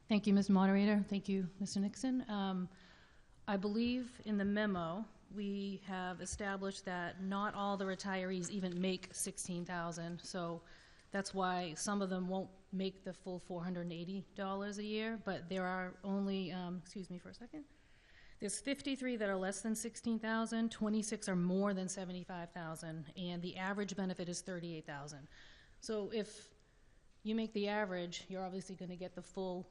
Thank you, Mr. Moderator. Thank you, Mr. Nixon. I believe in the memo we have established that not all the retirees even make $16,000, so that's why some of them won't make the full $480 a year, but there are only, excuse me for a second, there's 53 that are less than $16,000, 26 are more than $75,000, and the average benefit is $38,000. So if you make the average, you're obviously going to get the full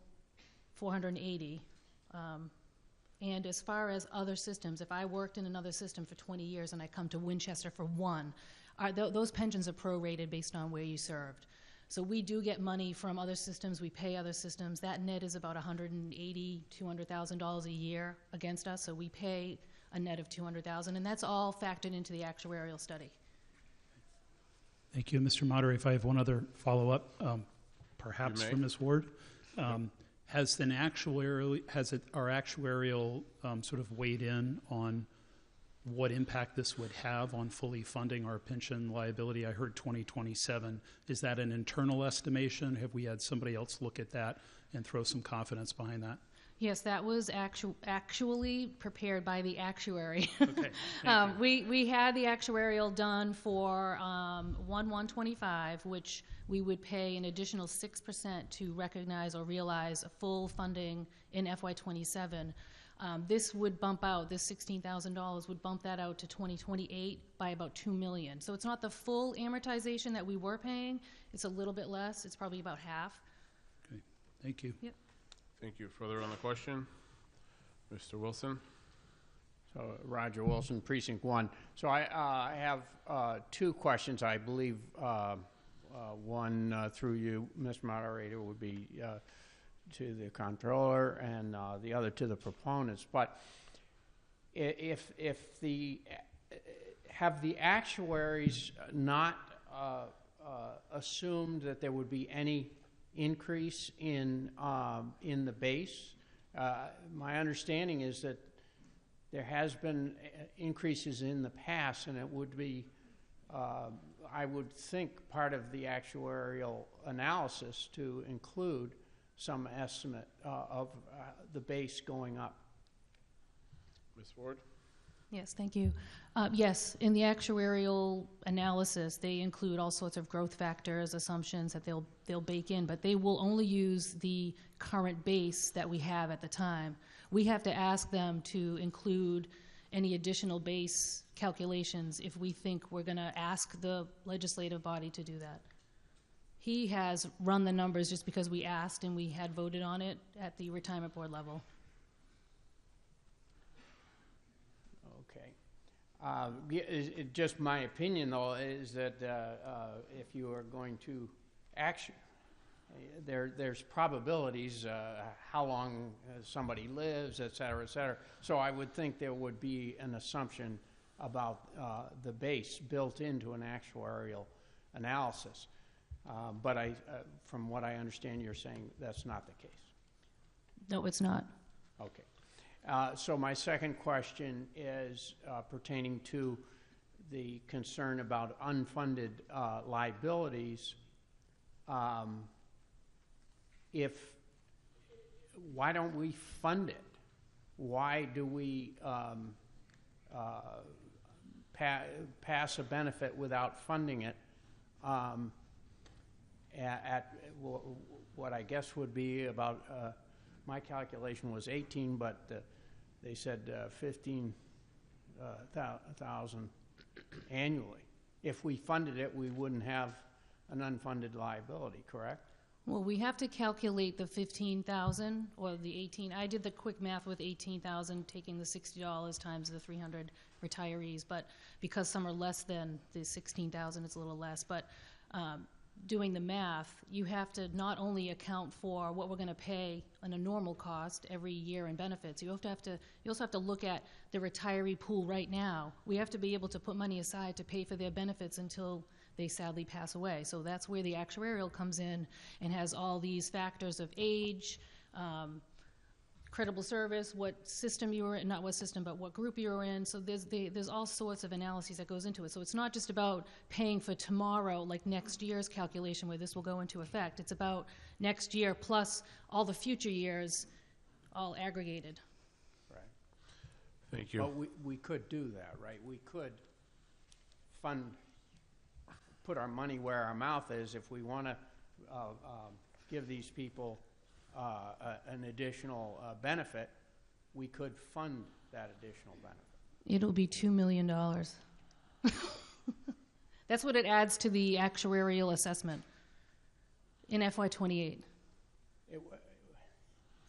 480. And as far as other systems, if I worked in another system for 20 years and I come to Winchester for one, those pensions are prorated based on where you served. So we do get money from other systems. We pay other systems. That net is about $180,000, $200,000 a year against us. So we pay a net of $200,000, and that's all factored into the actuarial study. Thank you, Mr. Moderator. If I have one other follow-up, perhaps for Ms. Ward. Has our actuarial sort of weighed in on what impact this would have on fully funding our pension liability? I heard 2027. Is that an internal estimation? Have we had somebody else look at that and throw some confidence behind that? Yes, that was actually prepared by the actuary. Okay, we had the actuarial done for 1/1/25, which we would pay an additional 6% to recognize or realize a full funding in FY27. This would bump out, this $16,000 would bump that out to 2028 by about $2 million. So it's not the full amortization that we were paying. It's a little bit less. It's probably about half. Okay, thank you. Yep. Thank you. Further on the question? Mr. Wilson? So Roger Wilson, Precinct 1. So I have two questions. I believe one through you, Mr. Moderator, would be to the comptroller, and the other to the proponents. But have the actuaries not assumed that there would be any increase in the base? My understanding is that there has been increases in the past, and it would be, I would think, part of the actuarial analysis to include some estimate of the base going up. Ms. Ward? Yes, thank you. Yes, in the actuarial analysis, they include all sorts of growth factors, assumptions that they'll bake in, but they will only use the current base that we have at the time. We have to ask them to include any additional base calculations if we think we're going to ask the legislative body to do that. He has run the numbers just because we asked and we had voted on it at the retirement board level. Just my opinion, though, is that if you are going to there's probabilities, how long somebody lives, et cetera, et cetera. So I would think there would be an assumption about the base built into an actuarial analysis. But from what I understand, you're saying that's not the case. No, it's not. Okay. So my second question is pertaining to the concern about unfunded liabilities. Why don't we fund it? Why do we pass a benefit without funding it at what I guess would be about, my calculation was 18, but they said 15,000 annually. If we funded it, we wouldn't have an unfunded liability, correct? Well, we have to calculate the 15,000 or the 18. I did the quick math with 18,000, taking the $60 times the 300 retirees. But because some are less than the 16,000, it's a little less. But doing the math, you have to not only account for what we're going to pay on a normal cost every year in benefits. You also have to look at the retiree pool right now. We have to be able to put money aside to pay for their benefits until they sadly pass away. So that's where the actuarial comes in and has all these factors of age, credible service, what system you were in, not what system, but what group you were in. So there's all sorts of analyses that goes into it. So it's not just about paying for tomorrow, like next year's calculation where this will go into effect. It's about next year plus all the future years, all aggregated. Right. Thank you. But we could do that, right? We could put our money where our mouth is if we want to give these people an additional benefit. We could fund that additional benefit. It'll be $2 million. That's what it adds to the actuarial assessment in FY28.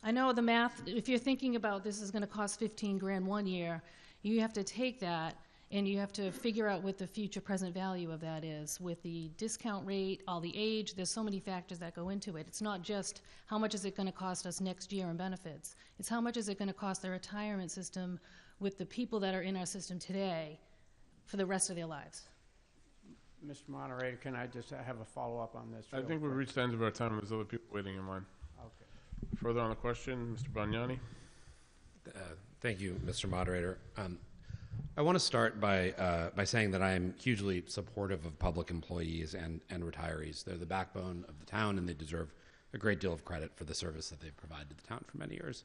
I know the math, if you're thinking about this is going to cost 15 grand one year, you have to take that and you have to figure out what the future present value of that is with the discount rate, all the age. There's so many factors that go into it. It's not just how much is it going to cost us next year in benefits. It's how much is it going to cost the retirement system with the people that are in our system today for the rest of their lives. Mr. Moderator, can I just have a follow-up on this? I think we've reached the end of our time. There's other people waiting in line. Okay. Further on the question, Mr. Bagnani? Thank you, Mr. Moderator. I want to start by saying that I am hugely supportive of public employees and retirees. They're the backbone of the town, and they deserve a great deal of credit for the service that they've provided the town for many years.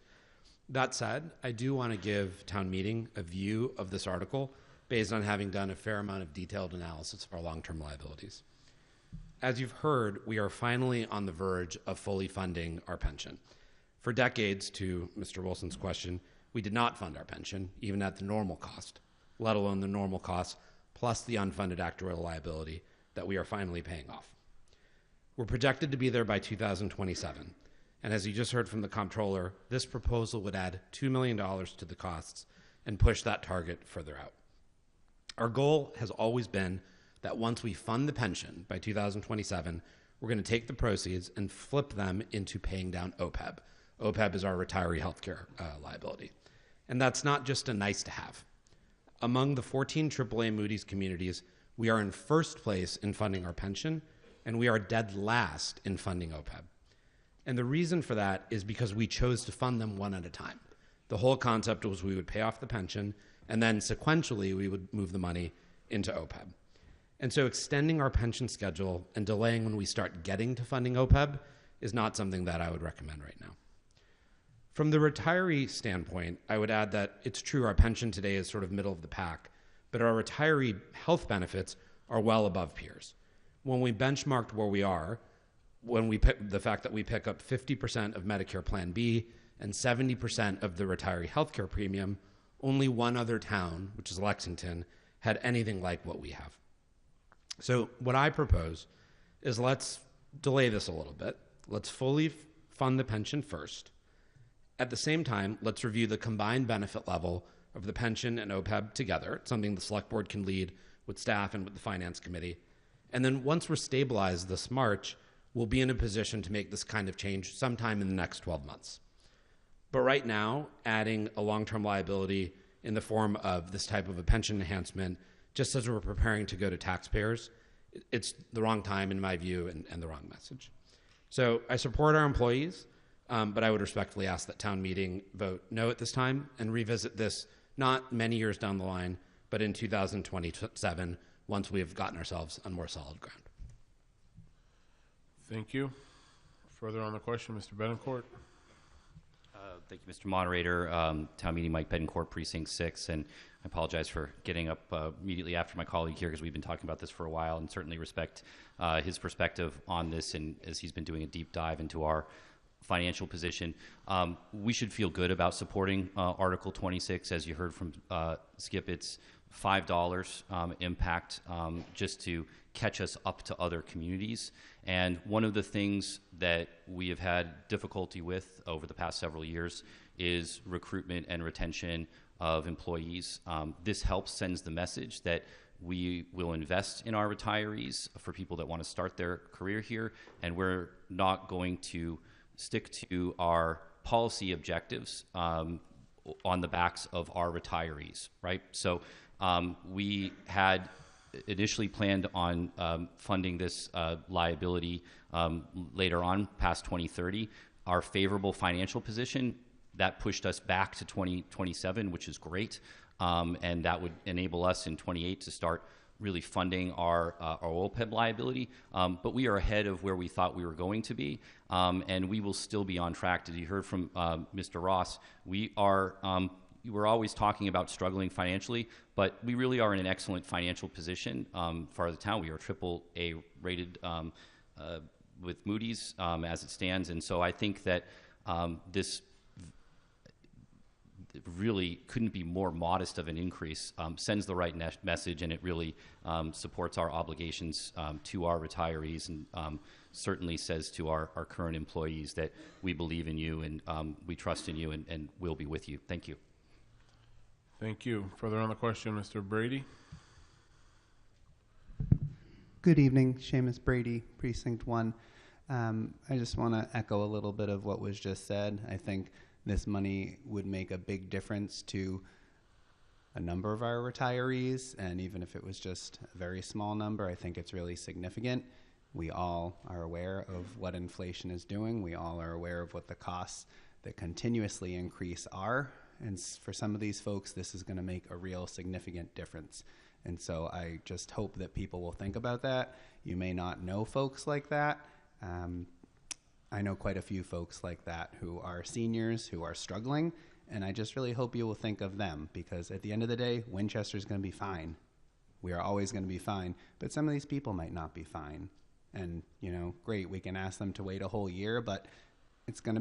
That said, I do want to give town meeting a view of this article based on having done a fair amount of detailed analysis of our long-term liabilities. As you've heard, we are finally on the verge of fully funding our pension. For decades, to Mr. Wilson's question, we did not fund our pension, even at the normal cost, let alone the normal cost plus the unfunded actuarial liability that we are finally paying off. We're projected to be there by 2027, and as you just heard from the comptroller, this proposal would add $2 million to the costs and push that target further out. Our goal has always been that once we fund the pension by 2027, we're going to take the proceeds and flip them into paying down OPEB. OPEB is our retiree healthcare liability. And that's not just a nice to have. Among the 14 AAA Moody's communities, we are in first place in funding our pension, and we are dead last in funding OPEB. And the reason for that is because we chose to fund them one at a time. The whole concept was we would pay off the pension, and then sequentially we would move the money into OPEB. And so extending our pension schedule and delaying when we start getting to funding OPEB is not something that I would recommend right now. From the retiree standpoint, I would add that it's true our pension today is sort of middle of the pack, but our retiree health benefits are well above peers. When we benchmarked where we are, when we pick the fact that we pick up 50% of Medicare Plan B and 70% of the retiree healthcare premium, only one other town, which is Lexington, had anything like what we have. So what I propose is let's delay this a little bit. Let's fully fund the pension first. At the same time, let's review the combined benefit level of the pension and OPEB together. It's something the select board can lead with staff and with the finance committee. And then once we're stabilized this March, we'll be in a position to make this kind of change sometime in the next 12 months. But right now, adding a long-term liability in the form of this type of a pension enhancement, just as we're preparing to go to taxpayers, it's the wrong time in my view and the wrong message. So I support our employees, but I would respectfully ask that town meeting vote no at this time and revisit this not many years down the line, but in 2027 once we have gotten ourselves on more solid ground. Thank you. Further on the question, Mr. Betancourt. Thank you, Mr. Moderator. Town meeting, Mike Betancourt, Precinct 6, and I apologize for getting up immediately after my colleague here because we've been talking about this for a while, and certainly respect his perspective on this, and as he's been doing a deep dive into our financial position. We should feel good about supporting Article 26. As you heard from Skip, it's $5 impact just to catch us up to other communities. And one of the things that we have had difficulty with over the past several years is recruitment and retention of employees. This helps sends the message that we will invest in our retirees for people that want to start their career here, and we're not going to stick to our policy objectives on the backs of our retirees, right? So we had initially planned on funding this liability later on, past 2030. Our favorable financial position that pushed us back to 2027, which is great. And that would enable us in 28 to start really funding our OPEB liability. But we are ahead of where we thought we were going to be. And we will still be on track. As you heard from Mr. Ross, we're always talking about struggling financially, but we really are in an excellent financial position for the town. We are AAA rated with Moody's as it stands. And so I think that this really couldn't be more modest of an increase, sends the right message, and it really supports our obligations to our retirees, and certainly says to our current employees that we believe in you and we trust in you and we'll be with you. Thank you. Thank you. Further on the question, Mr. Brady? Good evening, Seamus Brady, Precinct 1. I just want to echo a little bit of what was just said. I think this money would make a big difference to a number of our retirees, and even if it was just a very small number, I think it's really significant. We all are aware of what inflation is doing. We all are aware of what the costs that continuously increase are, and for some of these folks, this is going to make a real significant difference. And so I just hope that people will think about that. You may not know folks like that. I know quite a few folks like that who are seniors, who are struggling, and I just really hope you will think of them, because at the end of the day, Winchester's going to be fine. We are always going to be fine, but some of these people might not be fine. And, you know, great, we can ask them to wait a whole year, but it's going to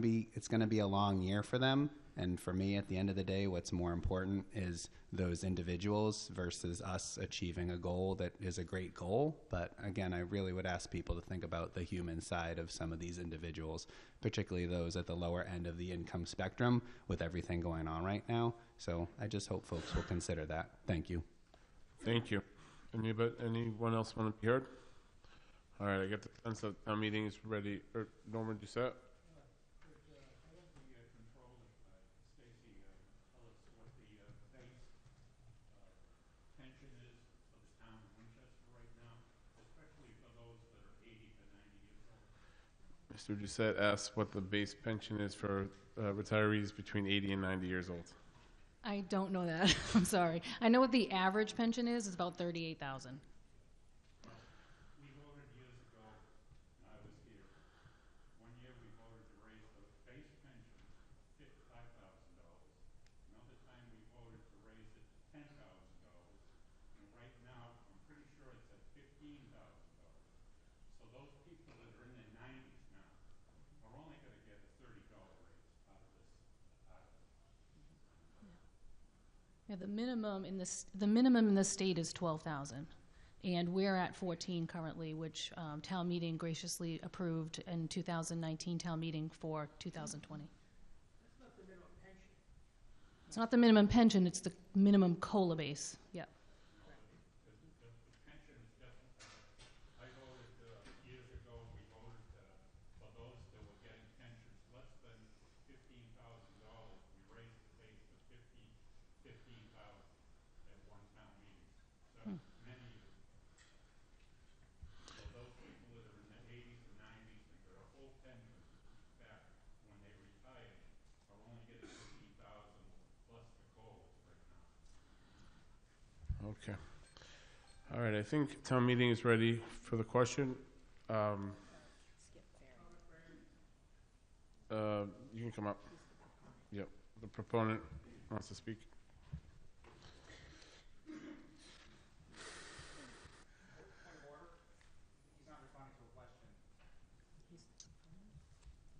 be a long year for them. And for me, at the end of the day, what's more important is those individuals versus us achieving a goal that is a great goal. But again, I really would ask people to think about the human side of some of these individuals, particularly those at the lower end of the income spectrum with everything going on right now. So I just hope folks will consider that. Thank you. Thank you. Anyone else want to be heard? All right, I get the sense that our meeting is ready. Norman Doucette? Mr. Doucette asked what the base pension is for retirees between 80 and 90 years old. I don't know that. I'm sorry. I know what the average pension is. It's about $38,000. We voted years ago, when I was here. One year we voted to raise the base pension to $55,000. Another time we voted to raise it to $10,000. And right now, I'm pretty sure it's at $15,000. So those people that are in their 90s now are only going to get a $30 raise out of this. Yeah, the minimum in the state is 12,000, and we're at 14 currently, which town meeting graciously approved in 2019 town meeting for 2020. That's not the minimum pension. It's not the minimum pension; it's the minimum COLA base. Yeah. The pension is different. I voted years ago. We voted for those that were getting pensions less than $15,000. We raised the base to $15,000 at one town meeting. Many years. So those people that are in the 80s and 90s and their whole pension back when they retire are only getting $15,000 plus the COLA right now. Okay. All right, I think town meeting is ready for the question. You can come up. Yep, the proponent wants to speak.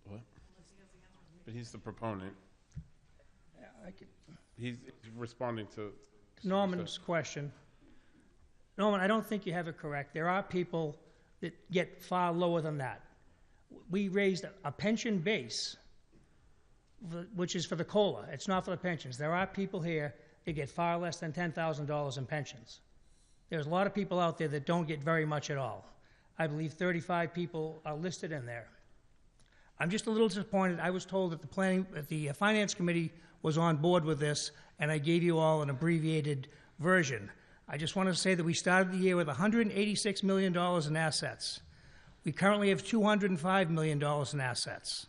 What? But he's the proponent. He's responding to Norman's question. Norman, I don't think you have it correct. There are people that get far lower than that. We raised a pension base, which is for the COLA. It's not for the pensions. There are people here that get far less than $10,000 in pensions. There's a lot of people out there that don't get very much at all. I believe 35 people are listed in there. I'm just a little disappointed. I was told that the Finance Committee was on board with this, and I gave you all an abbreviated version. I just want to say that we started the year with $186 million in assets. We currently have $205 million in assets.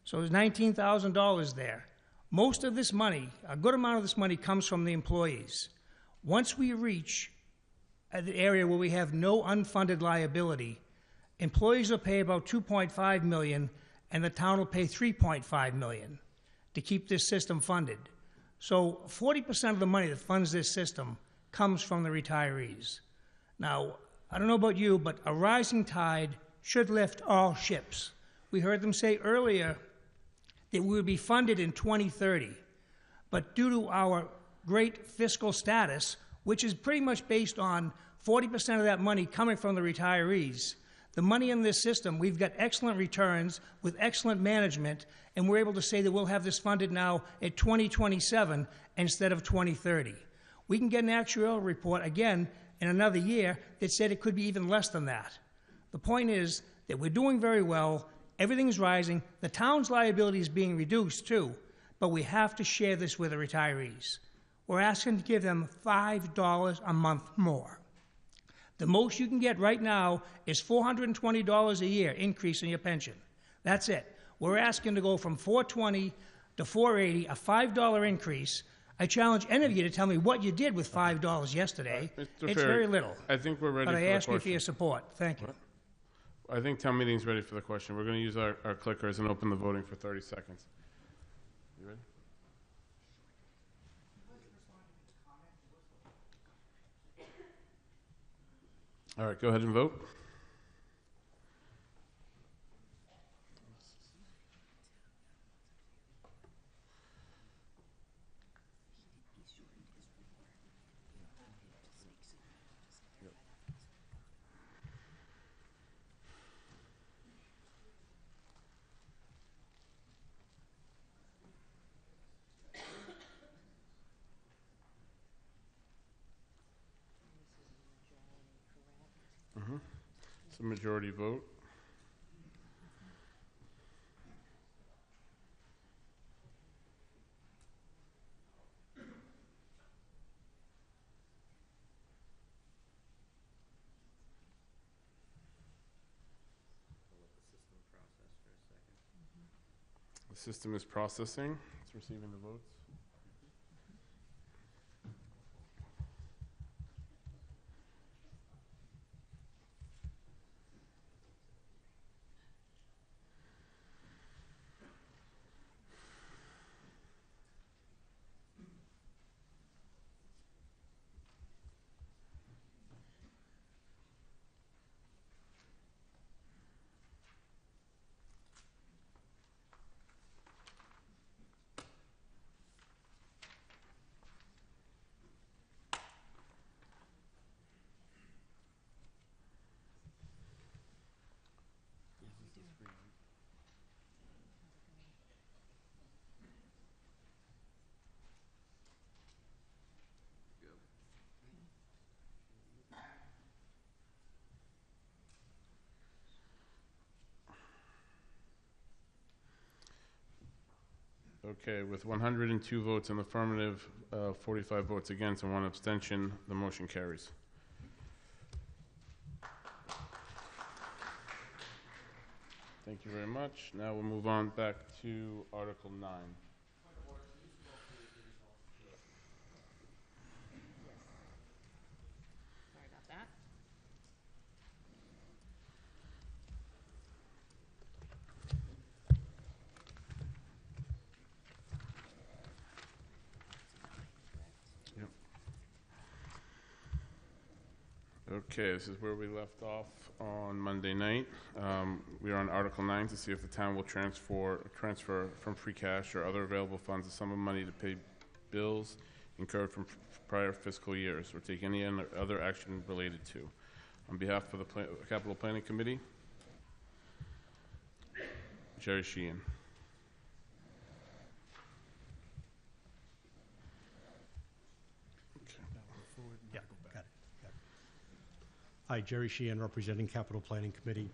So there's $19,000 there. Most of this money, a good amount of this money, comes from the employees. Once we reach the area where we have no unfunded liability, employees will pay about $2.5 million, and the town will pay $3.5 million to keep this system funded. So 40% of the money that funds this system comes from the retirees. Now, I don't know about you, but a rising tide should lift all ships. We heard them say earlier that we would be funded in 2030. But due to our great fiscal status, which is pretty much based on 40% of that money coming from the retirees, the money in this system, we've got excellent returns with excellent management, and we're able to say that we'll have this funded now at 2027 instead of 2030. We can get an actuarial report again in another year that said it could be even less than that. The point is that we're doing very well, everything's rising, the town's liability is being reduced too, but we have to share this with the retirees. We're asking to give them $5 a month more. The most you can get right now is $420 a year increase in your pension. That's it. We're asking to go from $420 to $480, a $5 increase. I challenge any of you to tell me what you did with $5 yesterday. Mr. It's Ferry, very little. I think we're ready But for I the ask you for question. your support. Thank you. I think town meeting's ready for the question. We're going to use our clickers and open the voting for 30 seconds. You ready? All right, go ahead and vote. It's a majority vote. The system is processing. It's receiving the votes. Okay, with 102 votes in the affirmative, 45 votes against, and 1 abstention, the motion carries. Thank you very much. Now we'll move on back to Article 9. Sorry about that. Okay, this is where we left off on Monday night. We are on Article 9 to see if the town will transfer from free cash or other available funds a sum of money to pay bills incurred from prior fiscal years or take any other action related to. On behalf of the Capital Planning Committee, Jerry Sheehan. Yeah, got it. Hi, Jerry Sheehan, representing Capital Planning Committee.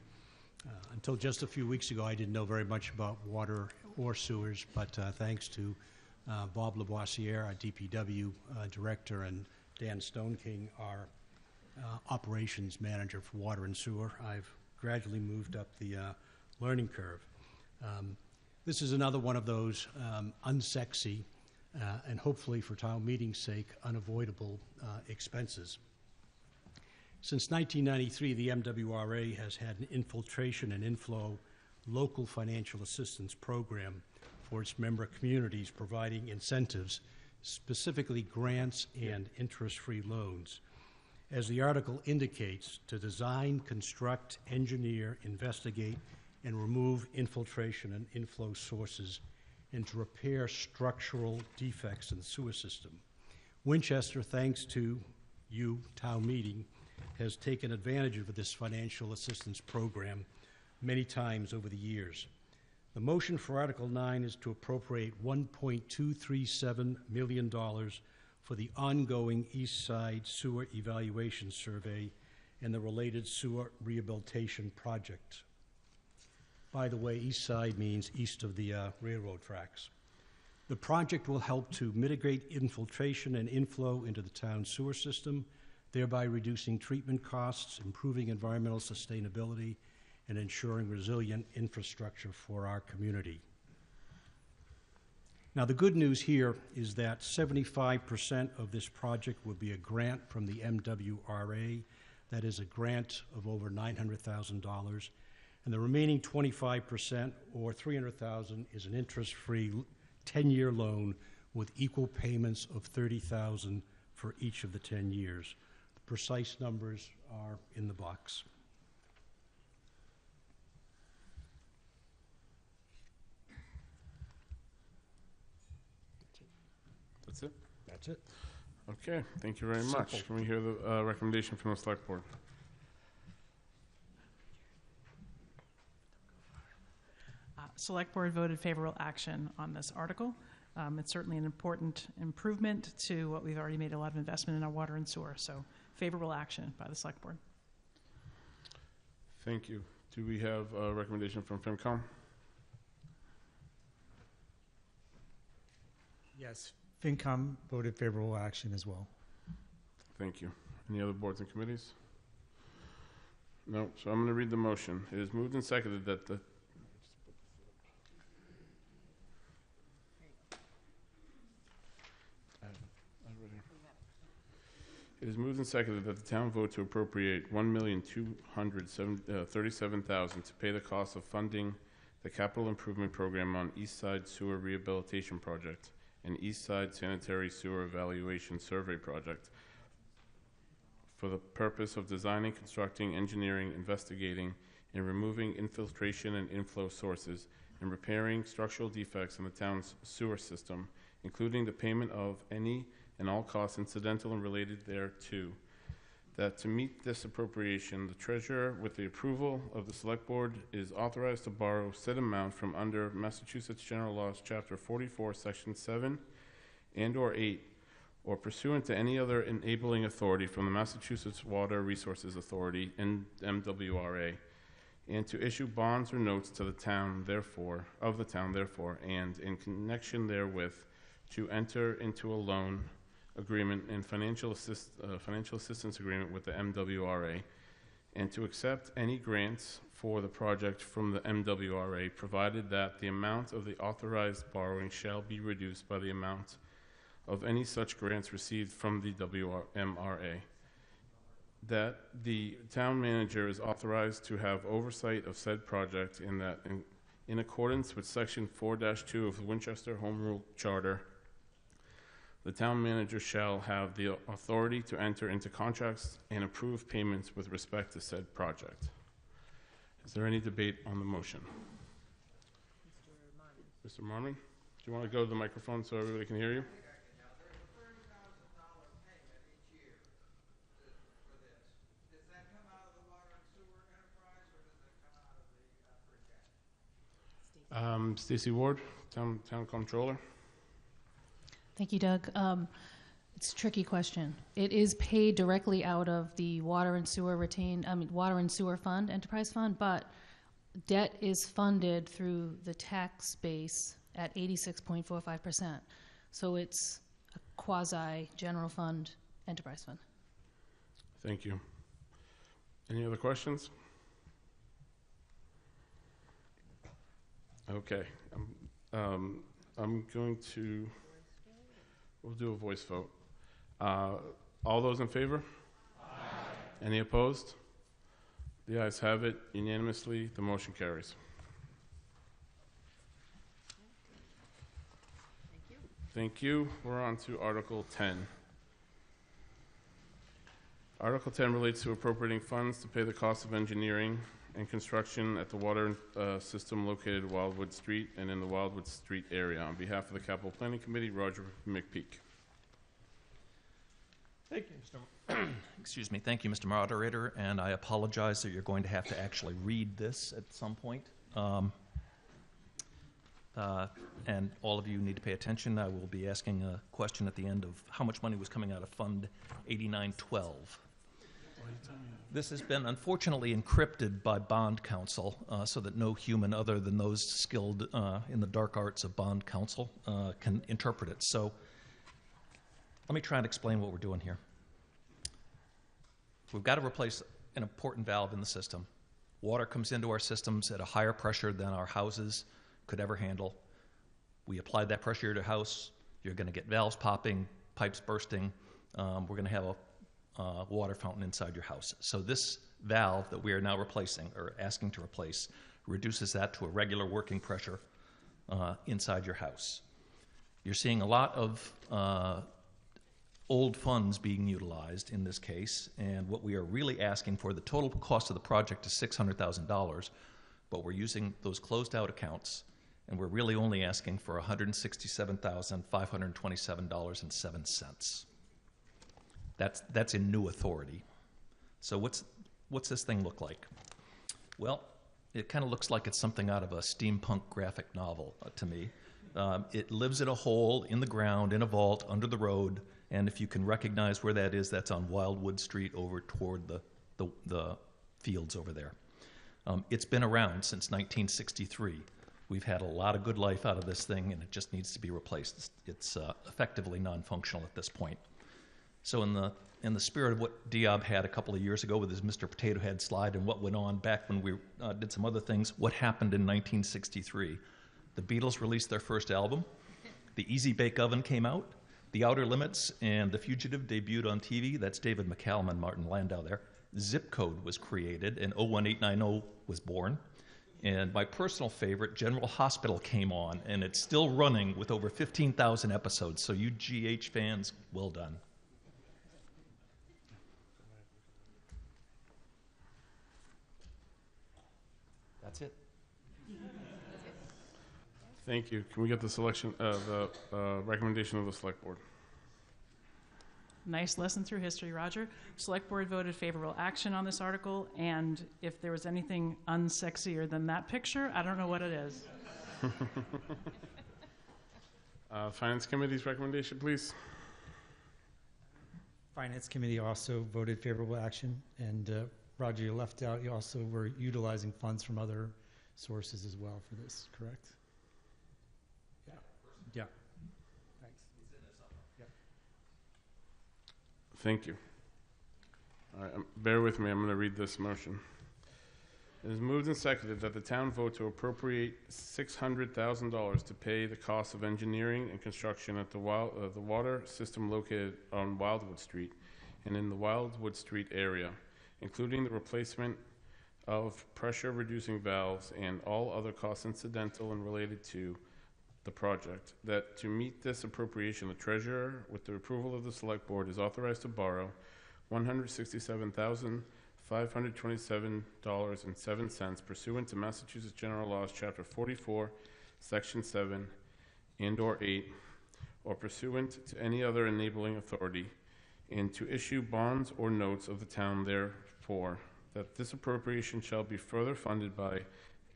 Until just a few weeks ago, I didn't know very much about water or sewers, but thanks to Bob Lavoisier, our DPW director, and Dan Stoneking, our operations manager for water and sewer, I've gradually moved up the learning curve. This is another one of those unsexy and hopefully for town meeting's sake, unavoidable expenses. Since 1993, the MWRA has had an infiltration and inflow local financial assistance program for its member communities, providing incentives, specifically grants and interest-free loans. As the article indicates, to design, construct, engineer, investigate, and remove infiltration and inflow sources, and to repair structural defects in the sewer system. Winchester, thanks to you, town meeting, has taken advantage of this financial assistance program many times over the years. The motion for Article 9 is to appropriate $1.237 million for the ongoing East Side Sewer Evaluation Survey and the related sewer rehabilitation project. By the way, East Side means east of the railroad tracks. The project will help to mitigate infiltration and inflow into the town sewer system, thereby reducing treatment costs, improving environmental sustainability, and ensuring resilient infrastructure for our community. Now, the good news here is that 75% of this project will be a grant from the MWRA. That is a grant of over $900,000. And the remaining 25%, or $300,000, is an interest-free 10-year loan with equal payments of $30,000 for each of the 10 years. The precise numbers are in the box. That's it? That's it. Okay, thank you very much. Can we hear the recommendation from the select board? Select Board voted favorable action on this article. It's certainly an important improvement to what we've already made a lot of investment in our water and sewer, so favorable action by the Select Board. Thank you. Do we have a recommendation from FinCom? Yes, FinCom voted favorable action as well. Thank you. Any other boards and committees? No, so I'm going to read the motion. It is moved and seconded that the It is moved and seconded that the town vote to appropriate $1,237,000 to pay the cost of funding the capital improvement program on East Side Sewer Rehabilitation Project and East Side Sanitary Sewer Evaluation Survey Project for the purpose of designing, constructing, engineering, investigating, and removing infiltration and inflow sources and repairing structural defects in the town's sewer system, including the payment of any and all costs incidental and related thereto. That to meet this appropriation, the treasurer, with the approval of the select board, is authorized to borrow said amount from under Massachusetts General Laws, Chapter 44, Section 7 and/or 8, or pursuant to any other enabling authority from the Massachusetts Water Resources Authority and MWRA, and to issue bonds or notes to the town, therefore, and in connection therewith, to enter into a loan agreement and financial assistance agreement with the MWRA, and to accept any grants for the project from the MWRA, provided that the amount of the authorized borrowing shall be reduced by the amount of any such grants received from the WMRA. That the town manager is authorized to have oversight of said project, in that in accordance with Section 4-2 of the Winchester Home Rule Charter, the town manager shall have the authority to enter into contracts and approve payments with respect to said project. Is there any debate on the motion? Mr. Marmon, do you want to go to the microphone so everybody can hear you? Stacy Ward, Town Comptroller. Thank you, Doug. It's a tricky question. It is paid directly out of the water and sewer fund, enterprise fund, but debt is funded through the tax base at 86.45%. So it's a quasi general fund, enterprise fund. Thank you. Any other questions? Okay. I'm going to, we'll do a voice vote. All those in favor? Aye. Any opposed? The ayes have it unanimously. The motion carries. Thank you. We're on to Article 10. Article 10 relates to appropriating funds to pay the cost of engineering and construction at the water system located at Wildwood Street and in the Wildwood Street area. On behalf of the Capital Planning Committee, Roger McPeak. Thank you, Mr. Excuse me. Thank you, Mr. Moderator, and I apologize that you're going to have to actually read this at some point. And all of you need to pay attention. I will be asking a question at the end of how much money was coming out of Fund 8912. This has been unfortunately encrypted by bond counsel so that no human other than those skilled in the dark arts of bond counsel can interpret it. So let me try and explain what we're doing here. We've got to replace an important valve in the system. Water comes into our systems at a higher pressure than our houses could ever handle. We applied that pressure to your house. You're going to get valves popping, pipes bursting. We're going to have a water fountain inside your house. So this valve that we are now replacing, or asking to replace, reduces that to a regular working pressure inside your house. You're seeing a lot of old funds being utilized in this case, and what we are really asking for, the total cost of the project is $600,000, but we're using those closed out accounts, and we're really only asking for $167,527.07. That's in new authority. So what's this thing look like? Well, it kind of looks like it's something out of a steampunk graphic novel to me. It lives in a hole in the ground, in a vault, under the road, and if you can recognize where that is, that's on Wildwood Street over toward the fields over there. It's been around since 1963. We've had a lot of good life out of this thing, and it just needs to be replaced. It's effectively non-functional at this point. So in the spirit of what Diab had a couple of years ago with his Mr. Potato Head slide and what went on back when we did some other things, what happened in 1963? The Beatles released their first album. The Easy Bake Oven came out. The Outer Limits and The Fugitive debuted on TV. That's David McCallum and Martin Landau there. Zip Code was created, and 01890 was born. And my personal favorite, General Hospital, came on, and it's still running with over 15,000 episodes. So you GH fans, well done. That's it. Thank you. Can we get the selection, the recommendation of the Select Board? Nice lesson through history, Roger. Select Board voted favorable action on this article, and if there was anything unsexier than that picture, I don't know what it is. Finance Committee's recommendation, please. Finance Committee also voted favorable action, and Roger, you left out, you also were utilizing funds from other sources as well for this, correct? Yeah. Yeah. Thanks. Yep. Thank you. All right, bear with me. I'm going to read this motion. It is moved and seconded that the town vote to appropriate $600,000 to pay the cost of engineering and construction at the water system located on Wildwood Street and in the Wildwood Street area, including the replacement of pressure-reducing valves and all other costs incidental and related to the project, that to meet this appropriation, the treasurer, with the approval of the Select Board, is authorized to borrow $167,527.07 pursuant to Massachusetts General Laws, Chapter 44, Section 7 and/or 8, or pursuant to any other enabling authority, and to issue bonds or notes of the town therefore, that this appropriation shall be further funded by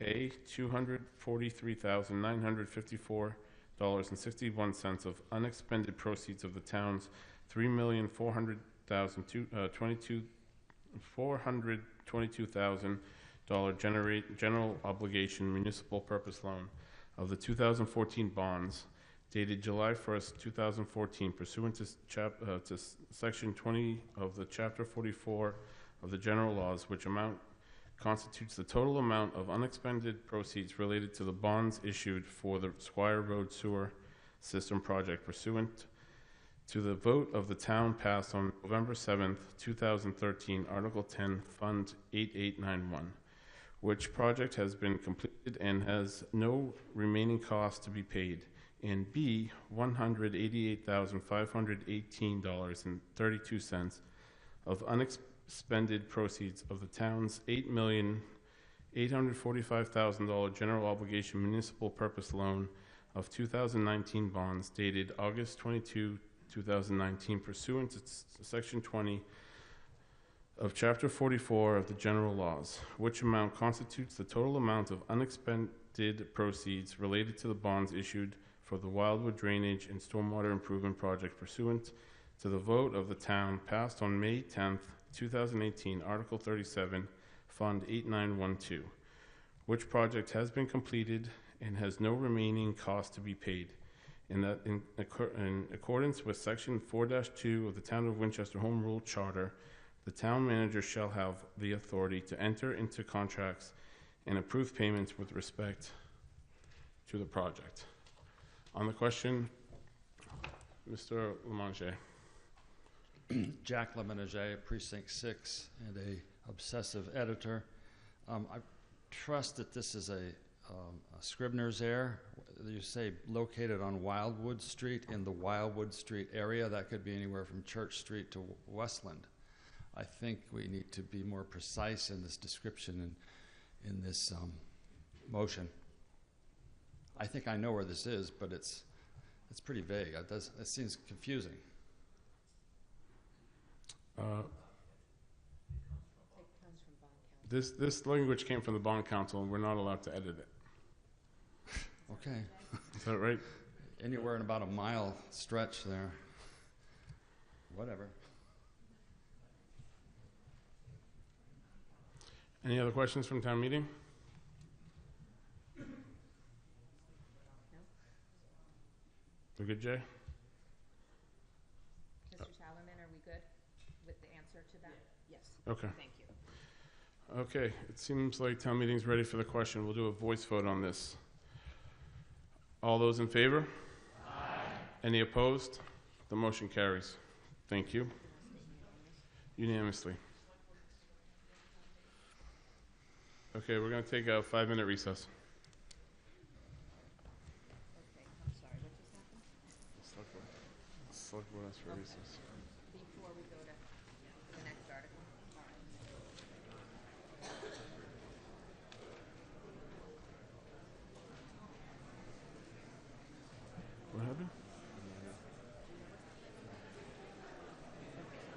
A, $243,954.61 of unexpended proceeds of the town's $422,000 general obligation municipal purpose loan of the 2014 bonds dated July 1st, 2014, pursuant to Section 20 of the Chapter 44 of the General Laws, which amount constitutes the total amount of unexpended proceeds related to the bonds issued for the Squire Road Sewer System Project pursuant to the vote of the town passed on November 7th, 2013, Article 10, Fund 8891, which project has been completed and has no remaining cost to be paid, and B, $188,518.32 of unexpended proceeds of the town's $8,845,000 general obligation municipal purpose loan of 2019 bonds dated August 22, 2019, pursuant to Section 20 of Chapter 44 of the General Laws, which amount constitutes the total amount of unexpended proceeds related to the bonds issued for the Wildwood Drainage and Stormwater Improvement Project pursuant to the vote of the town passed on May 10th, 2018, Article 37, Fund 8912, which project has been completed and has no remaining cost to be paid. In accordance with Section 4-2 of the Town of Winchester Home Rule Charter, the town manager shall have the authority to enter into contracts and approve payments with respect to the project. On the question, Mr. Lamanche. Jack Lemenager, Precinct 6, and a obsessive editor. I trust that this is a Scribner's error. You say located on Wildwood Street in the Wildwood Street area. That could be anywhere from Church Street to Westland. I think we need to be more precise in this description in this motion. I think I know where this is, but it's pretty vague. It seems confusing. This language came from the bond council, and we're not allowed to edit it. Okay. Is that right? Anywhere in about a mile stretch there. Whatever. Any other questions from town meeting? We good, Jay? Mr. Tallerman, are we good with the answer to that? Yes. Okay. Thank you. Okay, it seems like town meeting's ready for the question. We'll do a voice vote on this. All those in favor? Aye. Any opposed? The motion carries. Thank you. Unanimously. Okay, we're going to take a 5-minute recess. Okay, I'm sorry, what just happened? Select board asked for a recess. Before we go to the next article? All right. What happened?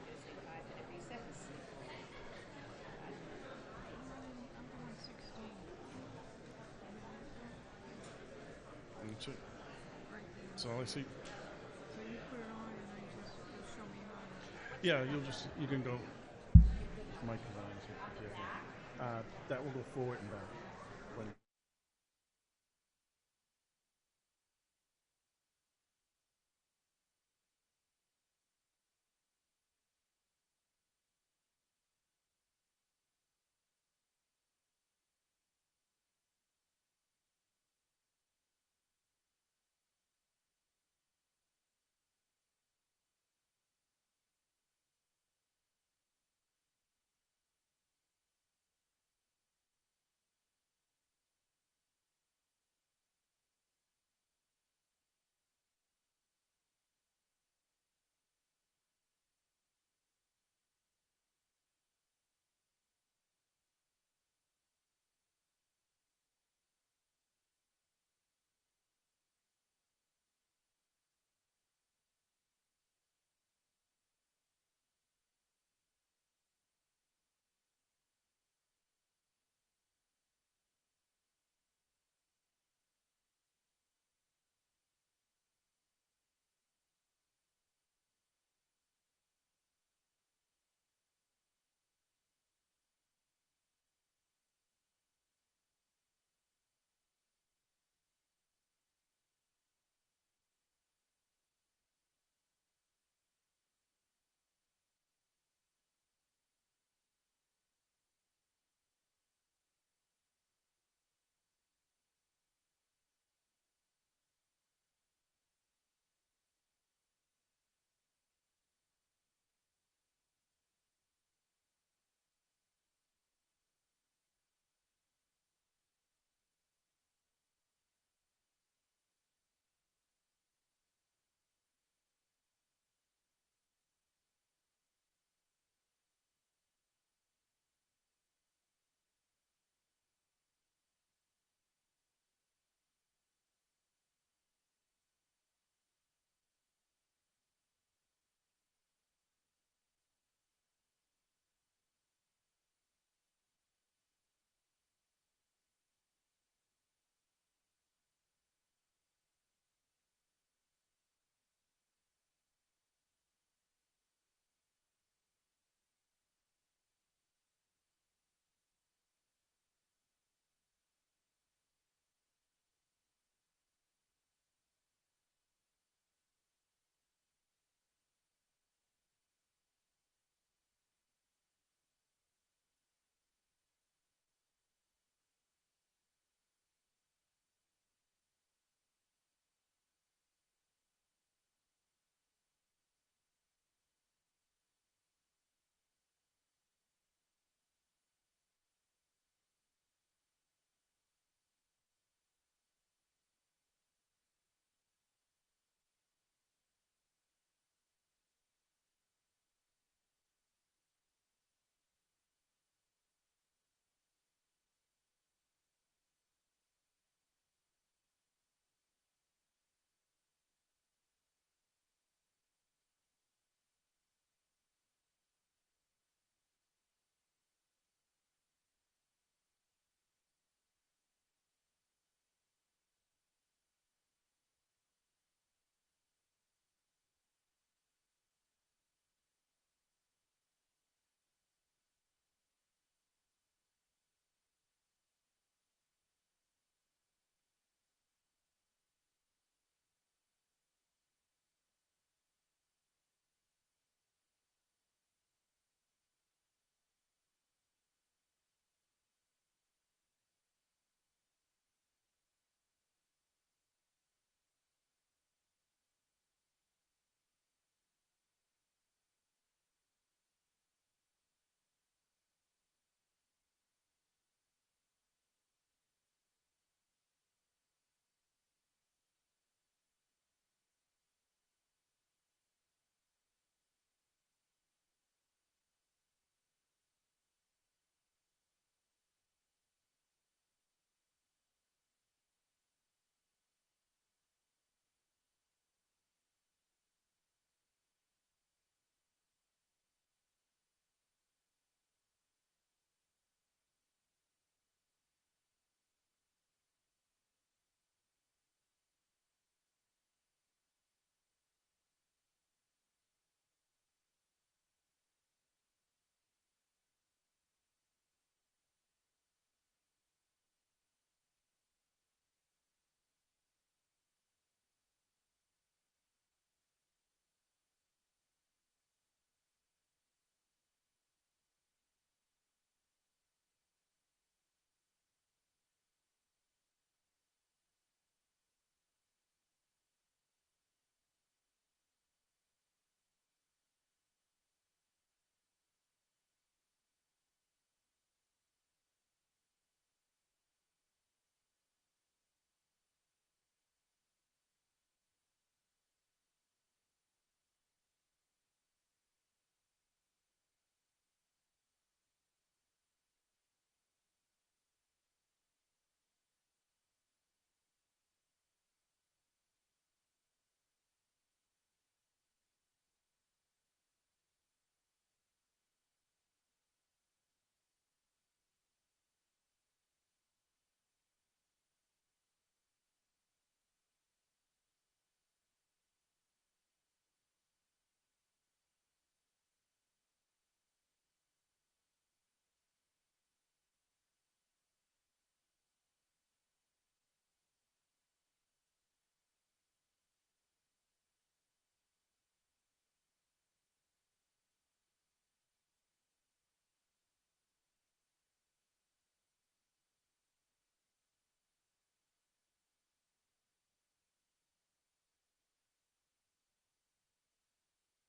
Just a 5-minute recess. That's it. That's all I see. So you put it on and then just show me how to... Yeah, you can go. Mike, that will go forward and back. When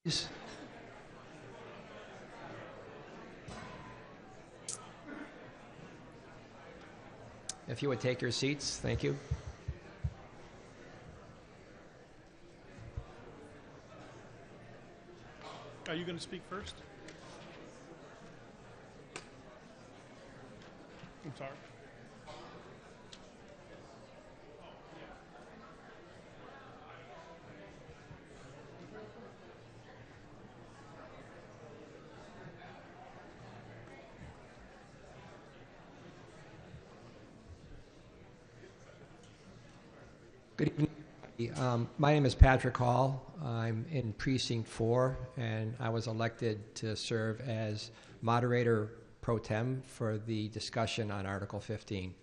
If you would take your seats, thank you. Are you going to speak first? I'm sorry. Good evening. My name is Patrick Hall. I'm in Precinct 4, and I was elected to serve as moderator pro tem for the discussion on Article 15.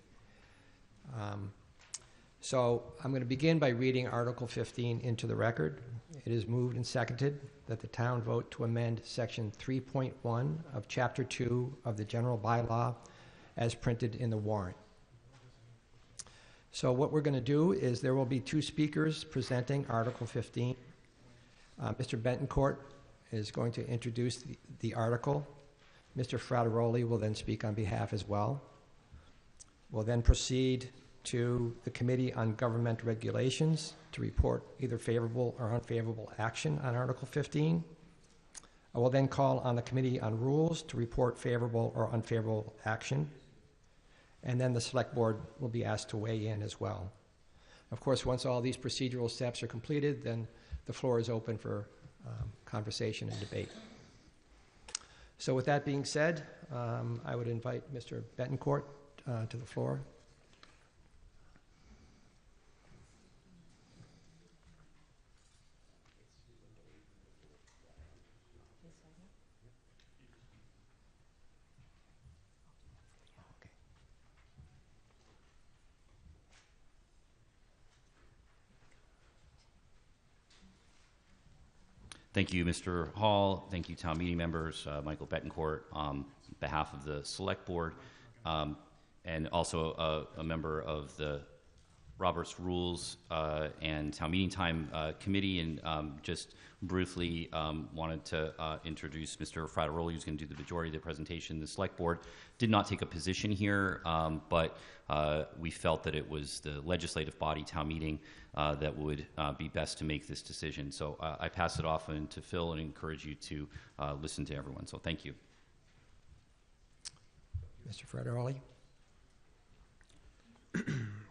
So I'm going to begin by reading Article 15 into the record. It is moved and seconded that the town vote to amend Section 3.1 of Chapter 2 of the General Bylaw as printed in the warrant. So what we're going to do is there will be two speakers presenting Article 15. Mr. Betancourt is going to introduce the article. Mr. Frateroli will then speak on behalf as well. We'll then proceed to the Committee on Government Regulations to report either favorable or unfavorable action on Article 15. I will then call on the Committee on Rules to report favorable or unfavorable action. And then the Select Board will be asked to weigh in as well. Of course, once all these procedural steps are completed, then the floor is open for conversation and debate. So with that being said, I would invite Mr. Betancourt to the floor. Thank you, Mr. Hall. Thank you, town meeting members, Michael Betancourt, on behalf of the Select Board, and also a member of the Roberts Rules and Town Meeting Time Committee, and just briefly wanted to introduce Mr. Frateroli, who's going to do the majority of the presentation. The Select Board did not take a position here, but we felt that it was the legislative body, town meeting, that would be best to make this decision. So I pass it off to Phil and encourage you to listen to everyone. So thank you. Mr. Frateroli.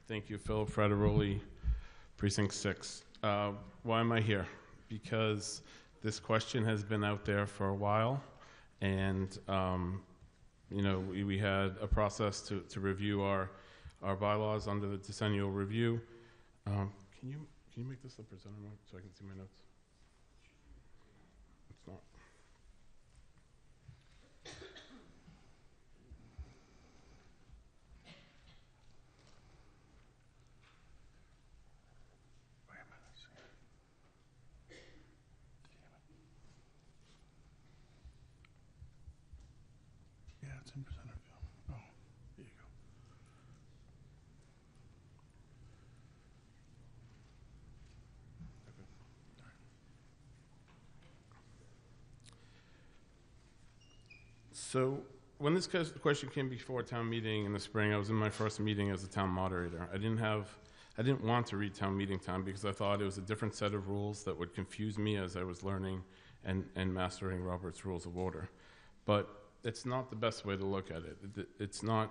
Thank you, Philip Frateroli, Precinct 6. Why am I here? Because this question has been out there for a while, and you know, we had a process to review our bylaws under the decennial review. Can you make this the presenter mode so I can see my notes? It's not. Yeah, it's in presenter view. Oh, there you go. So when this question came before town meeting in the spring, I was in my first meeting as a town moderator. I didn't want to read town meeting time because I thought it was a different set of rules that would confuse me as I was learning and mastering Robert's Rules of Order. But it's not the best way to look at it. It's not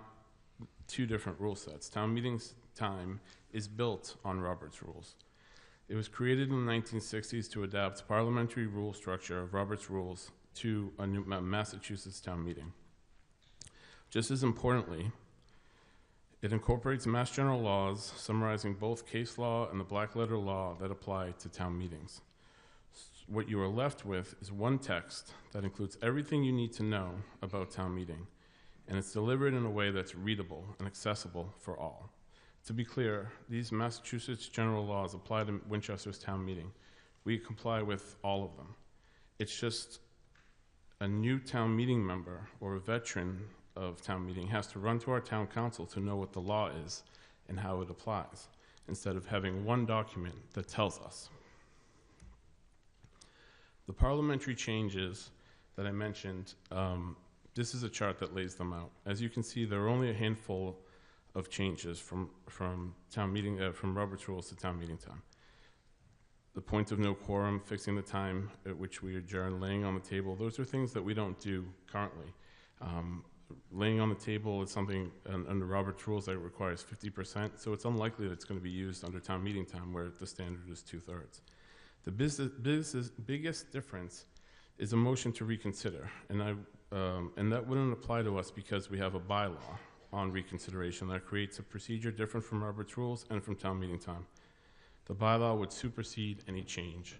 two different rule sets. Town meeting's time is built on Robert's Rules. It was created in the 1960s to adapt parliamentary rule structure of Robert's Rules to a new Massachusetts town meeting. Just as importantly, it incorporates Mass General laws summarizing both case law and the black letter law that apply to town meetings. What you are left with is one text that includes everything you need to know about town meeting, and it's delivered in a way that's readable and accessible for all. To be clear, these Massachusetts general laws apply to Winchester's town meeting. We comply with all of them. It's just a new town meeting member or a veteran of town meeting has to run to our town council to know what the law is and how it applies, instead of having one document that tells us. The parliamentary changes that I mentioned, this is a chart that lays them out. As you can see, there are only a handful of changes from town meeting, from Robert's rules to town meeting time. The point of no quorum, fixing the time at which we adjourn, laying on the table, those are things that we don't do currently. Laying on the table is something under Robert's rules that requires 50%, so it's unlikely that it's going to be used under town meeting time where the standard is 2/3. The biggest difference is a motion to reconsider, and that wouldn't apply to us because we have a bylaw on reconsideration that creates a procedure different from Robert's rules and from town meeting time. The bylaw would supersede any change.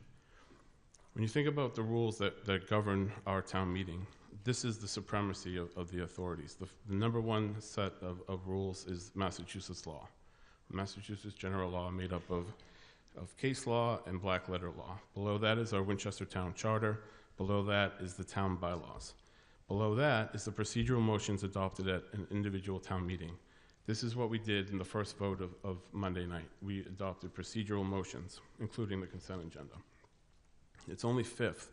When you think about the rules that govern our town meeting, this is the supremacy of the authorities. The number one set of rules is Massachusetts law. Massachusetts general law made up of case law and black letter law. Below that is our Winchester Town Charter. Below that is the town bylaws. Below that is the procedural motions adopted at an individual town meeting. This is what we did in the first vote of Monday night. We adopted procedural motions, including the consent agenda. It's only fifth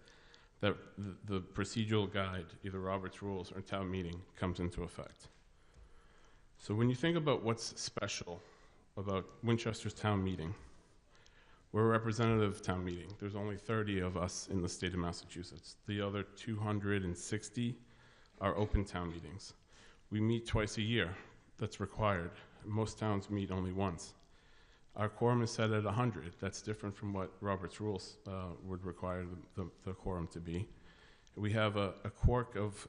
that the procedural guide, either Robert's rules or town meeting, comes into effect. So when you think about what's special about Winchester's town meeting, we're a representative town meeting. There's only 30 of us in the state of Massachusetts. The other 260 are open town meetings. We meet twice a year. That's required. Most towns meet only once. Our quorum is set at 100. That's different from what Robert's rules would require the quorum to be. We have a quirk of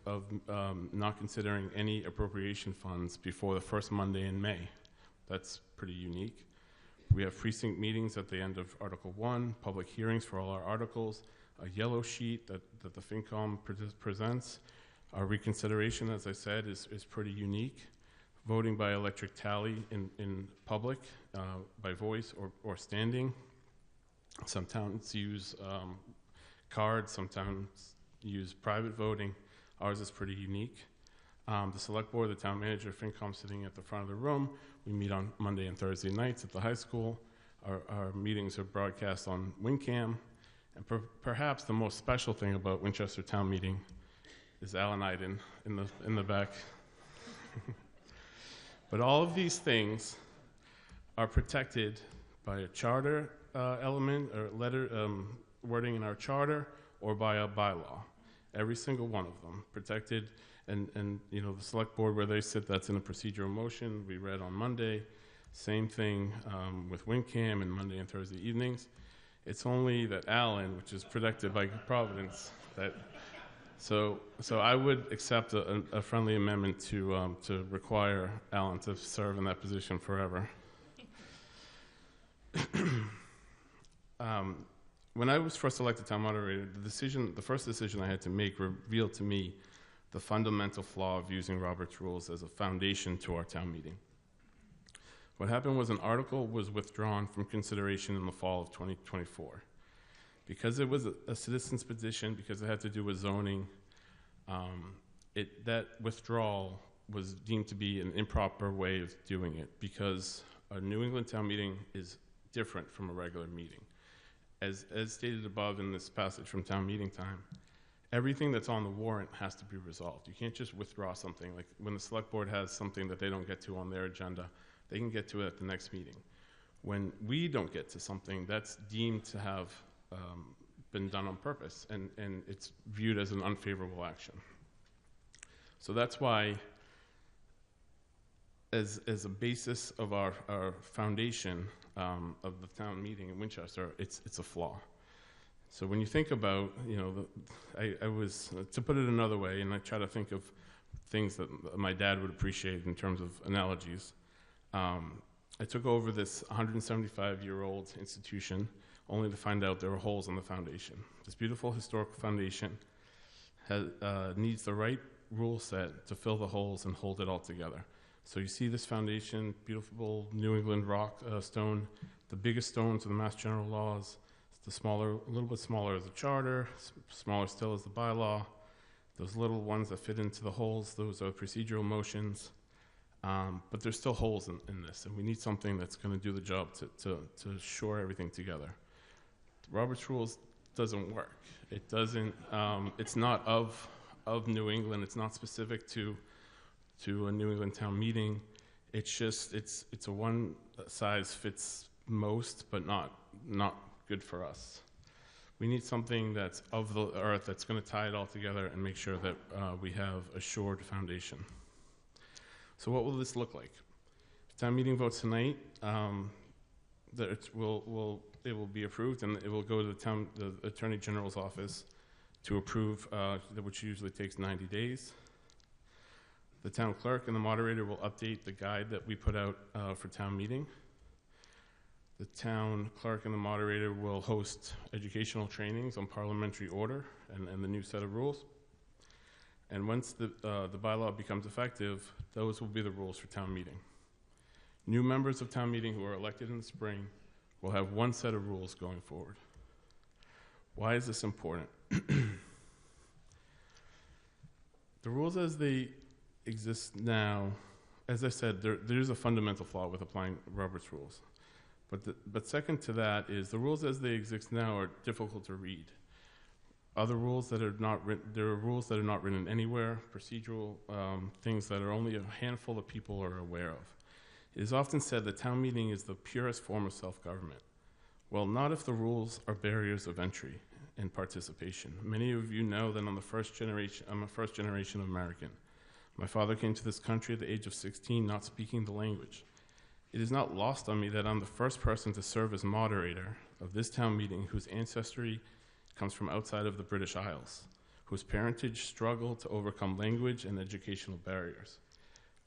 not considering any appropriation funds before the first Monday in May. That's pretty unique. We have precinct meetings at the end of Article 1, public hearings for all our articles, a yellow sheet that the FinCom presents. Our reconsideration, as I said, is pretty unique. Voting by electric tally in public, by voice or standing. Some towns use cards, some towns use private voting. Ours is pretty unique. The select board, the town manager, FinCom sitting at the front of the room. We meet on Monday and Thursday nights at the high school. Our meetings are broadcast on WinCam. And perhaps the most special thing about Winchester Town Meeting is Alan Iden in the back. But all of these things are protected by a charter element or letter wording in our charter or by a bylaw. Every single one of them protected. And you know, the select board where they sit, that's in a procedural motion we read on Monday. Same thing with WinCam and Monday and Thursday evenings. It's only that Alan, which is protected by Providence, that so I would accept a friendly amendment to require Alan to serve in that position forever. When I was first elected town moderator, the first decision I had to make revealed to me the fundamental flaw of using Robert's rules as a foundation to our town meeting. What happened was an article was withdrawn from consideration in the fall of 2024. Because it was a citizen's petition, because it had to do with zoning, that withdrawal was deemed to be an improper way of doing it because a New England town meeting is different from a regular meeting. As stated above in this passage from town meeting time, everything that's on the warrant has to be resolved. You can't just withdraw something. Like when the select board has something that they don't get to on their agenda, they can get to it at the next meeting. When we don't get to something, that's deemed to have been done on purpose, and it's viewed as an unfavorable action. So that's why, as a basis of our foundation of the town meeting in Winchester, it's a flaw. So when you think about, you know, I was, to put it another way, and I try to think of things that my dad would appreciate in terms of analogies. I took over this 175-year-old institution only to find out there were holes in the foundation. This beautiful historical foundation needs the right rule set to fill the holes and hold it all together. So you see this foundation, beautiful New England rock stone. The biggest stones are the Mass General laws. The smaller, a little bit smaller is the charter. Smaller still is the bylaw. Those little ones that fit into the holes, those are procedural motions. But there's still holes in this, and we need something that's going to do the job to shore everything together. Robert's rules doesn't work. It doesn't. It's not of New England. It's not specific to a New England town meeting. It's just it's a one size fits most, but not good for us. We need something that's of the earth, that's going to tie it all together and make sure that we have a shored foundation. So what will this look like? If town meeting votes tonight, that it will be approved, and it will go to the Attorney General's office to approve, which usually takes 90 days. The town clerk and the moderator will update the guide that we put out for town meeting. The town clerk and the moderator will host educational trainings on parliamentary order and the new set of rules. And once the bylaw becomes effective, those will be the rules for town meeting. New members of town meeting who are elected in the spring will have one set of rules going forward. Why is this important? The rules as they exist now, as I said, there's a fundamental flaw with applying Robert's rules. But second to that is the rules as they exist now are difficult to read. Other rules that are not written, there are rules that are not written anywhere, procedural things that are only a handful of people are aware of. It is often said that town meeting is the purest form of self-government. Well, not if the rules are barriers of entry and participation. Many of you know that I'm a first generation American. My father came to this country at the age of 16, not speaking the language. It is not lost on me that I'm the first person to serve as moderator of this town meeting whose ancestry comes from outside of the British Isles, whose parentage struggled to overcome language and educational barriers.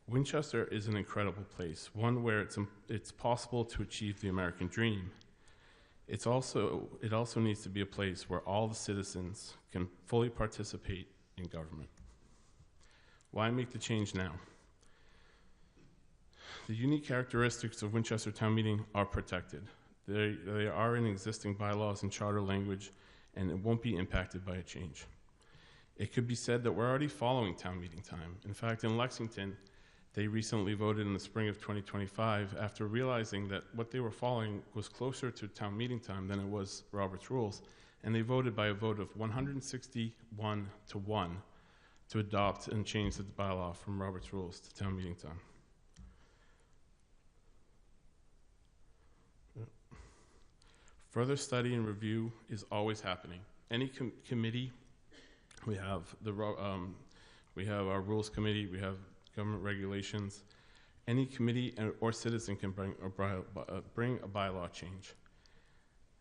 Winchester is an incredible place, one where it's possible to achieve the American dream. It also needs to be a place where all the citizens can fully participate in government. Why make the change now? The unique characteristics of Winchester Town Meeting are protected. They are in existing bylaws and charter language, and it won't be impacted by a change. It could be said that we're already following town meeting time. In fact, in Lexington, they recently voted in the spring of 2025 after realizing that what they were following was closer to town meeting time than it was Robert's Rules, and they voted by a vote of 161 to 1 to adopt and change the bylaw from Robert's Rules to town meeting time. Further study and review is always happening. Any committee, we have our rules committee, we have government regulations. Any committee or citizen can bring a bylaw change.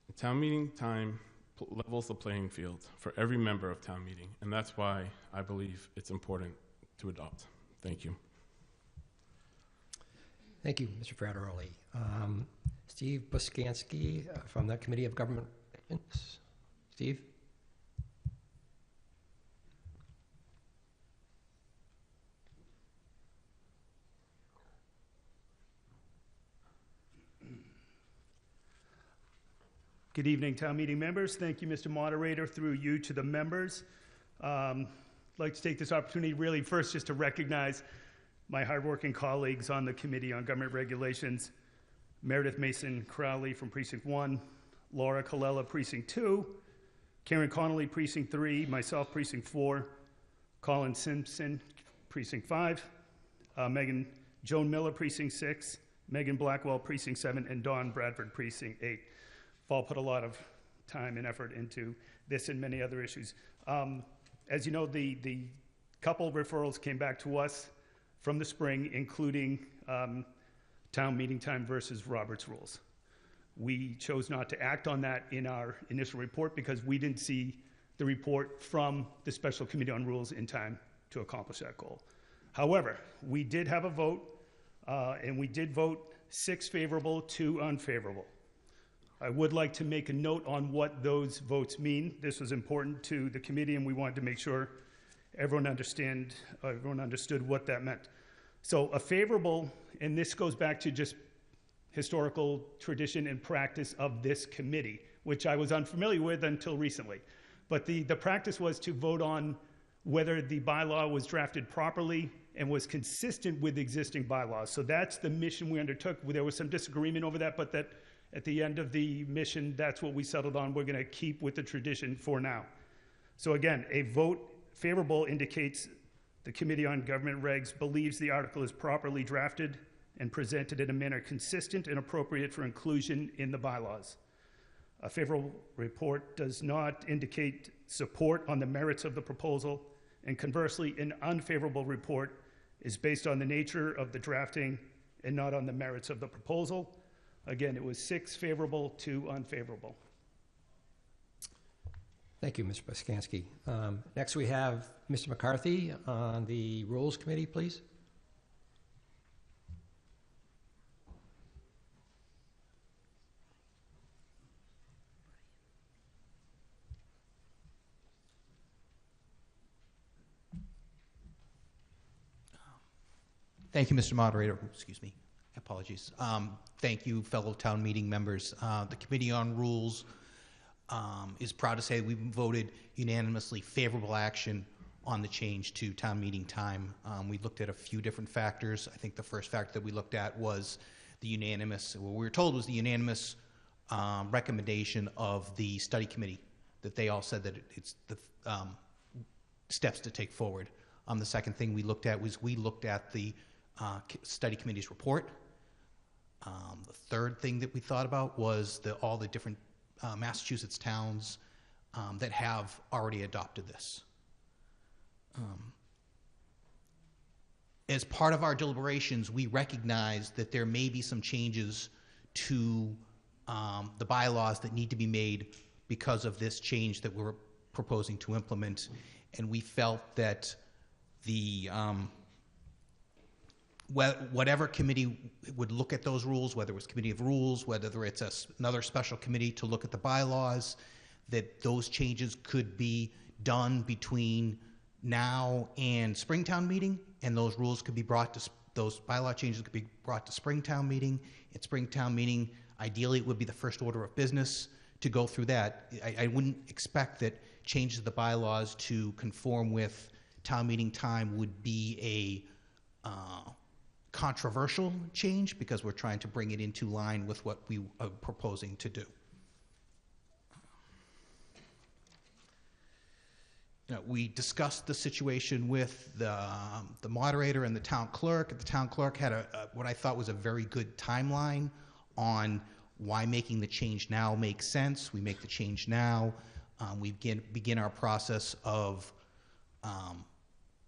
The town meeting time levels the playing field for every member of town meeting, and that's why I believe it's important to adopt. Thank you. Thank you, Mr. Frateroli. Steve Buskansky from the Committee of Government Relations. Steve? Good evening, town meeting members. Thank you, Mr. Moderator, through you to the members. I'd like to take this opportunity really first just to recognize my hardworking colleagues on the Committee on Government Regulations, Meredith Mason Crowley from Precinct 1, Laura Colella, Precinct 2, Karen Connolly, Precinct 3, myself, Precinct 4, Colin Simpson, Precinct 5, Joan Miller, Precinct 6, Megan Blackwell, Precinct 7, and Dawn Bradford, Precinct 8. We've all put a lot of time and effort into this and many other issues. As you know, the couple referrals came back to us from the spring, including town meeting time versus Robert's Rules. We chose not to act on that in our initial report because we didn't see the report from the Special Committee on Rules in time to accomplish that goal. However, we did have a vote, and we did vote 6 favorable, 2 unfavorable. I would like to make a note on what those votes mean. This was important to the committee, and we wanted to make sure everyone understood what that meant. So a favorable, and this goes back to just historical tradition and practice of this committee, which I was unfamiliar with until recently. But the practice was to vote on whether the bylaw was drafted properly and was consistent with existing bylaws. So that's the mission we undertook. There was some disagreement over that, but that At the end of the mission, that's what we settled on. We're going to keep with the tradition for now. So again, a vote favorable indicates the Committee on Government Regs believes the article is properly drafted and presented in a manner consistent and appropriate for inclusion in the bylaws. A favorable report does not indicate support on the merits of the proposal, and conversely, an unfavorable report is based on the nature of the drafting and not on the merits of the proposal. Again, it was 6 favorable, 2 unfavorable. Thank you, Mr. Boskansky. Next, we have Mr. McCarthy on the Rules Committee, please. Thank you, Mr. Moderator. Excuse me. Apologies. Thank you, fellow town meeting members. The Committee on Rules is proud to say we voted unanimously favorable action on the change to town meeting time. We looked at a few different factors. I think the first factor that we looked at was the unanimous, what we were told was the unanimous recommendation of the study committee, that they all said that it's the steps to take forward. The second thing we looked at was we looked at the study committee's report. The third thing that we thought about was all the different Massachusetts towns that have already adopted this. As part of our deliberations, we recognize that there may be some changes to the bylaws that need to be made because of this change that we're proposing to implement, and we felt that the whatever committee would look at those rules, whether it was Committee of Rules, whether it's another special committee to look at the bylaws, that those changes could be done between now and Springtown meeting, and those rules could be brought to, those bylaw changes could be brought to Springtown meeting. At Springtown meeting, ideally it would be the first order of business to go through that. I wouldn't expect that changes to the bylaws to conform with town meeting time would be a controversial change, because we're trying to bring it into line with what we are proposing to do. We discussed the situation with the moderator and the town clerk. The town clerk had what I thought was a very good timeline on why making the change now makes sense. We make the change now. We begin our process of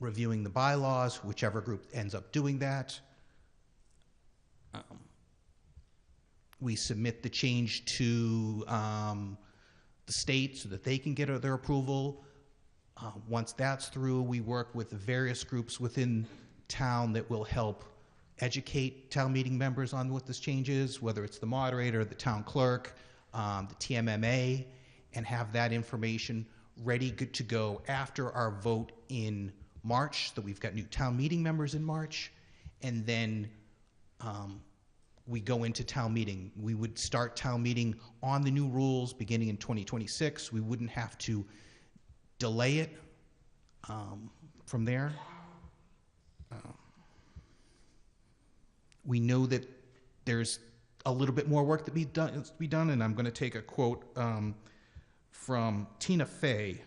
reviewing the bylaws, whichever group ends up doing that. We submit the change to the state so that they can get their approval. Once that's through, we work with the various groups within town that will help educate town meeting members on what this change is, whether it's the moderator, the town clerk, the TMMA, and have that information ready, good to go after our vote in March, so that we've got new town meeting members in March, and then we go into town meeting. We would start town meeting on the new rules beginning in 2026. We wouldn't have to delay it from there. We know that there's a little bit more work to be done, and I'm going to take a quote from Tina Fey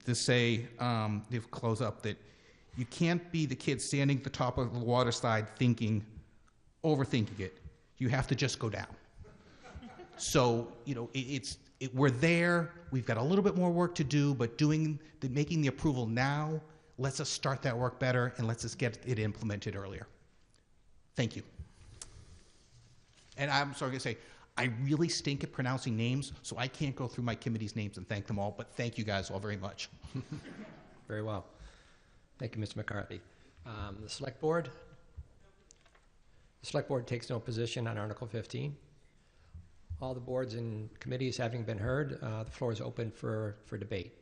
to say, to close up, that you can't be the kid standing at the top of the water slide overthinking it. You have to just go down. So, we're there. We've got a little bit more work to do, but making the approval now lets us start that work better and lets us get it implemented earlier. Thank you. And I'm sorry to say, I really stink at pronouncing names, so I can't go through my committee's names and thank them all, but thank you guys all very much. Very well. Thank you, Mr. McCarthy. The Select Board? The Select Board takes no position on Article 15. All the boards and committees having been heard, the floor is open for debate.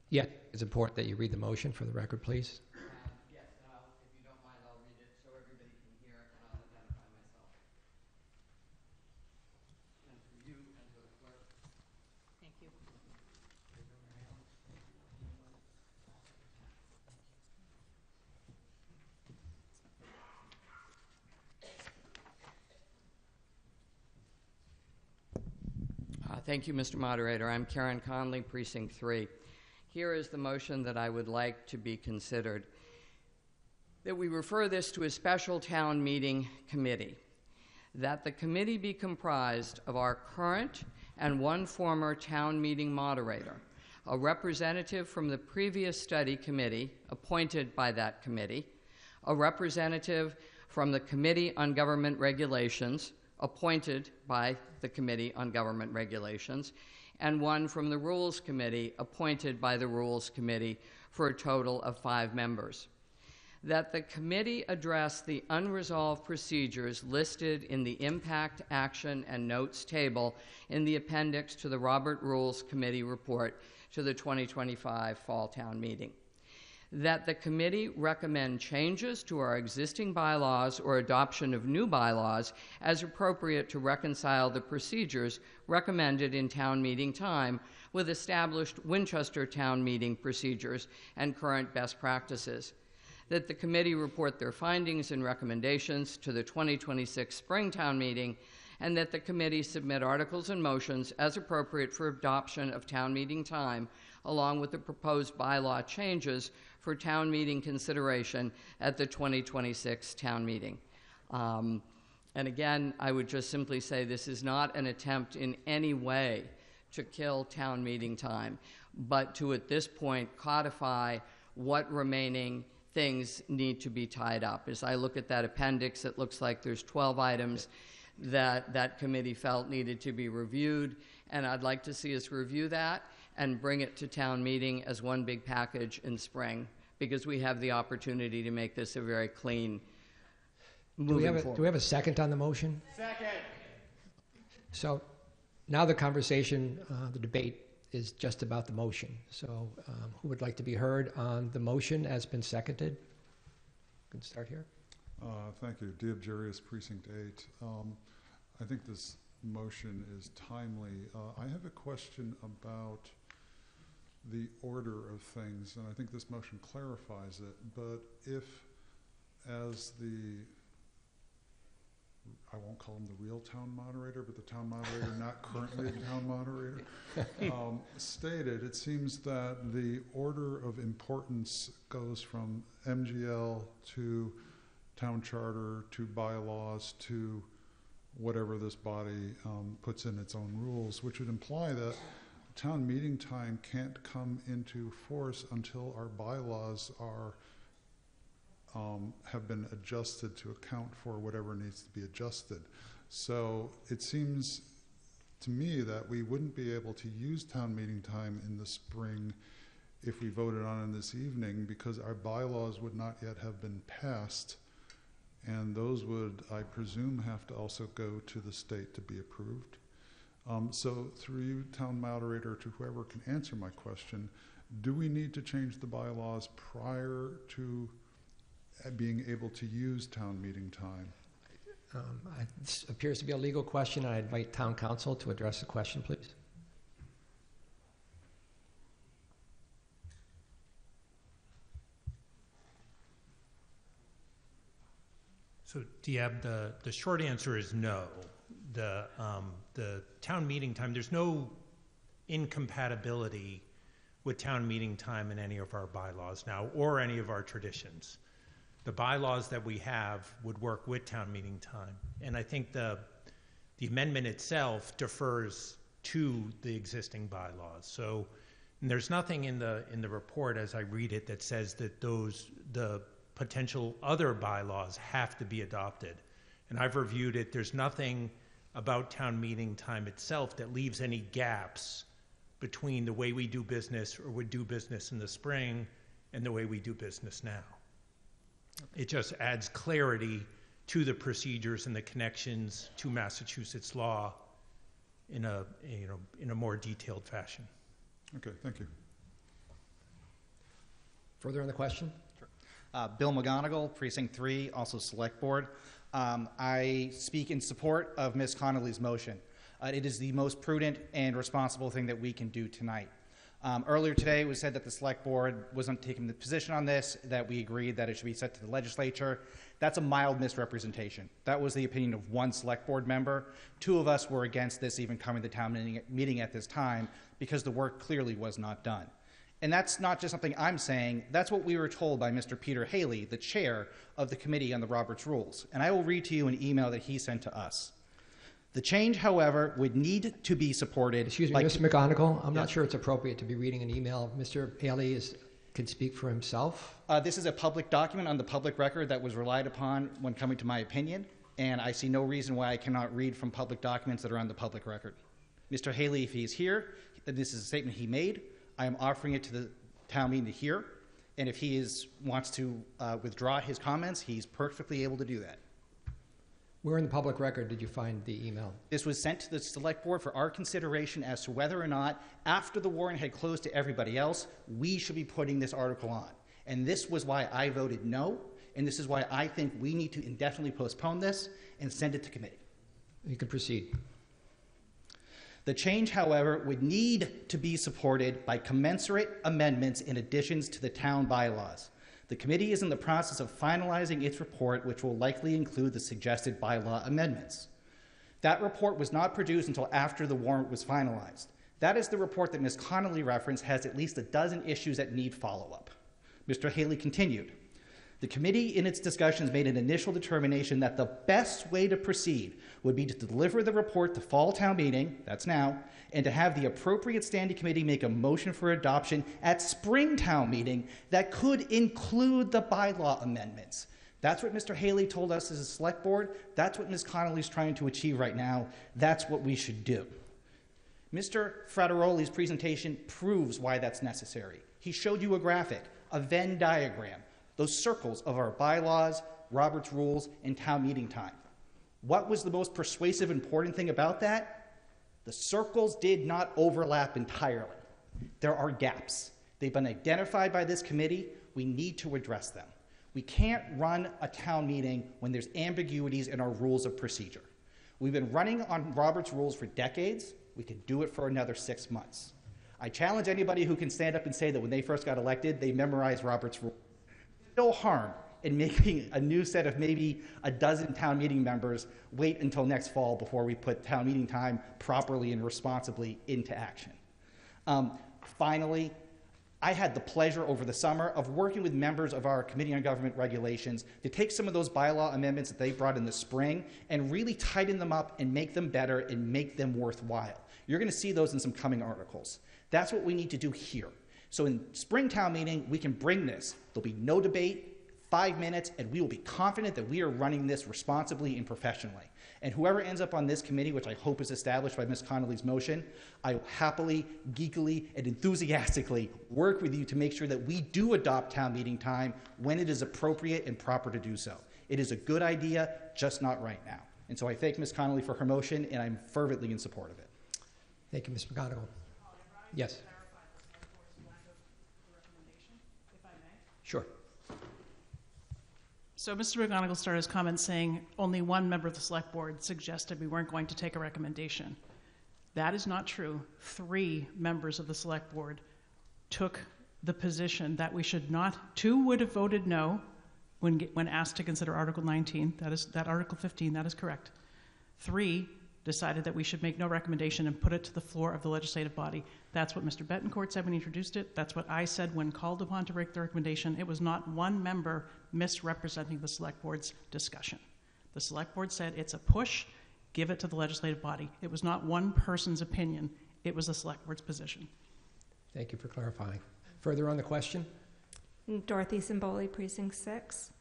Yeah, it's important that you read the motion for the record, please. Yes, and if you don't mind, I'll read it so everybody can hear it, and I'll identify myself. And for you and for the clerk. Thank you. Thank you, Mr. Moderator. I'm Karen Conley, Precinct 3. Here is the motion that I would like to be considered. That we refer this to a special town meeting committee. That the committee be comprised of our current and one former town meeting moderator, a representative from the previous study committee appointed by that committee, a representative from the Committee on Government Regulations appointed by the Committee on Government Regulations, and one from the Rules Committee appointed by the Rules Committee for a total of 5 members. That the committee address the unresolved procedures listed in the Impact, Action, and Notes table in the appendix to the Robert Rules Committee report to the 2025 Fall Town Meeting. That the committee recommend changes to our existing bylaws or adoption of new bylaws as appropriate to reconcile the procedures recommended in town meeting time with established Winchester town meeting procedures and current best practices. That the committee report their findings and recommendations to the 2026 Spring Town Meeting, and that the committee submit articles and motions as appropriate for adoption of town meeting time, along with the proposed bylaw changes for town meeting consideration at the 2026 town meeting. And again, I would just simply say this is not an attempt in any way to kill town meeting time, but to at this point codify what remaining things need to be tied up. As I look at that appendix, it looks like there's 12 items that committee felt needed to be reviewed, and I'd like to see us review that and bring it to town meeting as one big package in spring, because we have the opportunity to make this a very clean moving forward. Do we have a second on the motion? Second. So now the conversation, the debate is just about the motion. So who would like to be heard on the motion as been seconded? We can start here. Thank you. Dib Jarius, Precinct 8. I think this motion is timely. I have a question about the order of things, and I think this motion clarifies it. But if, as I won't call him the real town moderator, but the town moderator not currently the town moderator, stated, it seems that the order of importance goes from MGL to town charter to bylaws to whatever this body puts in its own rules, which would imply that town meeting time can't come into force until our bylaws are have been adjusted to account for whatever needs to be adjusted. So it seems to me that we wouldn't be able to use town meeting time in the spring if we voted on it this evening, because our bylaws would not yet have been passed, and those would, I presume, have to also go to the state to be approved. So through you, town moderator, to whoever can answer my question, do we need to change the bylaws prior to being able to use town meeting time? This appears to be a legal question. I invite town council to address the question, please. So, Diab, the short answer is no. The town meeting time, there's no incompatibility with town meeting time in any of our bylaws now, or any of our traditions. The bylaws that we have would work with town meeting time. And I think the amendment itself defers to the existing bylaws. So there's nothing in the report as I read it that says that the potential other bylaws have to be adopted. And I've reviewed it. There's nothing about town meeting time itself that leaves any gaps between the way we do business or would do business in the spring and the way we do business now. It just adds clarity to the procedures and the connections to Massachusetts law in a more detailed fashion. Okay, thank you. Further on the question? Bill McGonigal, Precinct 3, also Select Board. I speak in support of Ms. Connolly's motion. It is the most prudent and responsible thing that we can do tonight. Earlier today, it was said that the Select Board wasn't taking the position on this, that we agreed that it should be sent to the legislature. That's a mild misrepresentation. That was the opinion of one Select Board member. 2 of us were against this even coming to town meeting at this time because the work clearly was not done. And that's not just something I'm saying. That's what we were told by Mr. Peter Haley, the chair of the Committee on the Roberts Rules. And I will read to you an email that he sent to us. The change, however, would need to be supported. Excuse me, Mr. McGonigal, I'm not sure it's appropriate to be reading an email. Mr. Haley can speak for himself. This is a public document on the public record that was relied upon when coming to my opinion, and I see no reason why I cannot read from public documents that are on the public record. Mr. Haley, if he is here, this is a statement he made. I am offering it to the town meeting to hear, and if he wants to withdraw his comments, he's perfectly able to do that. Where in the public record did you find the email? This was sent to the Select Board for our consideration as to whether or not, after the warrant had closed to everybody else, we should be putting this article on. And this was why I voted no, and this is why I think we need to indefinitely postpone this and send it to committee. You can proceed. The change, however, would need to be supported by commensurate amendments and additions to the town bylaws. The committee is in the process of finalizing its report, which will likely include the suggested bylaw amendments. That report was not produced until after the warrant was finalized. That is the report that Ms. Connolly referenced has at least a dozen issues that need follow-up. Mr. Haley continued. The committee, in its discussions, made an initial determination that the best way to proceed would be to deliver the report to fall town meeting, that's now, and to have the appropriate standing committee make a motion for adoption at spring town meeting that could include the bylaw amendments. That's what Mr. Haley told us as a select board. That's what Ms. Connolly's trying to achieve right now. That's what we should do. Mr. Frateroli's presentation proves why that's necessary. He showed you a graphic, a Venn diagram, those circles of our bylaws, Robert's Rules, and town meeting time. What was the most persuasive, important thing about that? The circles did not overlap entirely. There are gaps. They've been identified by this committee. We need to address them. We can't run a town meeting when there's ambiguities in our rules of procedure. We've been running on Robert's Rules for decades. We could do it for another 6 months. I challenge anybody who can stand up and say that when they first got elected, they memorized Robert's Rules. No harm in making a new set of maybe a dozen town meeting members wait until next fall before we put town meeting time properly and responsibly into action. Finally, I had the pleasure over the summer of working with members of our Committee on Government Regulations to take some of those bylaw amendments that they brought in the spring and really tighten them up and make them better and make them worthwhile. You're going to see those in some coming articles. That's what we need to do here. So in spring town meeting, we can bring this. There'll be no debate, 5 minutes, and we will be confident that we are running this responsibly and professionally. And whoever ends up on this committee, which I hope is established by Ms. Connolly's motion, I will happily, geekily, and enthusiastically work with you to make sure that we do adopt town meeting time when it is appropriate and proper to do so. It is a good idea, just not right now. And so I thank Ms. Connolly for her motion, and I'm fervently in support of it. Thank you, Mr. McGonigal. Yes. Sure. So Mr. McGonigal started his comments saying only one member of the select board suggested we weren't going to take a recommendation. That is not true. 3 members of the select board took the position that we should not. 2 would have voted no when asked to consider Article 19. That Article 15, that is correct. 3 decided that we should make no recommendation and put it to the floor of the legislative body. That's what Mr. Betancourt said when he introduced it. That's what I said when called upon to make the recommendation. It was not one member misrepresenting the select board's discussion. The select board said it's a push, give it to the legislative body. It was not one person's opinion. It was the select board's position. Thank you for clarifying. Further on the question? Dorothy Simboli, Precinct 6.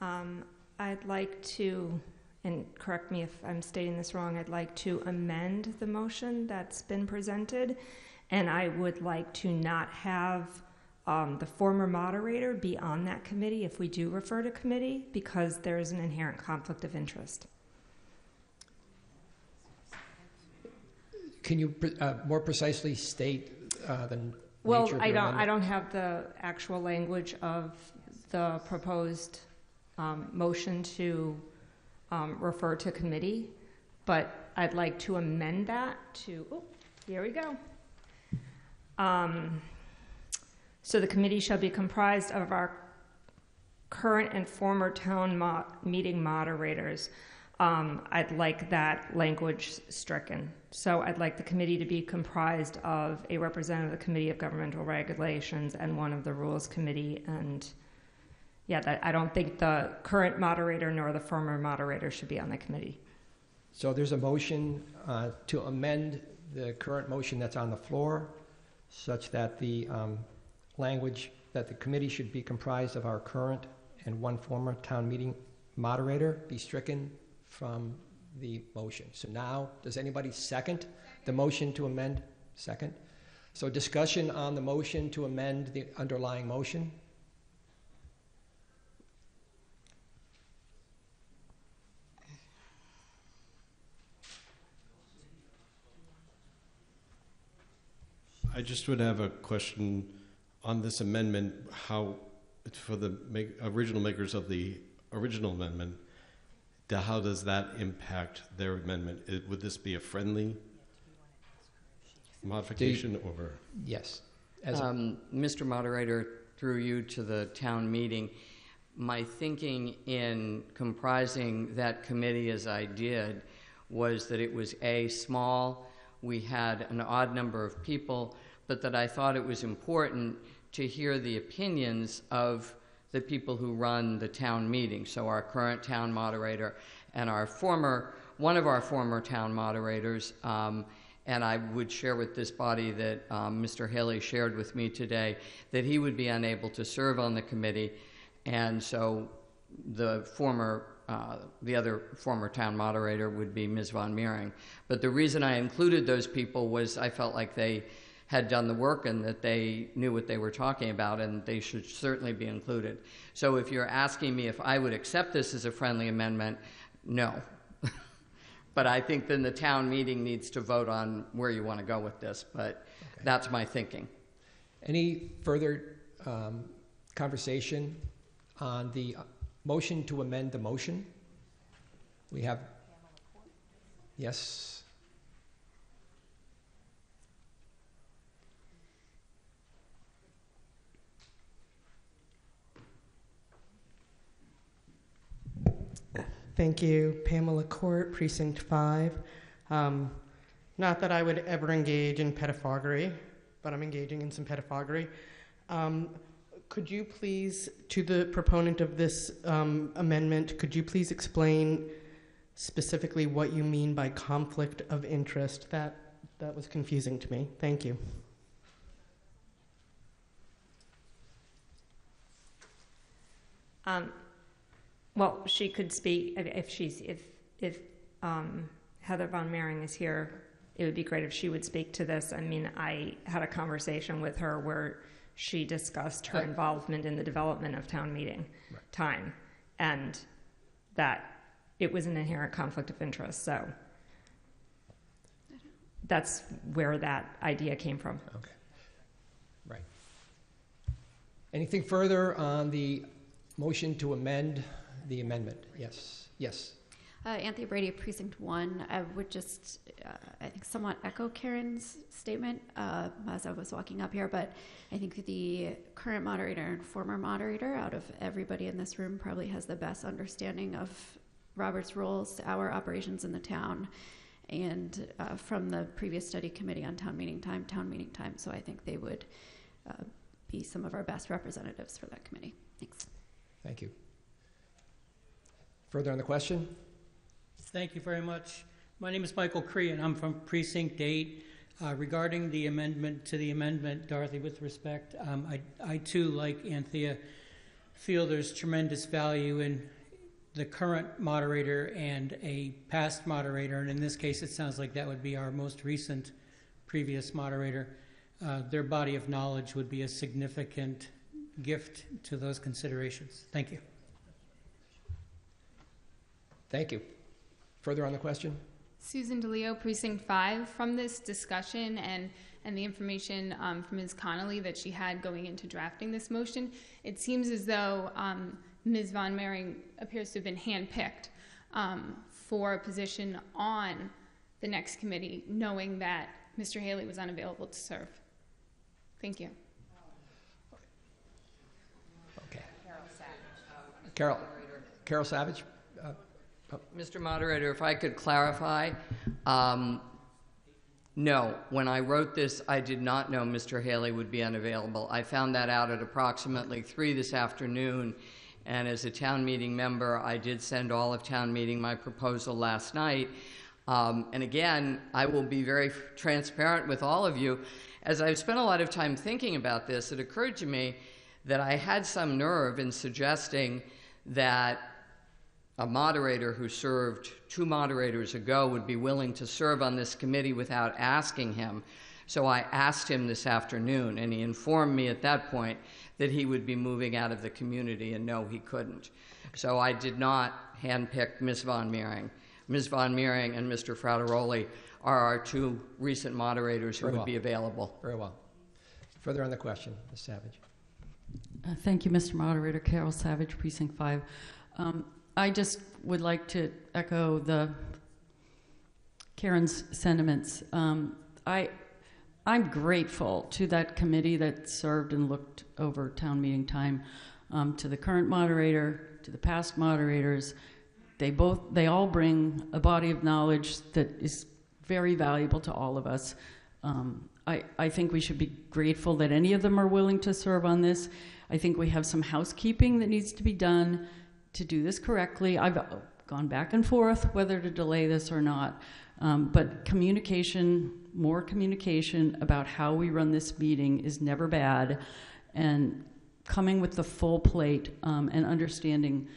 I'd like to, and correct me if I'm stating this wrong, I'd like to amend the motion that's been presented, and I would like to not have the former moderator be on that committee if we do refer to committee, because there is an inherent conflict of interest. Can you more precisely state than Well, nature of I your don't, amendment? I don't have the actual language of the proposed motion to refer to committee, but I'd like to amend that to, oh, here we go. So the committee shall be comprised of our current and former town meeting moderators. I'd like that language stricken. So I'd like the committee to be comprised of a representative of the Committee of Governmental Regulations and one of the Rules Committee. And yeah, I don't think the current moderator nor the former moderator should be on the committee. So there's a motion to amend the current motion that's on the floor such that the language that the committee should be comprised of our current and one former town meeting moderator be stricken from the motion. So now, does anybody second the motion to amend? Second. So discussion on the motion to amend the underlying motion. I just would have a question on this amendment, how, for the original makers of the original amendment, how does that impact their amendment? Would this be a friendly modification over? Yes. Mr. Moderator, through you to the town meeting, my thinking in comprising that committee as I did was that it was small, we had an odd number of people, but that I thought it was important to hear the opinions of the people who run the town meeting. So our current town moderator and one of our former town moderators, and I would share with this body that Mr. Haley shared with me today, that he would be unable to serve on the committee, and so the other former town moderator would be Ms. Von Meering. But the reason I included those people was I felt like they had done the work and that they knew what they were talking about, and they should certainly be included. So if you're asking me if I would accept this as a friendly amendment, no. But I think then the town meeting needs to vote on where you want to go with this, but that's my thinking. Any further conversation on the motion to amend the motion? We have, yes. Thank you, Pamela Court, Precinct 5. Not that I would ever engage in pettifoggery, but I'm engaging in some pettifoggery. Could you please, to the proponent of this amendment, could you please explain specifically what you mean by conflict of interest? That was confusing to me. Thank you. Well, she could speak if Heather Von Meering is here. It would be great if she would speak to this. I mean, I had a conversation with her where she discussed her involvement in the development of town meeting time, and that it was an inherent conflict of interest. So that's where that idea came from. Okay. Right. Anything further on the motion to amend the amendment? Yes. Yes. Anthea Brady, Precinct 1. I would just, I think, somewhat echo Karen's statement as I was walking up here, but I think the current moderator and former moderator out of everybody in this room probably has the best understanding of Robert's rules, our operations in the town, and from the previous study committee on town meeting time. So I think they would be some of our best representatives for that committee. Thanks. Thank you. Further on the question? Thank you very much. My name is Michael Cree, and I'm from Precinct 8. Regarding the amendment to the amendment, Dorothy, with respect, I too, like Anthea, feel there's tremendous value in the current moderator and a past moderator, and in this case it sounds like that would be our most recent previous moderator. Their body of knowledge would be a significant gift to those considerations. Thank you. Thank you. Further on the question? Susan DeLeo, Precinct 5. From this discussion and and the information from Ms. Connolly that she had going into drafting this motion, it seems as though Ms. Von Mering appears to have been handpicked for a position on the next committee, knowing that Mr. Haley was unavailable to serve. Thank you. Okay. Carol Savage. Mr. Moderator, if I could clarify, no, when I wrote this, I did not know Mr. Haley would be unavailable. I found that out at approximately 3 this afternoon, and as a town meeting member, I did send all of town meeting my proposal last night. And again, I will be very transparent with all of you. As I've spent a lot of time thinking about this, it occurred to me that I had some nerve in suggesting that a moderator who served 2 moderators ago would be willing to serve on this committee without asking him. So I asked him this afternoon, and he informed me at that point that he would be moving out of the community, and no, he couldn't. So I did not handpick Ms. Von Mering. Ms. Von Mering and Mr. Frateroli are our 2 recent moderators who would be available. Very well. Further on the question, Ms. Savage. Thank you, Mr. Moderator. Carol Savage, Precinct 5. I just would like to echo Karen's sentiments. I'm grateful to that committee that served and looked over town meeting time, to the current moderator, to the past moderators. They all bring a body of knowledge that is very valuable to all of us. I think we should be grateful that any of them are willing to serve on this. I think we have some housekeeping that needs to be done to do this correctly. I've gone back and forth whether to delay this or not. But communication, more communication about how we run this meeting is never bad. And coming with the full plate and understanding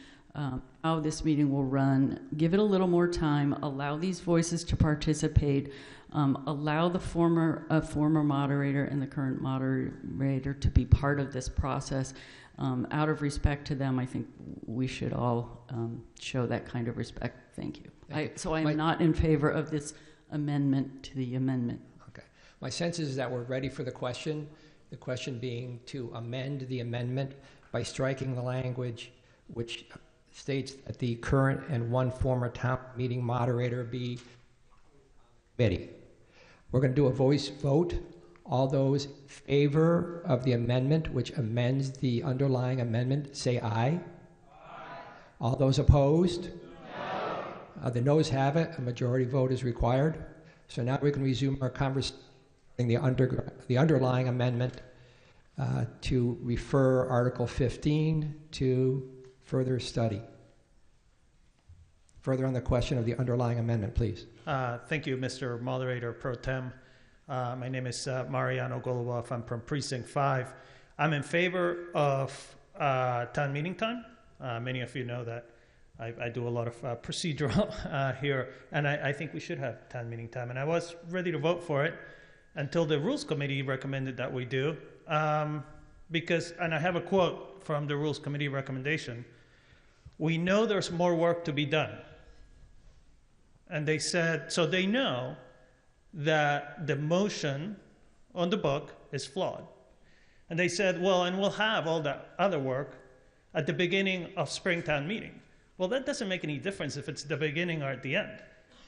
how this meeting will run, give it a little more time, allow these voices to participate, allow the former moderator and the current moderator to be part of this process. Out of respect to them, I think we should all show that kind of respect. Thank you. So I am not in favor of this amendment to the amendment. Okay. My sense is that we're ready for the question being to amend the amendment by striking the language which states that the current and 1 former town meeting moderator be committee. We're going to do a voice vote. All those in favor of the amendment which amends the underlying amendment, say aye. Aye. All those opposed? No. The noes have it. A majority vote is required. So now we can resume our conversation the underlying amendment to refer Article 15 to further study. Further on the question of the underlying amendment, please. Thank you, Mr. Moderator Pro Tem. My name is Mariano Golubov. I'm from Precinct 5. I'm in favor of town meeting time. Many of you know that I do a lot of procedural here, and I think we should have town meeting time. And I was ready to vote for it until the Rules Committee recommended that we do. And I have a quote from the Rules Committee recommendation. We know there's more work to be done. And they said, so they know that the motion on the book is flawed. And they said, well, and we'll have all that other work at the beginning of Springtown meeting. Well, that doesn't make any difference if it's the beginning or at the end,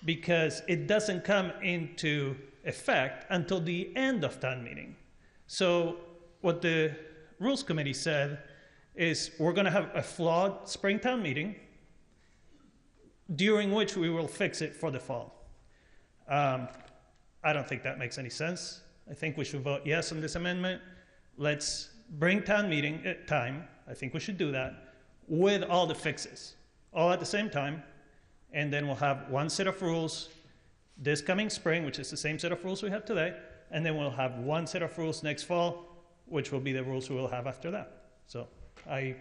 because it doesn't come into effect until the end of town meeting. So what the Rules Committee said is we're going to have a flawed Springtown meeting during which we will fix it for the fall. I don't think that makes any sense. I think we should vote yes on this amendment. Let's bring town meeting time. I think we should do that with all the fixes, all at the same time. And then we'll have one set of rules this coming spring, which is the same set of rules we have today. And then we'll have one set of rules next fall, which will be the rules we will have after that. So I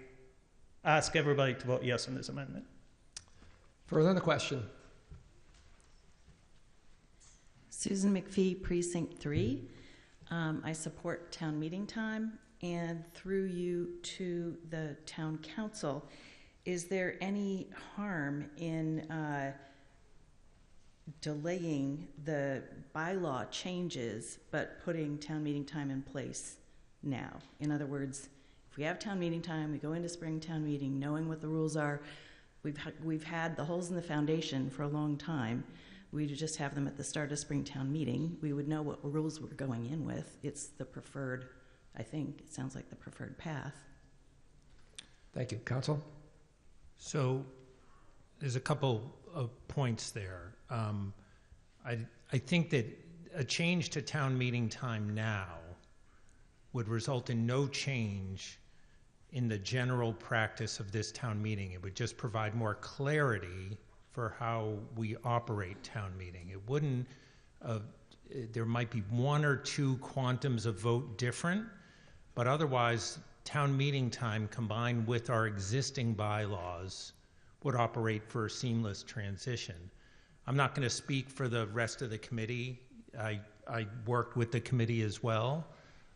ask everybody to vote yes on this amendment. Further on the question. Susan McPhee, Precinct 3. I support town meeting time, and through you to the town council, is there any harm in delaying the bylaw changes, but putting town meeting time in place now. In other words, if we have town meeting time, we go into spring town meeting knowing what the rules are. We've had the holes in the foundation for a long time. We would just have them at the start of spring town meeting. We would know what rules we're going in with. It's the preferred, I think, it sounds like the preferred path. Thank you. Council? So there's a couple of points there. I think that a change to town meeting time now would result in no change in the general practice of this town meeting. It would just provide more clarity for how we operate town meeting. It wouldn't, there might be one or two quantums of vote different, but otherwise town meeting time combined with our existing bylaws would operate for a seamless transition. I'm not going to speak for the rest of the committee. I worked with the committee as well.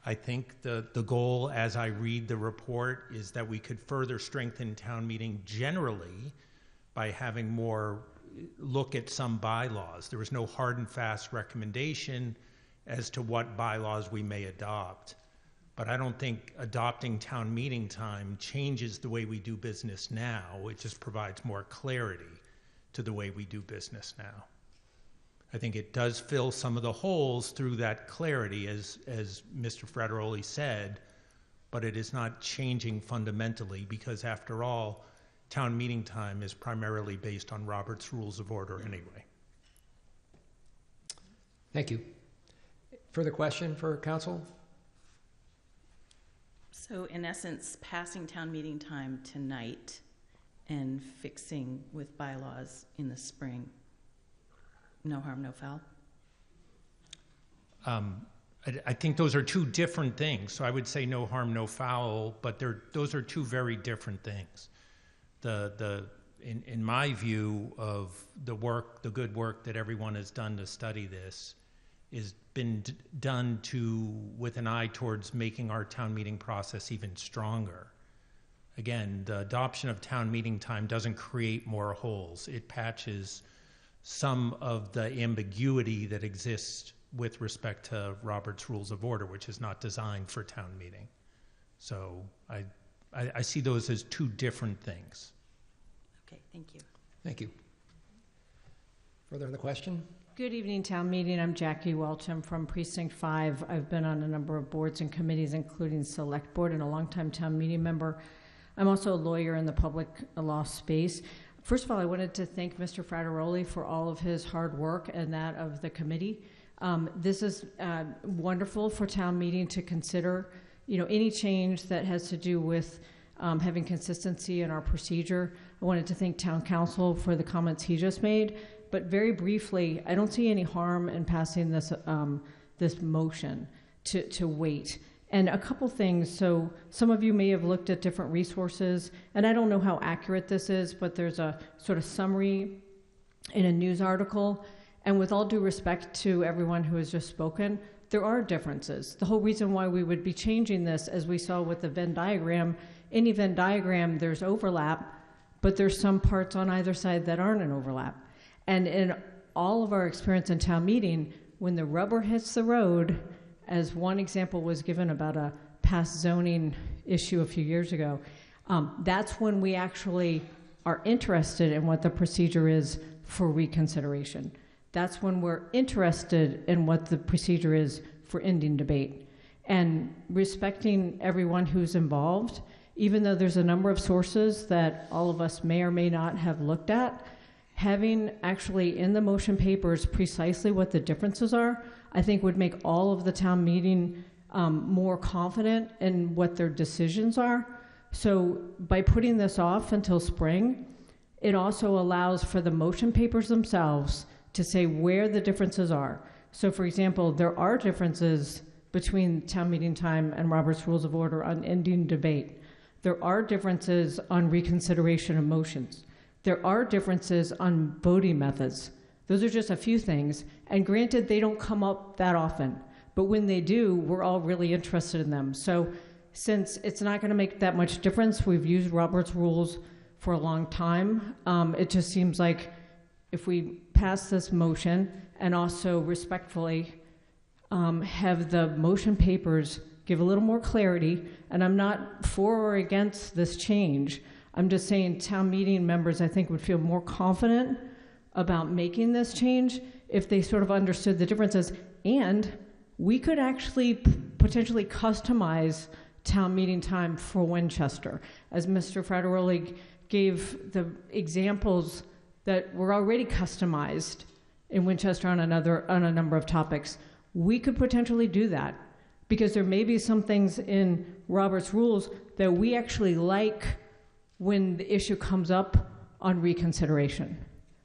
I think the goal, as I read the report, is that we could further strengthen town meeting generally by having more look at some bylaws. There was no hard and fast recommendation as to what bylaws we may adopt. But I don't think adopting town meeting time changes the way we do business now. It just provides more clarity to the way we do business now. I think it does fill some of the holes through that clarity, as Mr. Frateroli said, but it is not changing fundamentally because, after all, town meeting time is primarily based on Robert's Rules of Order anyway. Thank you. Further question for council? So in essence, passing town meeting time tonight and fixing with bylaws in the spring, no harm, no foul? I think those are two different things. So I would say no harm, no foul, but those are two very different things. In my view of the good work that everyone has done to study this, is been done with an eye towards making our town meeting process even stronger. Again, the adoption of town meeting time doesn't create more holes. It patches some of the ambiguity that exists with respect to Robert's Rules of Order, which is not designed for town meeting. So I see those as two different things. Okay, thank you. Thank you. Further on the question? Good evening, town meeting. I'm Jackie Welch. I'm from Precinct 5. I've been on a number of boards and committees, including Select Board, and a longtime town meeting member. I'm also a lawyer in the public law space. First of all, I wanted to thank Mr. Frateroli for all of his hard work and that of the committee. This is wonderful for town meeting to consider, any change that has to do with having consistency in our procedure. I wanted to thank town council for the comments he just made. But very briefly, I don't see any harm in passing this this motion to wait. And a couple things. So some of you may have looked at different resources, and I don't know how accurate this is, but there's a sort of summary in a news article. And with all due respect to everyone who has just spoken, there are differences. The whole reason why we would be changing this, as we saw with the Venn diagram, any Venn diagram, there's overlap, but there's some parts on either side that aren't an overlap. And in all of our experience in town meeting, when the rubber hits the road, as one example was given about a past zoning issue a few years ago, that's when we actually are interested in what the procedure is for reconsideration. That's when we're interested in what the procedure is for ending debate. And respecting everyone who's involved, even though there's a number of sources that all of us may or may not have looked at, having actually in the motion papers precisely what the differences are, I think would make all of the town meeting more confident in what their decisions are. So by putting this off until spring, it also allows for the motion papers themselves to say where the differences are. So for example, there are differences between town meeting time and Robert's Rules of Order on ending debate. There are differences on reconsideration of motions. There are differences on voting methods. Those are just a few things. And granted, they don't come up that often. But when they do, we're all really interested in them. So since it's not going to make that much difference, we've used Robert's Rules for a long time. It just seems like if we pass this motion and also respectfully have the motion papers give a little more clarity. And I'm not for or against this change. I'm just saying town meeting members, I think, would feel more confident about making this change if they sort of understood the differences. And we could actually potentially customize town meeting time for Winchester. As Mr. Frateroli gave the examples that were already customized in Winchester on a number of topics, we could potentially do that, because there may be some things in Robert's rules that we actually like when the issue comes up on reconsideration.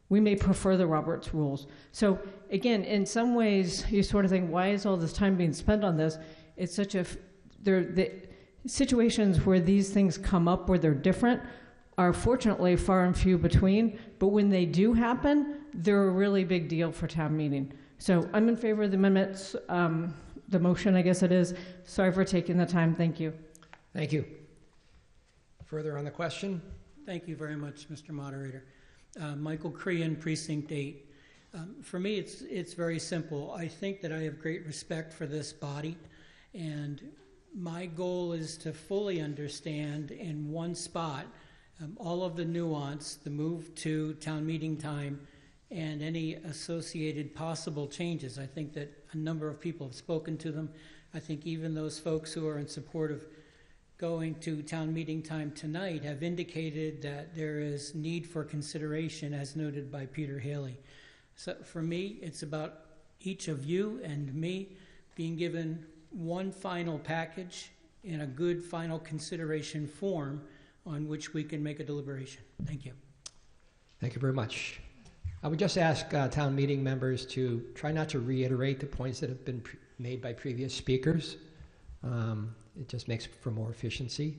We may prefer the Roberts rules. So again, in some ways, you sort of think, why is all this time being spent on this? It's such the situations where these things come up where they're different are fortunately far and few between, but when they do happen, they're a really big deal for town meeting. So I'm in favor of the amendments, the motion, I guess it is. Sorry for taking the time. Thank you. Thank you. Further on the question? Thank you very much, Mr. Moderator. Michael Crean, Precinct 8. For me, it's very simple. I think that I have great respect for this body, and my goal is to fully understand in one spot all of the nuance, the move to town meeting time, and any associated possible changes. I think that a number of people have spoken to them. I think even those folks who are in support of going to town meeting time tonight have indicated that there is need for consideration, as noted by Peter Haley. So for me, it's about each of you and me being given one final package in a good final consideration form on which we can make a deliberation. Thank you. Thank you very much. I would just ask town meeting members to try not to reiterate the points that have been made by previous speakers. It just makes for more efficiency.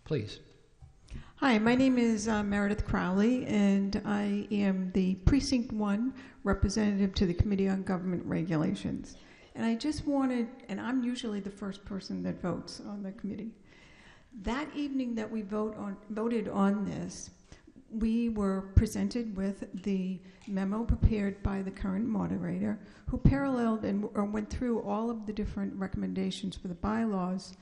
Please. Hi, my name is Meredith Crowley, and I am the Precinct 1 representative to the Committee on Government Regulations. And I just wanted, and I'm usually the first person that votes on the committee. That evening that we voted on this, we were presented with the memo prepared by the current moderator, who paralleled and went through all of the different recommendations for the bylaws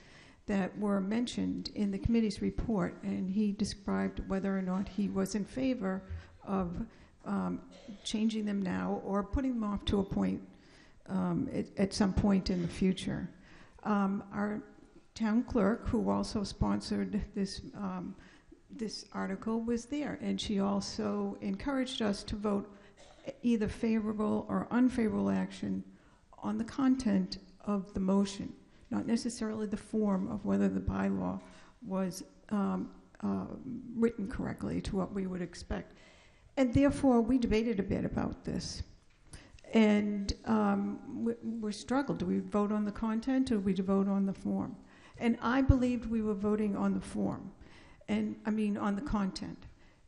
that were mentioned in the committee's report, and he described whether or not he was in favor of changing them now or putting them off to a point at some point in the future. Our town clerk, who also sponsored this this article, was there, and she also encouraged us to vote either favorable or unfavorable action on the content of the motion, not necessarily the form of whether the bylaw was written correctly to what we would expect. And therefore, we debated a bit about this. And we struggled. Do we vote on the content or do we vote on the form? And I believed we were voting on the form. And I mean on the content.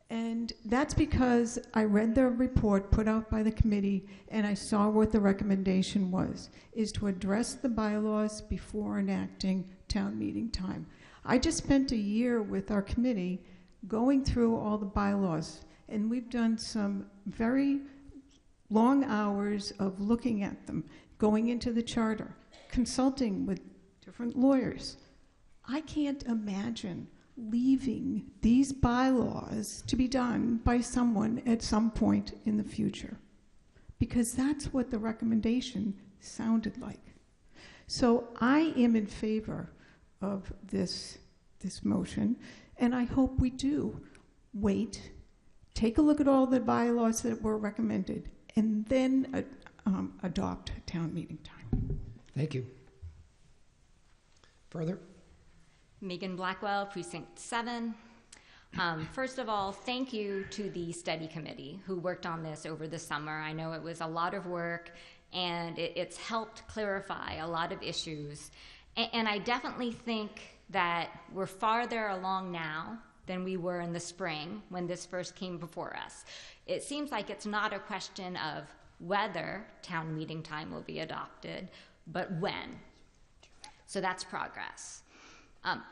And that's because I read the report put out by the committee and I saw what the recommendation was, is to address the bylaws before enacting town meeting time. I just spent a year with our committee going through all the bylaws, and we've done some very long hours of looking at them, going into the charter, consulting with different lawyers. I can't imagine leaving these bylaws to be done by someone at some point in the future, because that's what the recommendation sounded like. So I am in favor of this motion, and I hope we do wait, take a look at all the bylaws that were recommended, and then adopt town meeting time. Thank you. Further? Megan Blackwell, Precinct 7. First of all, thank you to the study committee who worked on this over the summer. I know it was a lot of work, and it's helped clarify a lot of issues. And I definitely think that we're farther along now than we were in the spring when this first came before us. It seems like it's not a question of whether town meeting time will be adopted, but when. So that's progress.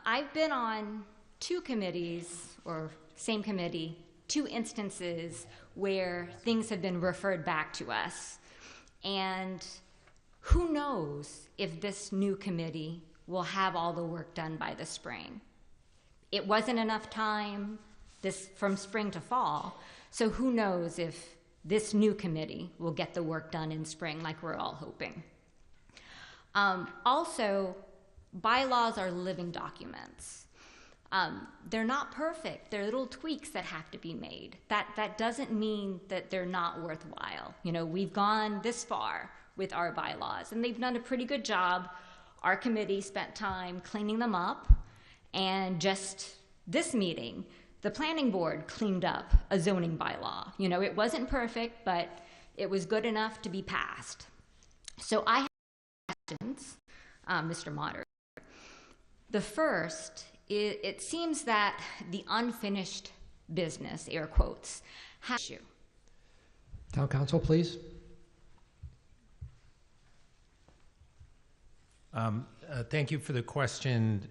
I've been on two committees, or same committee, 2 instances where things have been referred back to us. And who knows if this new committee will have all the work done by the spring. It wasn't enough time from spring to fall, so who knows if this new committee will get the work done in spring like we're all hoping. Also, bylaws are living documents. They're not perfect. There are little tweaks that have to be made. That doesn't mean that they're not worthwhile. You know, we've gone this far with our bylaws, and they've done a pretty good job. Our committee spent time cleaning them up, and just this meeting, the planning board cleaned up a zoning bylaw. You know, it wasn't perfect, but it was good enough to be passed. So I have questions, Mr. Moderator. The first, it seems that the unfinished business, air quotes, has issue. Town Council, please. Thank you for the question.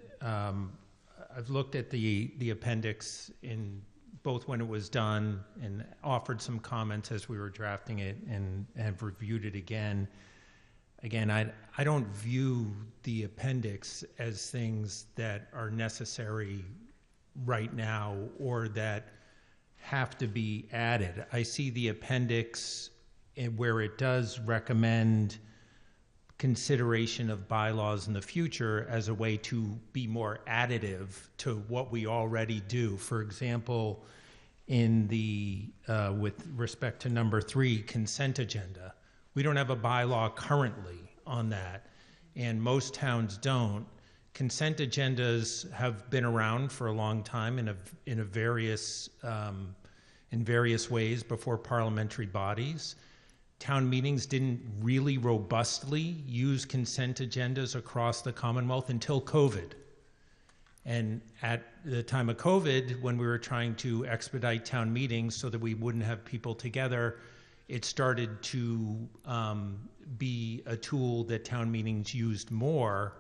I've looked at the appendix in both when it was done and offered some comments as we were drafting it, and have reviewed it again. Again, I don't view the appendix as things that are necessary right now or that have to be added. I see the appendix where it does recommend consideration of bylaws in the future as a way to be more additive to what we already do. For example, in the with respect to number 3, consent agenda, we don't have a bylaw currently on that, and most towns don't. Consent agendas have been around for a long time in various ways before parliamentary bodies. Town meetings didn't really robustly use consent agendas across the Commonwealth until COVID. And at the time of COVID, when we were trying to expedite town meetings so that we wouldn't have people together, it started to be a tool that town meetings used more.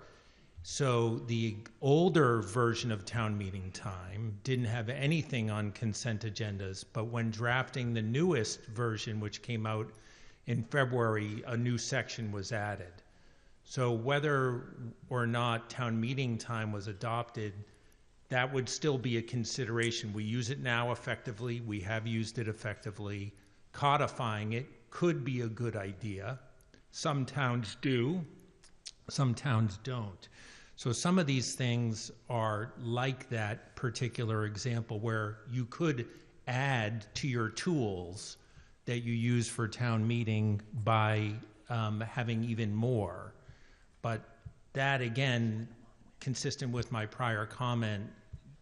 So the older version of town meeting time didn't have anything on consent agendas, but when drafting the newest version, which came out in February, a new section was added. So whether or not town meeting time was adopted, that would still be a consideration. We use it now effectively. We have used it effectively. Codifying it could be a good idea. Some towns do, some towns don't. So some of these things are like that particular example where you could add to your tools that you use for town meeting by having even more. But that, again, consistent with my prior comment,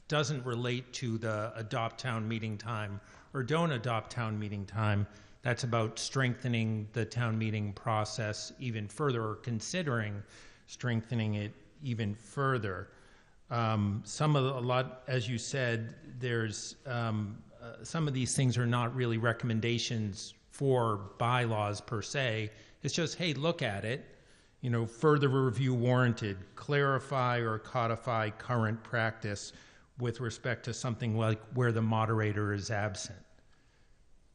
doesn't relate to the adopt town meeting time or don't adopt town meeting time. That's about strengthening the town meeting process even further, or considering strengthening it even further. As you said, there's some of these things are not really recommendations for bylaws per se. It's just, hey, look at it, further review warranted, clarify or codify current practice with respect to something like where the moderator is absent.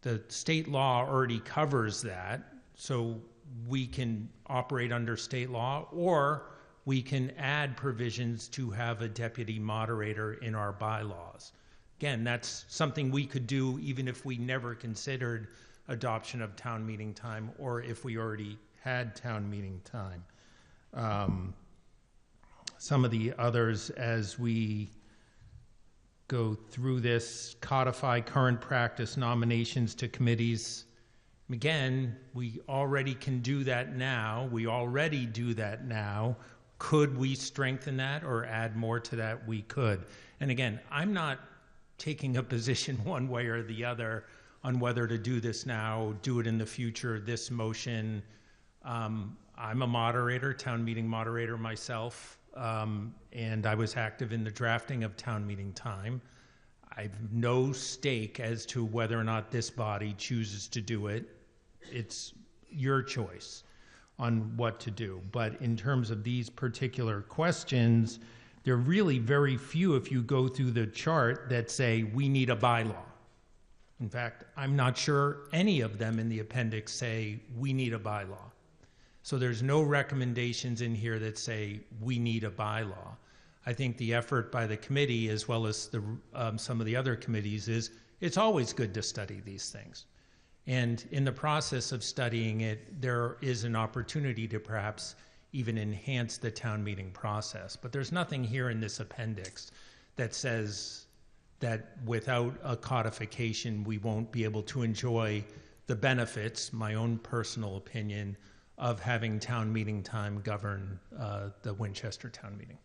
The state law already covers that, so we can operate under state law, or we can add provisions to have a deputy moderator in our bylaws. Again, that's something we could do even if we never considered adoption of town meeting time, or if we already had town meeting time. Some of the others, as we go through this, codify current practice, nominations to committees. Again, we already can do that now. We already do that now. Could we strengthen that or add more to that? We could. And again, I'm not taking a position one way or the other on whether to do this now, do it in the future, this motion. I'm a moderator, town meeting moderator myself, and I was active in the drafting of town meeting time. I've no stake as to whether or not this body chooses to do it. It's your choice on what to do. But in terms of these particular questions, there are really very few, if you go through the chart, that say we need a bylaw. In fact, I'm not sure any of them in the appendix say we need a bylaw. So there's no recommendations in here that say we need a bylaw. I think the effort by the committee, as well as some of the other committees, is it's always good to study these things. And in the process of studying it, there is an opportunity to perhaps even enhance the town meeting process. But there's nothing here in this appendix that says that without a codification, we won't be able to enjoy the benefits, my own personal opinion, of having town meeting time govern the Winchester town meeting.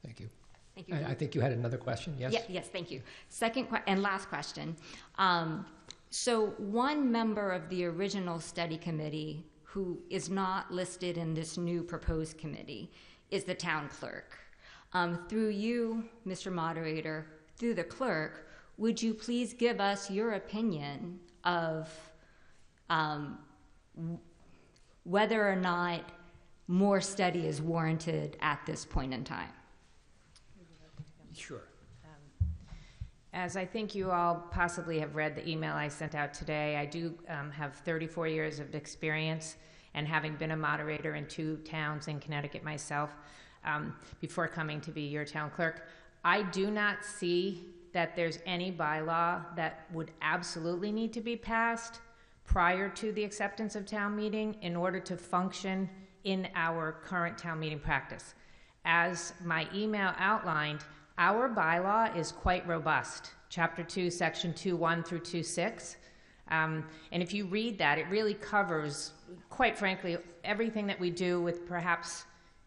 Thank you. Thank you. I think you had another question, yes? Yes, thank you. Second and last question. So one member of the original study committee who is not listed in this new proposed committee is the town clerk. Through you, Mr. Moderator, through the clerk, would you please give us your opinion of whether or not more study is warranted at this point in time? Sure. As I think you all possibly have read the email I sent out today, I do have 34 years of experience, and having been a moderator in 2 towns in Connecticut myself, before coming to be your town clerk, I do not see that there's any bylaw that would absolutely need to be passed prior to the acceptance of town meeting in order to function in our current town meeting practice. As my email outlined, our bylaw is quite robust. Chapter 2, Section 2.1 through 2.6. And if you read that, it really covers, quite frankly, everything that we do, with perhaps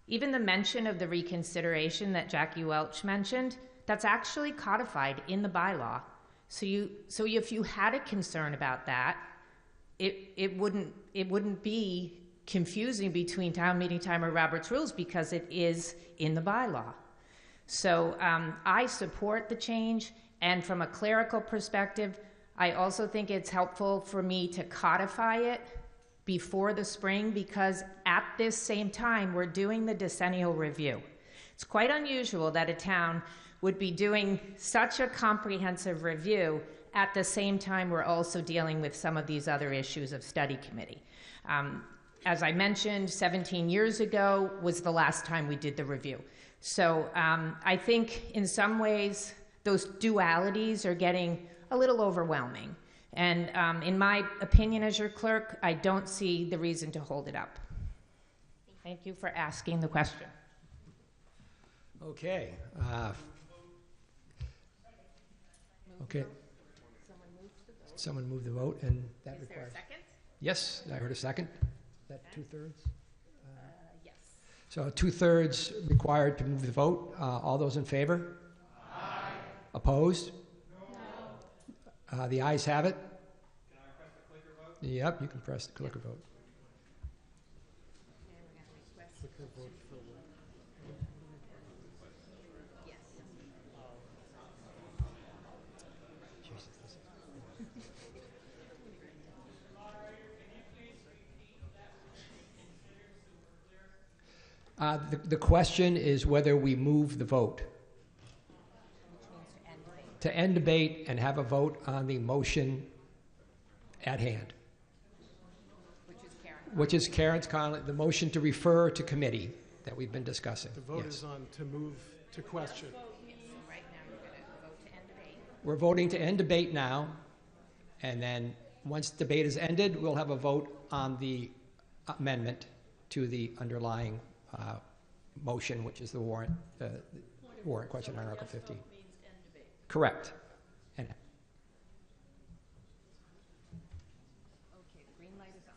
even the mention of the reconsideration that Jackie Welch mentioned. That's actually codified in the bylaw. So if you had a concern about that, it wouldn't be confusing between town meeting time or Robert's rules, because it is in the bylaw. So I support the change, and from a clerical perspective, I also think it's helpful for me to codify it before the spring, because at this same time we're doing the decennial review. It's quite unusual that a town would be doing such a comprehensive review at the same time we're also dealing with some of these other issues of study committee. As I mentioned, 17 years ago was the last time we did the review. So I think in some ways those dualities are getting a little overwhelming. And in my opinion as your clerk, I don't see the reason to hold it up. Thank you for asking the question. Okay. Okay. Someone moved the vote, and that requires. Is there a second? Yes, I heard a second. Is that 2/3? Yes. So 2/3 required to move the vote. All those in favor? Aye. Opposed? No. The ayes have it. Can I press the clicker vote? Yep, you can press the clicker vote. Clicker vote for what? Yes. The question is whether we move the vote. To end debate and have a vote on the motion at hand. Which is Karen's Connolly, the motion to refer to committee that we've been discussing. The vote Yes. is on to move to question. Right now we're going to vote to end debate. We're voting to end debate now, and then once debate is ended, we'll have a vote on the amendment to the underlying motion, which is the warrant question on Article 15. Correct. And Okay, the green light is on.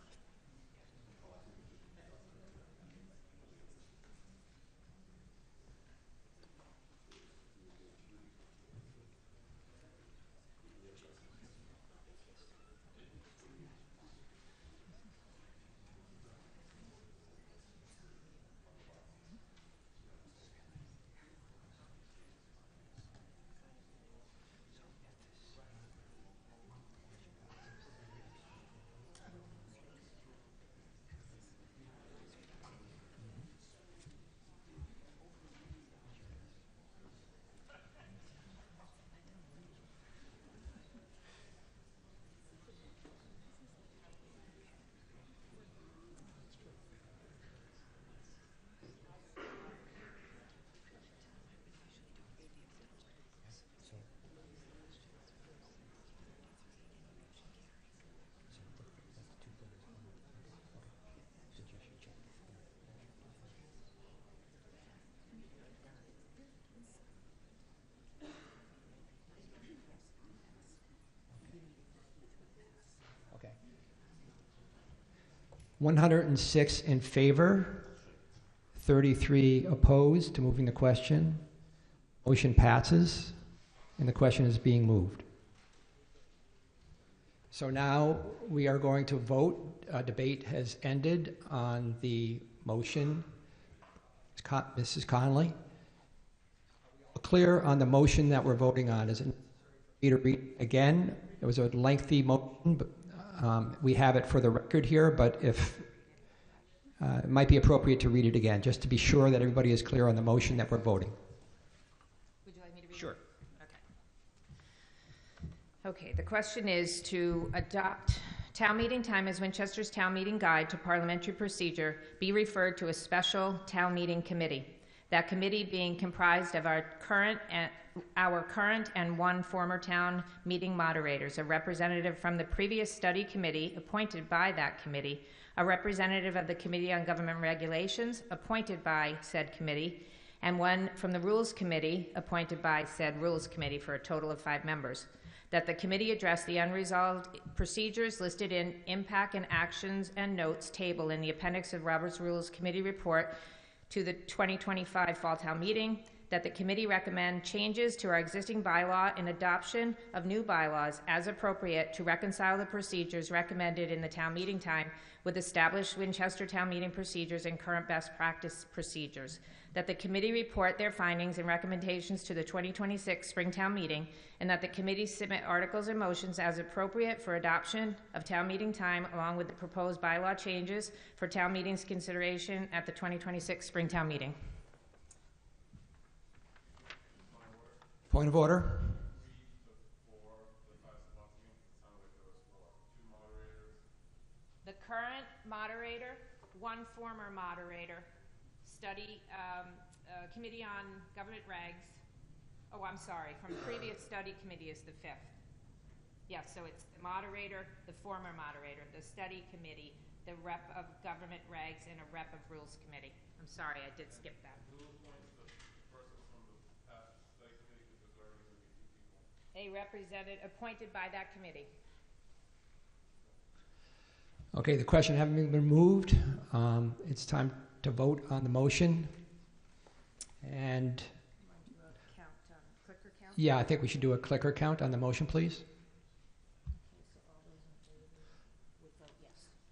106 in favor, 33 opposed to moving the question. Motion passes, and the question is being moved. So now we are going to vote. Debate has ended on the motion. Mrs. Connolly? Clear on the motion that we're voting on. Is it need to read again? It was a lengthy motion, but we have it for the record here, but if it might be appropriate to read it again, just to be sure that everybody is clear on the motion that we're voting. Would you like me to read Sure. it? Okay, the question is to adopt town meeting time as Winchester's town meeting guide to parliamentary procedure be referred to a special town meeting committee. That committee being comprised of our current and one former town meeting moderators, a representative from the previous study committee appointed by that committee, a representative of the Committee on Government Regulations appointed by said committee, and one from the Rules Committee appointed by said Rules Committee for a total of 5 members. That the committee address the unresolved procedures listed in impact and actions and notes table in the appendix of Robert's Rules Committee report to the 2025 Fall Town Meeting, that the committee recommend changes to our existing bylaw and adoption of new bylaws as appropriate to reconcile the procedures recommended in the town meeting time with established Winchester town meeting procedures and current best practice procedures, that the committee report their findings and recommendations to the 2026 Springtown meeting, and that the committee submit articles and motions as appropriate for adoption of town meeting time along with the proposed bylaw changes for town meeting's consideration at the 2026 Springtown meeting. Point of order. The current moderator, one former moderator, Committee on Government Regs. Oh, I'm sorry, from previous study committee is the 5th. Yes, so it's the moderator, the former moderator, the study committee, the rep of government regs, and a rep of rules committee. I'm sorry, I did skip that. A representative appointed by that committee. Okay, the question having been moved, it's time to vote on the motion. And yeah, I think we should do a clicker count on the motion, please.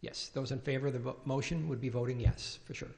Yes, those in favor of the motion would be voting yes, for sure.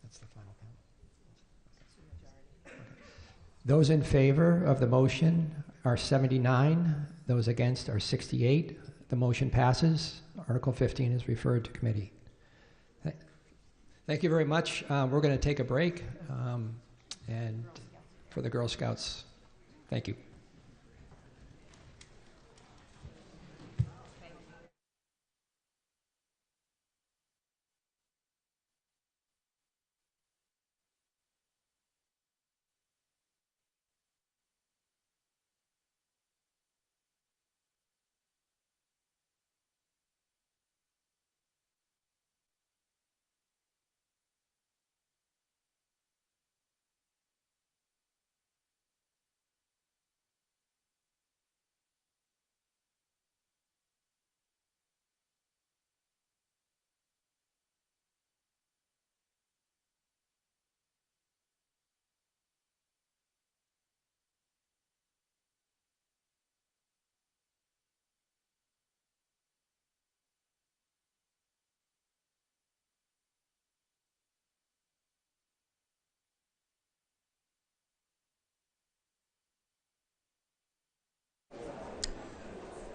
That's the final count. Okay. Those in favor of the motion are 79. Those against are 68. The motion passes. Article 15 is referred to committee. Thank you very much. We're going to take a break and for the Girl Scouts. Thank you.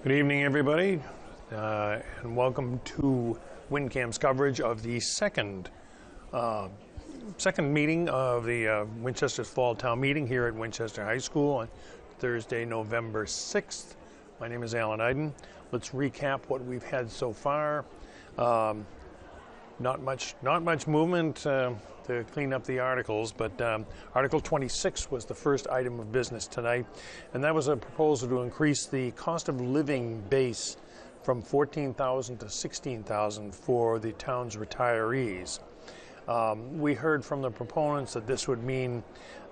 Good evening, everybody, and welcome to WinCam's coverage of the second meeting of the Winchester's Fall Town Meeting here at Winchester High School on Thursday, November 6th. My name is Alan Iden. Let's recap what we've had so far. Not much movement to clean up the articles, but Article 26 was the first item of business tonight, and that was a proposal to increase the cost of living base from $14,000 to $16,000 for the town's retirees. We heard from the proponents that this would mean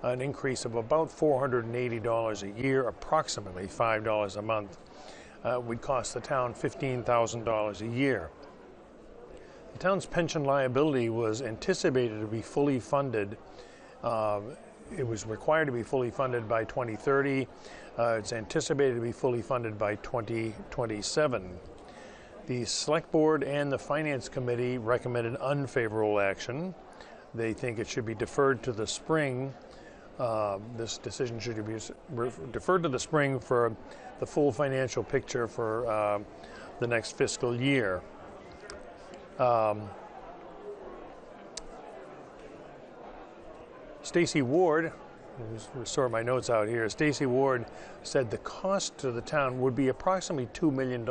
an increase of about $480 a year, approximately $5 a month. Would cost the town $15,000 a year. The town's pension liability was anticipated to be fully funded. It was required to be fully funded by 2030. It's anticipated to be fully funded by 2027. The Select Board and the Finance Committee recommended unfavorable action. They think it should be deferred to the spring. This decision should be deferred to the spring for the full financial picture for the next fiscal year. Stacy Ward, sort my notes out here, Stacy Ward said the cost to the town would be approximately $2 million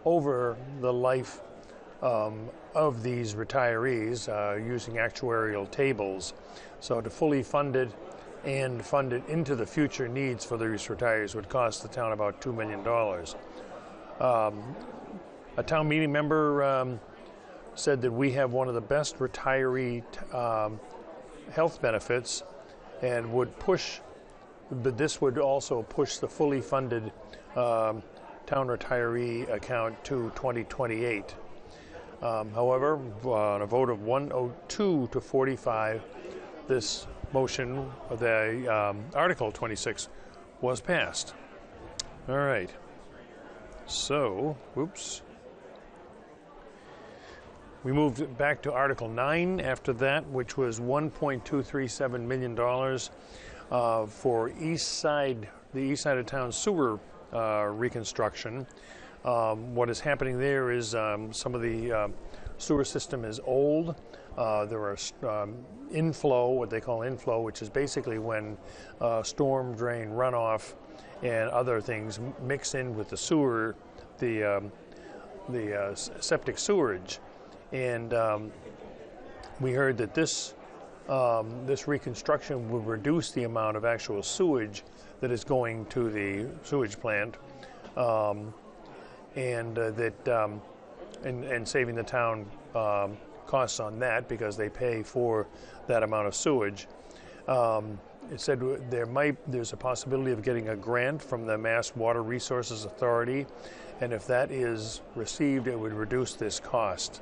over the life of these retirees using actuarial tables. So to fully fund it and fund it into the future needs for these retirees would cost the town about $2 million. A town meeting member said that we have one of the best retiree health benefits and would push, but this would also push the fully funded town retiree account to 2028. However, on a vote of 102 to 45, this motion, the Article 26, was passed. All right. So, oops. We moved back to Article 9 after that, which was $1.237 million for the east side of town sewer reconstruction. What is happening there is some of the sewer system is old. There are inflow, what they call inflow, which is basically when storm drain runoff and other things mix in with the sewer, the septic sewerage. And we heard that this reconstruction will reduce the amount of actual sewage that is going to the sewage plant, and saving the town costs on that because they pay for that amount of sewage. It said there's a possibility of getting a grant from the Mass Water Resources Authority, and if that is received, it would reduce this cost.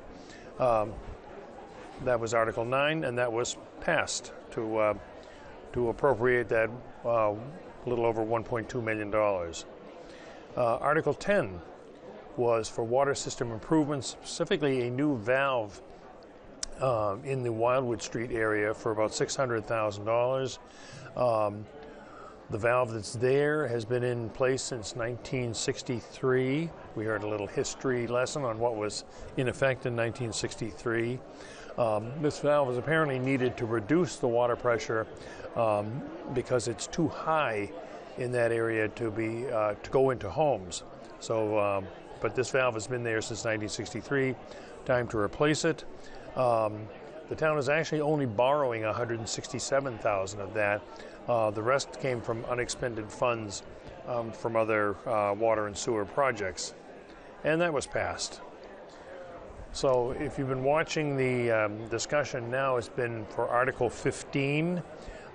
That was Article 9, and that was passed to appropriate that a little over $1.2 million. Article 10 was for water system improvements, specifically a new valve in the Wildwood Street area for about $600,000. The valve that's there has been in place since 1963. We heard a little history lesson on what was in effect in 1963. This valve is apparently needed to reduce the water pressure because it's too high in that area to go into homes. So, but this valve has been there since 1963. Time to replace it. The town is actually only borrowing $167,000 of that. The rest came from unexpended funds from other water and sewer projects. And that was passed. So if you've been watching the discussion now, it's been for Article 15,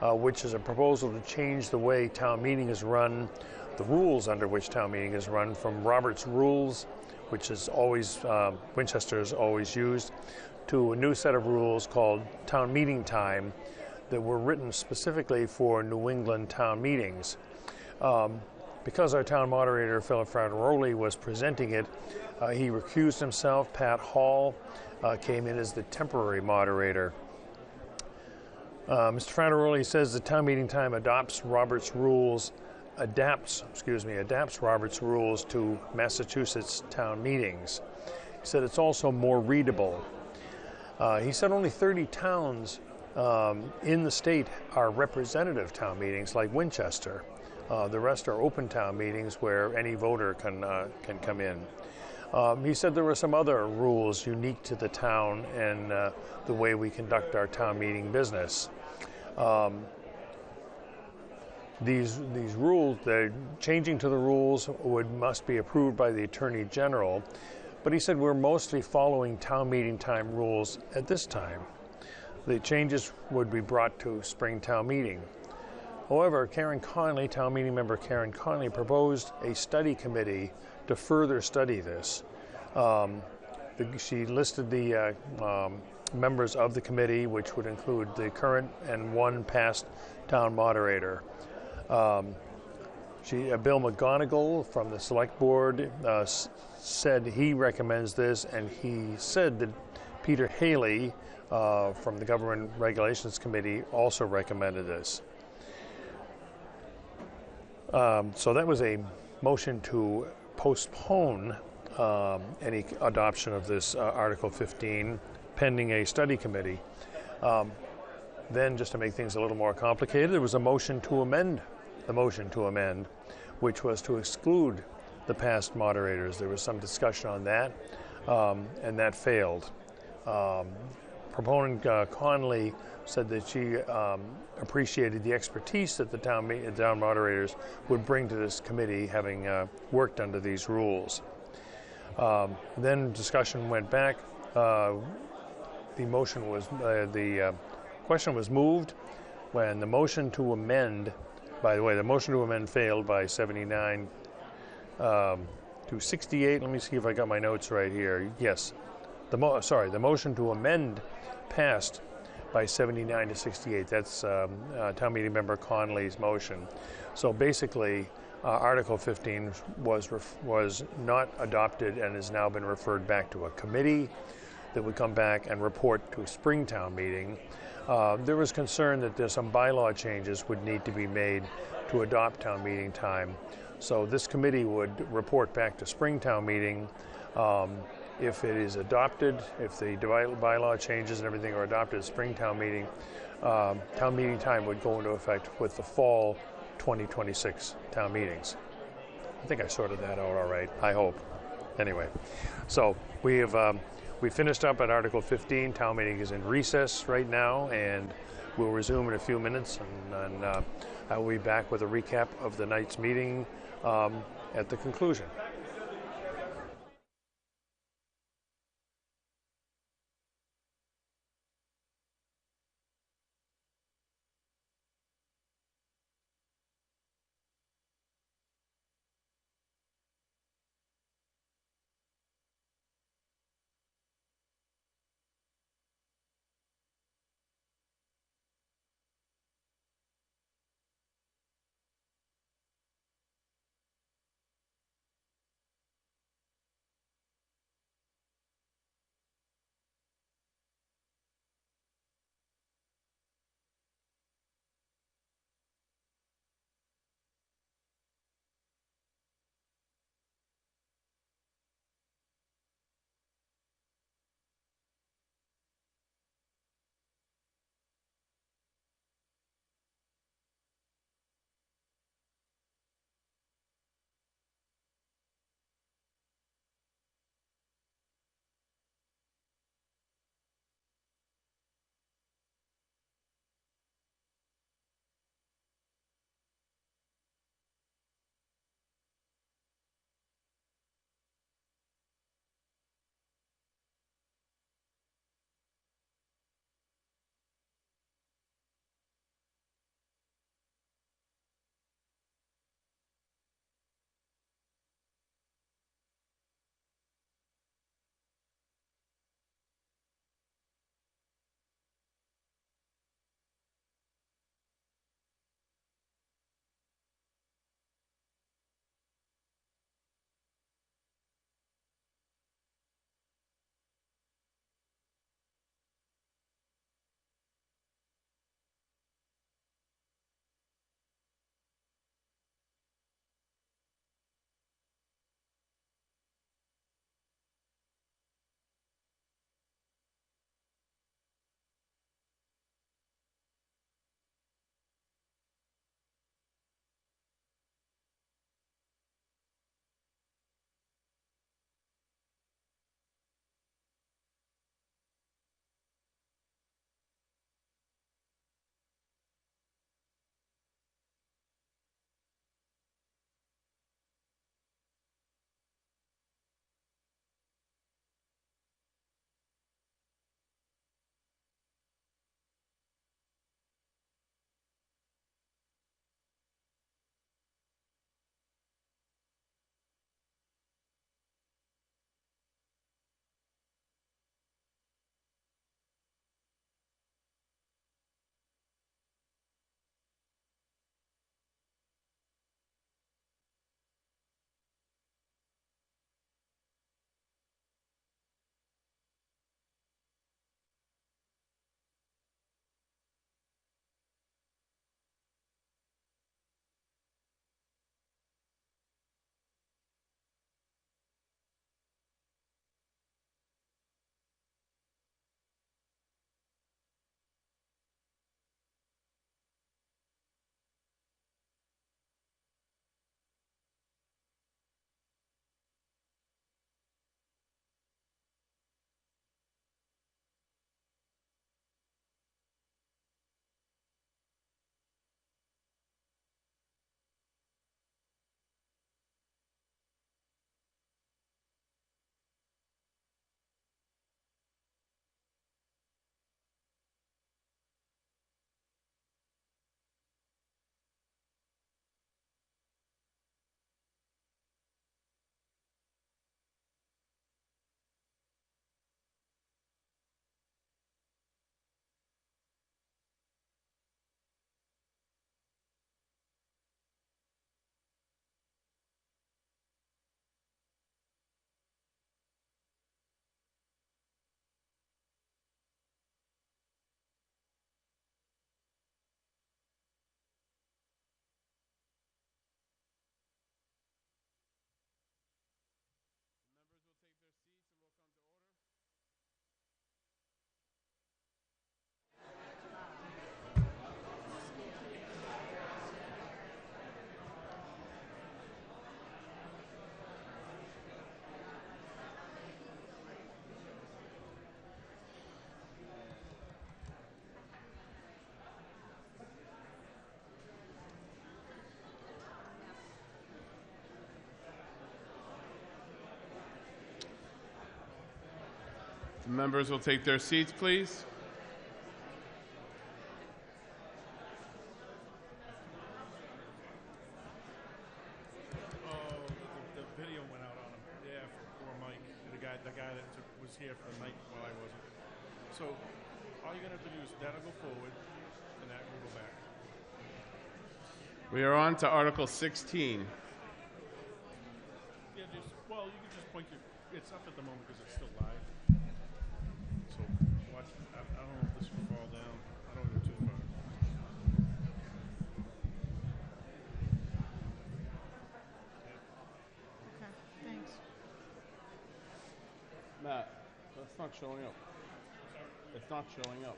which is a proposal to change the way town meeting is run, the rules under which town meeting is run, from Robert's Rules, which is always, Winchester has always used, to a new set of rules called Town Meeting Time that were written specifically for New England town meetings. Because our town moderator, Philip Frateroli, was presenting it, he recused himself. Pat Hall came in as the temporary moderator. Mr. Frateroli says the town meeting time adopts Robert's rules adapts Robert's rules to Massachusetts town meetings. He said it's also more readable. He said only 30 towns in the state are representative town meetings, like Winchester. The rest are open town meetings where any voter can come in. He said there were some other rules unique to the town and the way we conduct our town meeting business. These rules, the changing to the rules must be approved by the Attorney General, but he said we're mostly following town meeting time rules at this time. The changes would be brought to spring town meeting. However, town meeting member Karen Conley proposed a study committee to further study this. She listed the members of the committee, which would include the current and one past town moderator. Bill McGonigal from the Select Board said he recommends this, and he said that Peter Haley from the Government Regulations Committee also recommended this. So that was a motion to postpone any adoption of this Article 15 pending a study committee. Then, just to make things a little more complicated, there was a motion to amend the motion to amend, which was to exclude the past moderators. There was some discussion on that, and that failed. Proponent Conley said that she appreciated the expertise that the town moderators would bring to this committee, having worked under these rules. Then discussion went back. The question was moved when the motion to amend. By the way, the motion to amend failed by 79 to 68. Let me see if I got my notes right here. Yes, the motion to amend passed by 79 to 68. That's town meeting member Conley's motion. So basically, Article 15 was not adopted and has now been referred back to a committee that would come back and report to a spring town meeting. There was concern that there's some bylaw changes would need to be made to adopt town meeting time. So this committee would report back to spring town meeting. If it is adopted, if the bylaw changes and everything are adopted at spring town meeting time would go into effect with the fall 2026 town meetings. I think I sorted that out all right, I hope. Anyway, so we finished up at Article 15. Town meeting is in recess right now, and we'll resume in a few minutes, and I will be back with a recap of the night's meeting at the conclusion. The members will take their seats, please. Oh, the video went out on him. Yeah, for poor Mike, the guy that was here for the night while I wasn't. So all you're gonna have to do is that'll go forward, and that will go back. We are on to Article 16. Yeah, well, you can just point your. It's up at the moment because it's still live. So watch. I don't know if this will fall down. I don't go too far. Okay, thanks. Matt, that's not showing up. It's not showing up.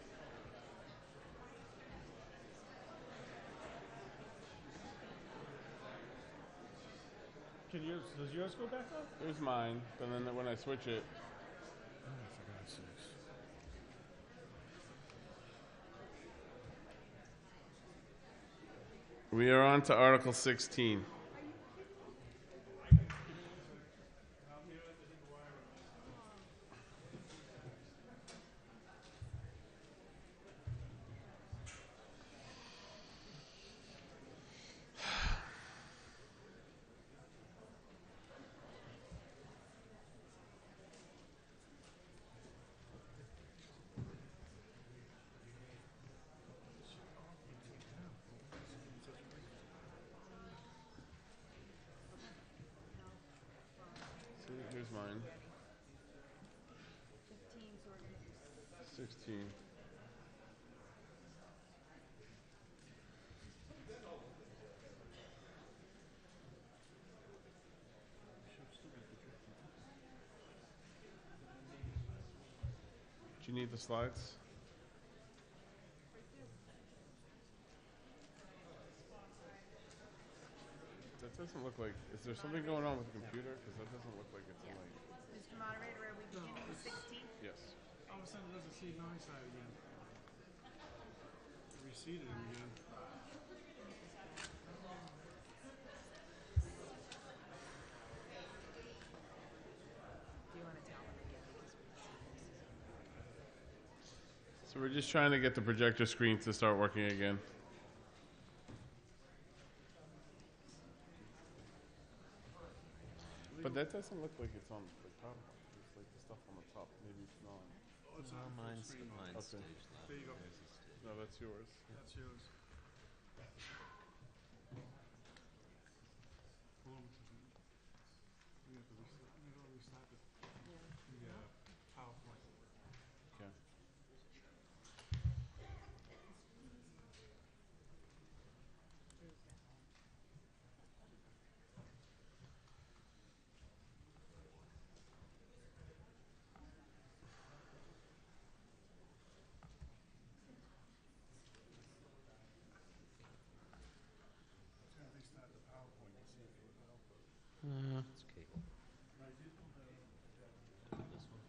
Does yours go back up? There's mine, but then when I switch it, Oh, for God's sakes. we are on to Article 16. See, here's mine. 16. Do you need the slides? That doesn't look like. Is there something going on with the computer? Because that doesn't look like it's like. Mr. Moderator, are we beginning with 16? Yes. All of a sudden, it doesn't see my side again. Reseated him again. Do you want to tell them again? So we're just trying to get the projector screen to start working again. But that doesn't look like it's on the PowerPoint. It's like the stuff on the top. Maybe it's not. Oh, it's on mine's screen. mine's Okay. staged live. There you go. Yours is staged. No, that's yours. That's yours. Hold on a second. We have to restart. We gotta restart the PowerPoint. Okay. Gotta restart the PowerPoint to see if it would help. It's cable. I did This one.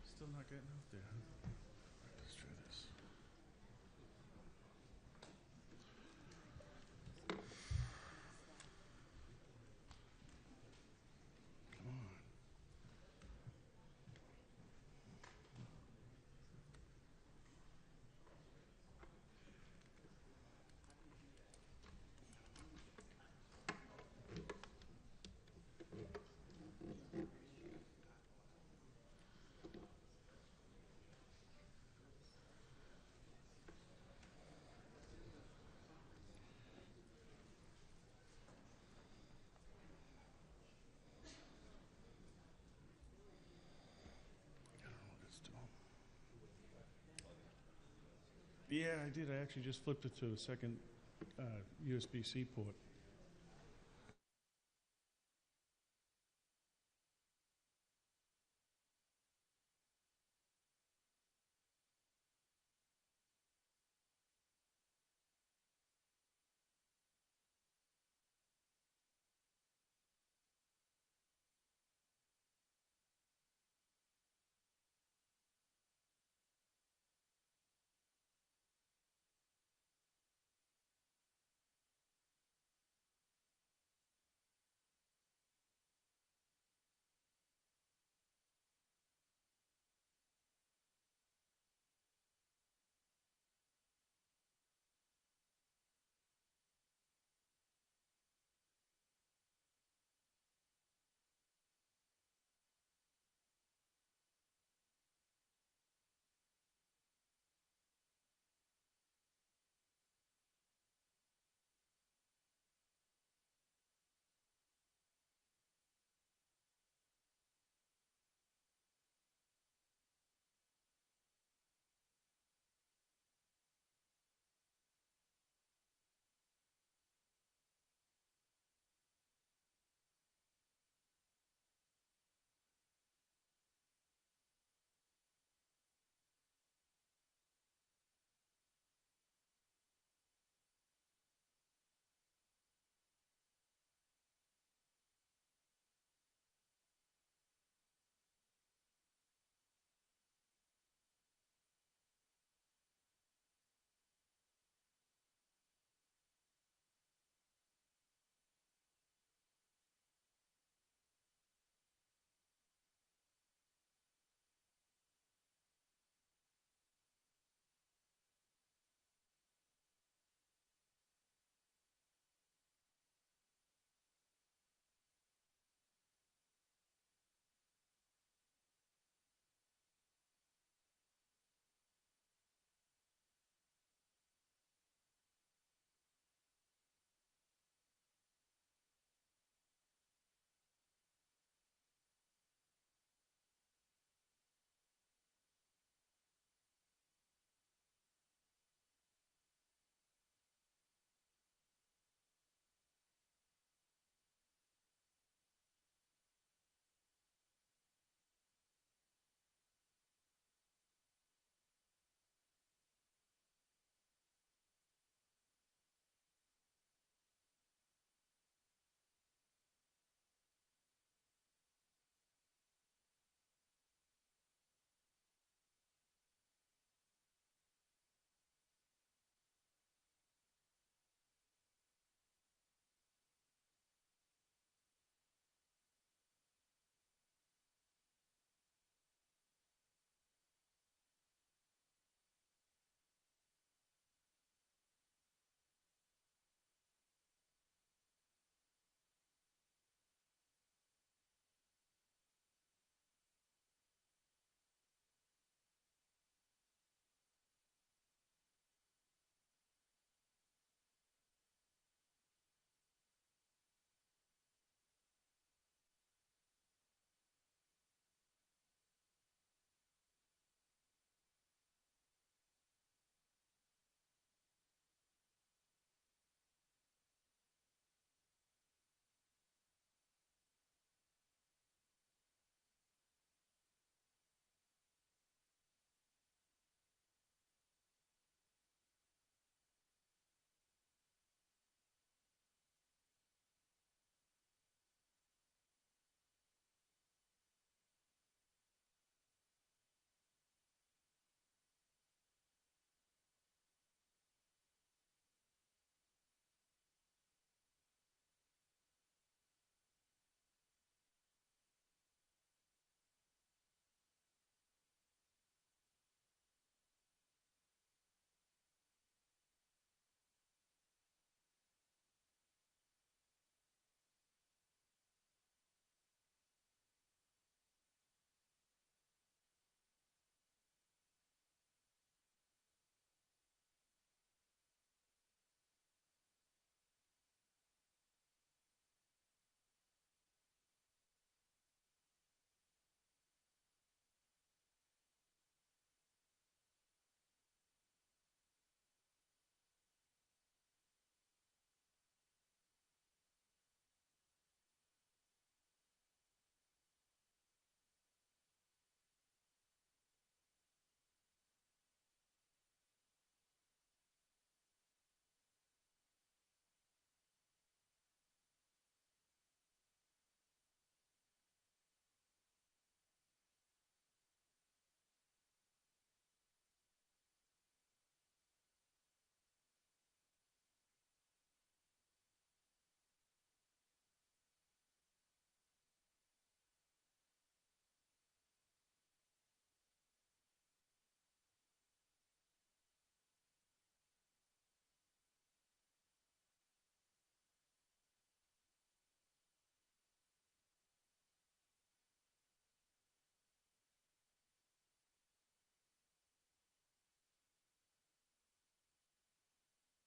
Still not getting out there. Let's try this. Come on. I don't know what it's doing. Yeah, I did. I actually just flipped it to the second USB-C port.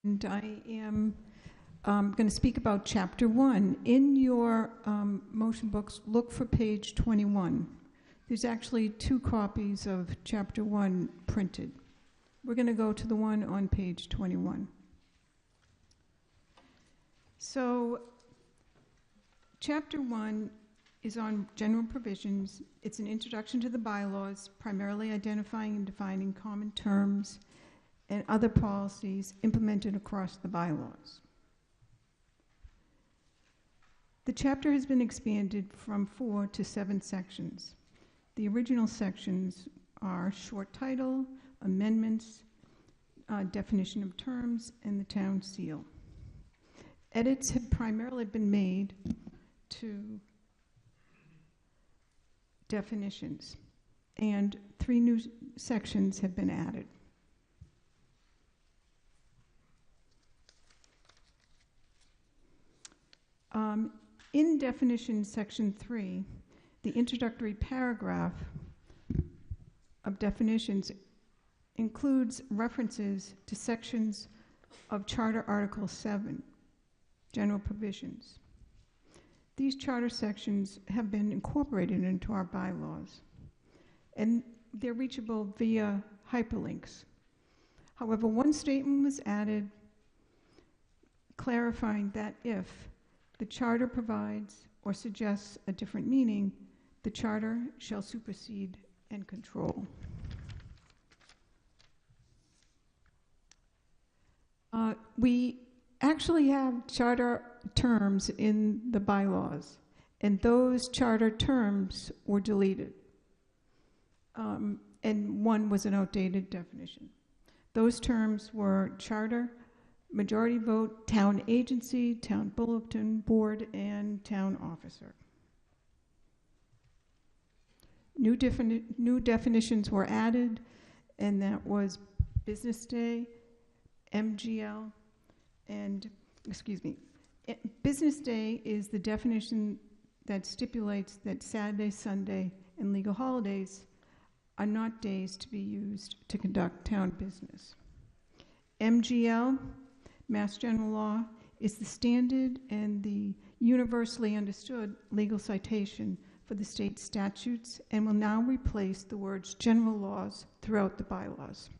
And I am going to speak about Chapter 1. In your motion books, look for page 21. There's actually 2 copies of Chapter 1 printed. We're going to go to the one on page 21. So, Chapter 1 is on general provisions. It's an introduction to the bylaws, primarily identifying and defining common terms and other policies implemented across the bylaws. The chapter has been expanded from 4 to 7 sections. The original sections are short title, amendments, definition of terms, and the town seal. Edits have primarily been made to definitions, and 3 new sections have been added. In definition section 3, the introductory paragraph of definitions includes references to sections of Charter Article 7, general provisions. These charter sections have been incorporated into our bylaws, and they're reachable via hyperlinks. However, one statement was added clarifying that if the charter provides or suggests a different meaning, the charter shall supersede and control. We actually have charter terms in the bylaws, and those charter terms were deleted. And one was an outdated definition. Those terms were charter, majority vote, town agency, town bulletin board, and town officer. New definitions were added, and that was business day, MGL, and, business day is the definition that stipulates that Saturday, Sunday, and legal holidays are not days to be used to conduct town business. MGL, Mass General Law, is the standard and the universally understood legal citation for the state statutes and will now replace the words general laws throughout the bylaws.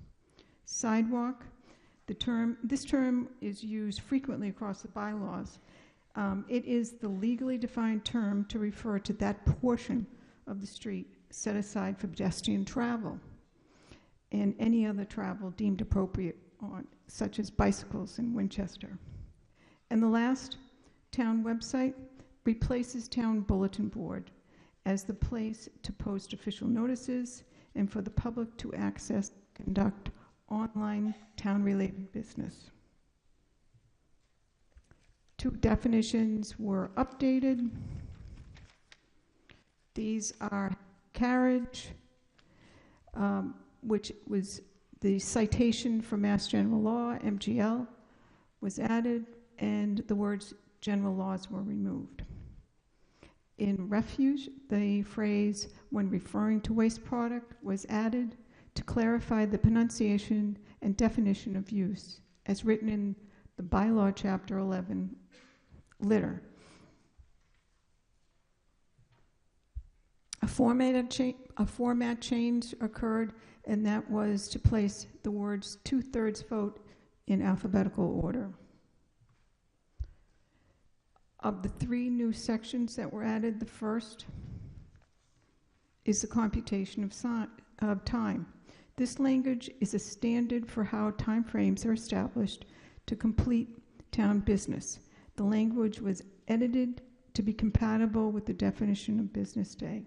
Sidewalk, this term is used frequently across the bylaws. It is the legally defined term to refer to that portion of the street set aside for pedestrian travel and any other travel deemed appropriate, such as bicycles in Winchester. And the last, town website, replaces town bulletin board as the place to post official notices and for the public to access, conduct online town-related business. 2 definitions were updated. These are carriage, which was the citation for Mass General Law, MGL, was added, and the words general laws were removed. In refuge, the phrase when referring to waste product was added to clarify the pronunciation and definition of use, as written in the bylaw chapter 11, litter. A format change occurred, and that was to place the words 2/3 vote in alphabetical order. Of the 3 new sections that were added, the first is the computation of time. This language is a standard for how timeframes are established to complete town business. The language was edited to be compatible with the definition of business day.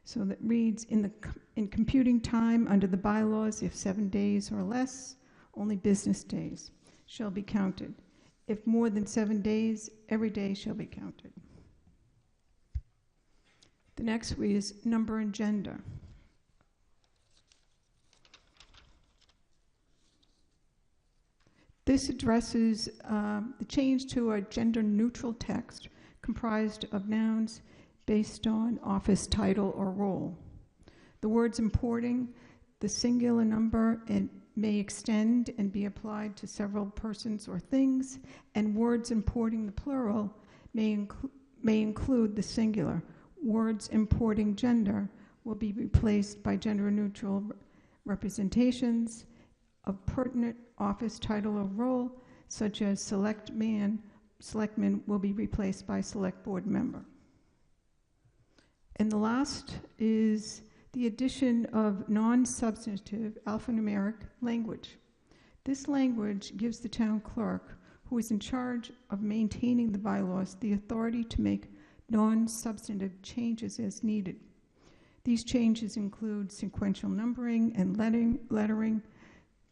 So that reads, in computing time under the bylaws, if 7 days or less, only business days shall be counted. If more than 7 days, every day shall be counted. The next is number and gender. This addresses the change to a gender-neutral text comprised of nouns based on office title or role. The words importing, the singular number, and may extend and be applied to several persons or things, and words importing the plural may include the singular. Words importing gender will be replaced by gender-neutral representations of pertinent office, title, or role, such as selectman will be replaced by select board member. And the last is the addition of non-substantive alphanumeric language. This language gives the town clerk, who is in charge of maintaining the bylaws, the authority to make non-substantive changes as needed. These changes include sequential numbering and lettering,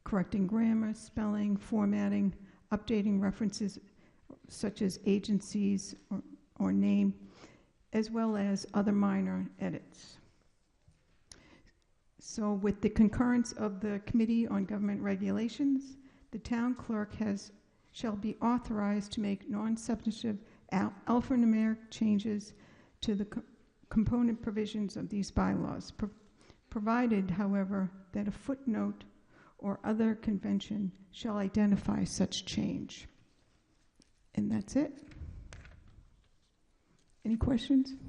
correcting grammar, spelling, formatting, updating references such as agencies or name, as well as other minor edits. So with the concurrence of the Committee on Government Regulations, the town clerk shall be authorized to make non-substantive alphanumeric changes to the component provisions of these bylaws, provided, however, that a footnote or other convention shall identify such change. And that's it. Any questions? You're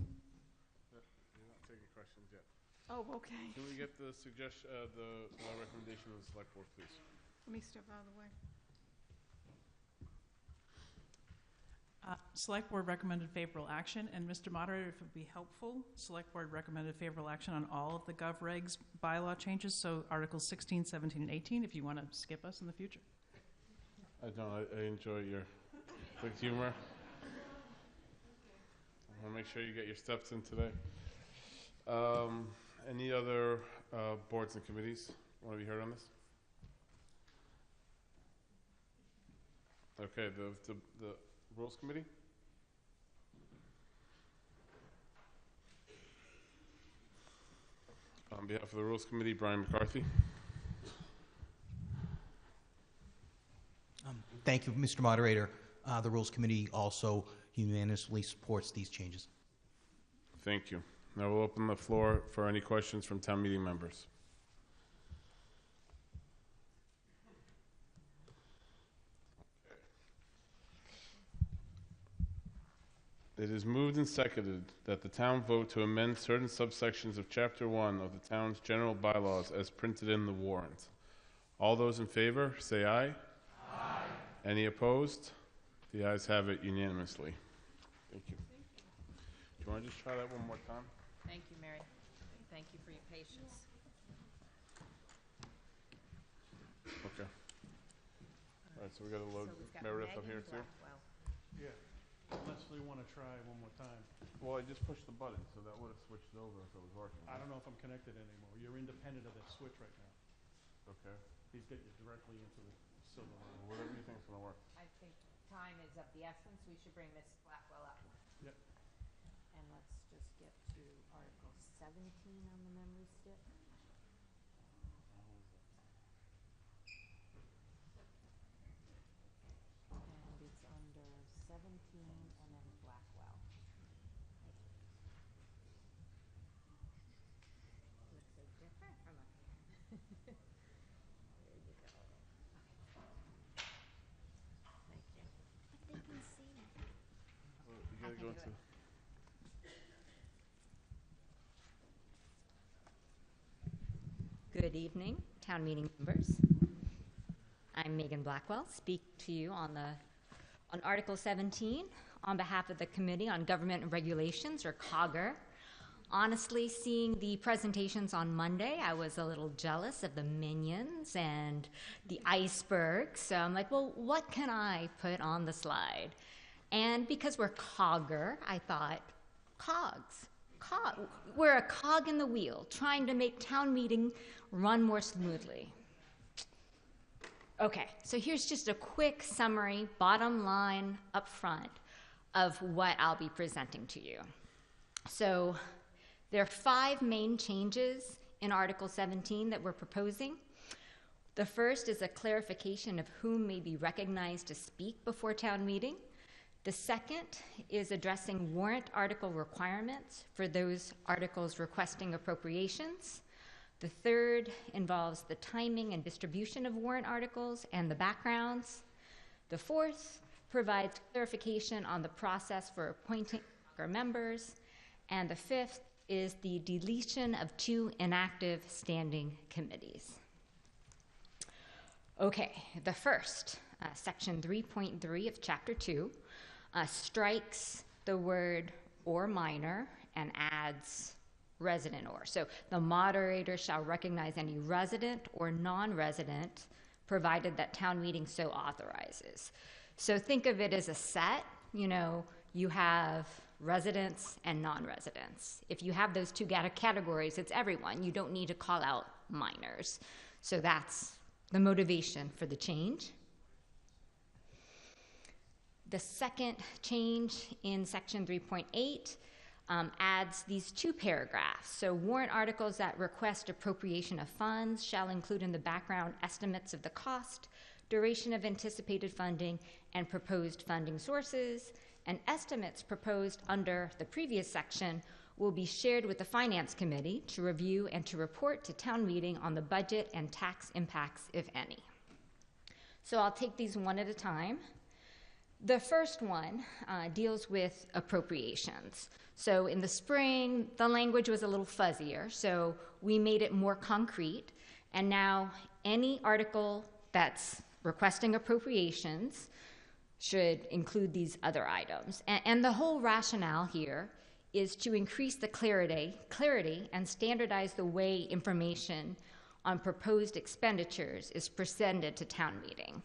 not taking questions yet. Oh, okay. Can we get the suggestion, the recommendation of the select board, please? Let me step out of the way. Select Board recommended favorable action, and Mr. Moderator, if it would be helpful, Select Board recommended favorable action on all of the GovRegs bylaw changes, so Articles 16, 17, and 18, if you want to skip us in the future. I don't. I enjoy your quick humor. I want to make sure you get your steps in today. Any other boards and committees want to be heard on this? Okay, the Rules Committee? On behalf of the Rules Committee, Brian McCarthy. Thank you, Mr. Moderator. The Rules Committee also unanimously supports these changes. Thank you. Now we'll open the floor for any questions from town meeting members. It is moved and seconded that the town vote to amend certain subsections of Chapter 1 of the town's general bylaws as printed in the warrant. All those in favor, say aye. Aye. Any opposed? The ayes have it unanimously. Thank you. Do you want to just try that one more time? Thank you, Mary. Thank you for your patience. Okay. All right, so we got to load Meredith up here too? Yeah, unless they want to try one more time. Well, I just pushed the button, so that would have switched over if it was working. I don't know if I'm connected anymore. You're independent of that switch right now. Okay. He's getting you directly into the silver line. Whatever you think's going to work. I think time is of the essence. We should bring Ms. Blackwell up. Yep. And let's just get to Article 17 on the memory stick. And it's under 17 and then Blackwell. Looks so different from up here. There you go. Thank you. Well, you got to go into... Good evening, town meeting members. I'm Megan Blackwell, speak to you on Article 17 on behalf of the Committee on Government and Regulations, or COGR. Honestly, seeing the presentations on Monday, I was a little jealous of the minions and the iceberg. So I'm like, well, what can I put on the slide? And because we're COGR, I thought, cogs. We're a cog in the wheel, trying to make town meeting run more smoothly. Okay, so here's just a quick summary, bottom line up front, of what I'll be presenting to you. So there are 5 main changes in Article 17 that we're proposing. The first is a clarification of whom may be recognized to speak before town meeting. The second is addressing warrant article requirements for those articles requesting appropriations. The third involves the timing and distribution of warrant articles and the backgrounds. The fourth provides clarification on the process for appointing our members. And the fifth is the deletion of 2 inactive standing committees. Okay, the first, section 3.3 of chapter 2, strikes the word or minor and adds resident or. So the moderator shall recognize any resident or non-resident, provided that town meeting so authorizes. So think of it as a set. You know, you have residents and non-residents. If you have those 2 categories, it's everyone. You don't need to call out minors. So that's the motivation for the change. The second change in section 3.8 adds these 2 paragraphs. So warrant articles that request appropriation of funds shall include in the background estimates of the cost, duration of anticipated funding, and proposed funding sources. And estimates proposed under the previous section will be shared with the Finance Committee to review and to report to town meeting on the budget and tax impacts, if any. So I'll take these one at a time. The first one deals with appropriations. So in the spring, the language was a little fuzzier, so we made it more concrete. And now any article that's requesting appropriations should include these other items. And the whole rationale here is to increase the clarity and standardize the way information on proposed expenditures is presented to town meeting.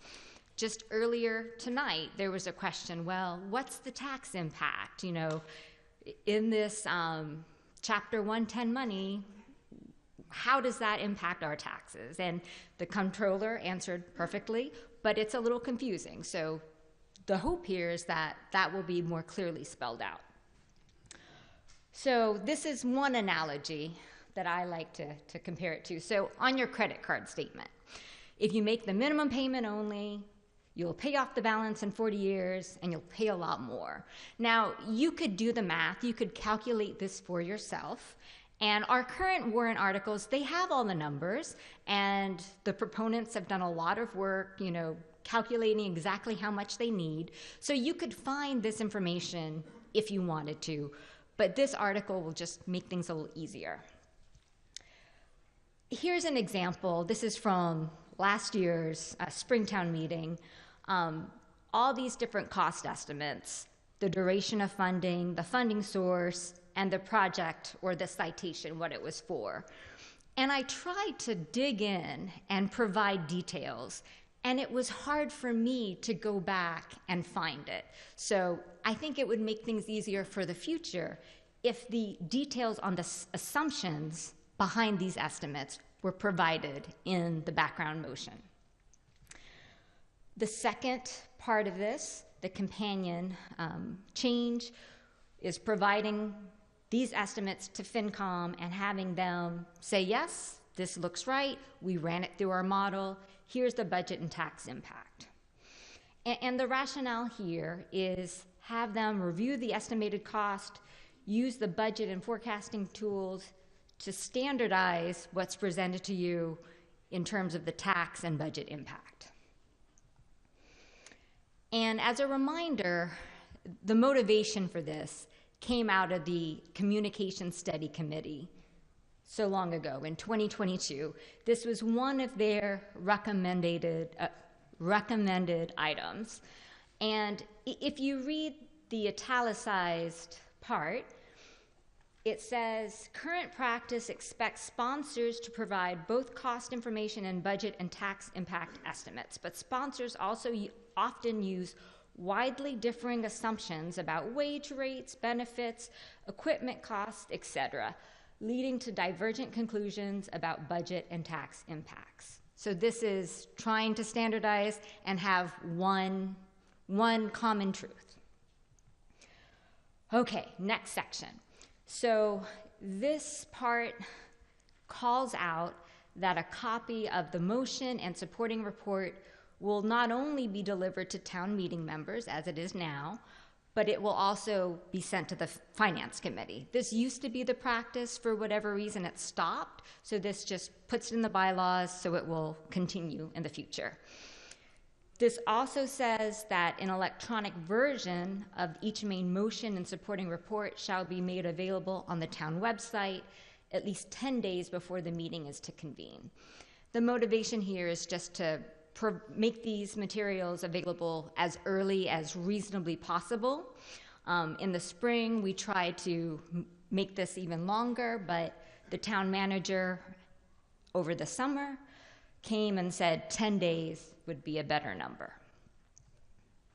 Just earlier tonight, there was a question, well, what's the tax impact? You know, in this Chapter 110 money, how does that impact our taxes? And the comptroller answered perfectly, but it's a little confusing. So the hope here is that that will be more clearly spelled out. So this is one analogy that I like to compare it to. So on your credit card statement, if you make the minimum payment only, you'll pay off the balance in 40 years, and you'll pay a lot more. Now, you could do the math. You could calculate this for yourself. And our current warrant articles, they have all the numbers, and the proponents have done a lot of work, you know, calculating exactly how much they need. So you could find this information if you wanted to, but this article will just make things a little easier. Here's an example. This is from last year's Springtown meeting. All these different cost estimates, the duration of funding, the funding source, and the project or the citation, what it was for. And I tried to dig in and provide details, and it was hard for me to go back and find it. So I think it would make things easier for the future if the details on the assumptions behind these estimates were provided in the background motion. The second part of this, the companion change, is providing these estimates to FinCom and having them say, yes, this looks right, we ran it through our model, here's the budget and tax impact. And the rationale here is have them review the estimated cost, use the budget and forecasting tools to standardize what's presented to you in terms of the tax and budget impact. And as a reminder, the motivation for this came out of the Communication Study Committee so long ago in 2022. This was one of their recommended items. And if you read the italicized part, it says, current practice expects sponsors to provide both cost information and budget and tax impact estimates, but sponsors also often use widely differing assumptions about wage rates, benefits, equipment costs, etc., leading to divergent conclusions about budget and tax impacts. So this is trying to standardize and have one common truth. Okay, next section. So this part calls out that a copy of the motion and supporting report will not only be delivered to town meeting members, as it is now, but it will also be sent to the Finance Committee. This used to be the practice. For whatever reason, it stopped. So this just puts it in the bylaws so it will continue in the future. This also says that an electronic version of each main motion and supporting report shall be made available on the town website at least 10 days before the meeting is to convene. The motivation here is just to make these materials available as early as reasonably possible. In the spring, we tried to make this even longer, but the town manager over the summer came and said 10 days would be a better number.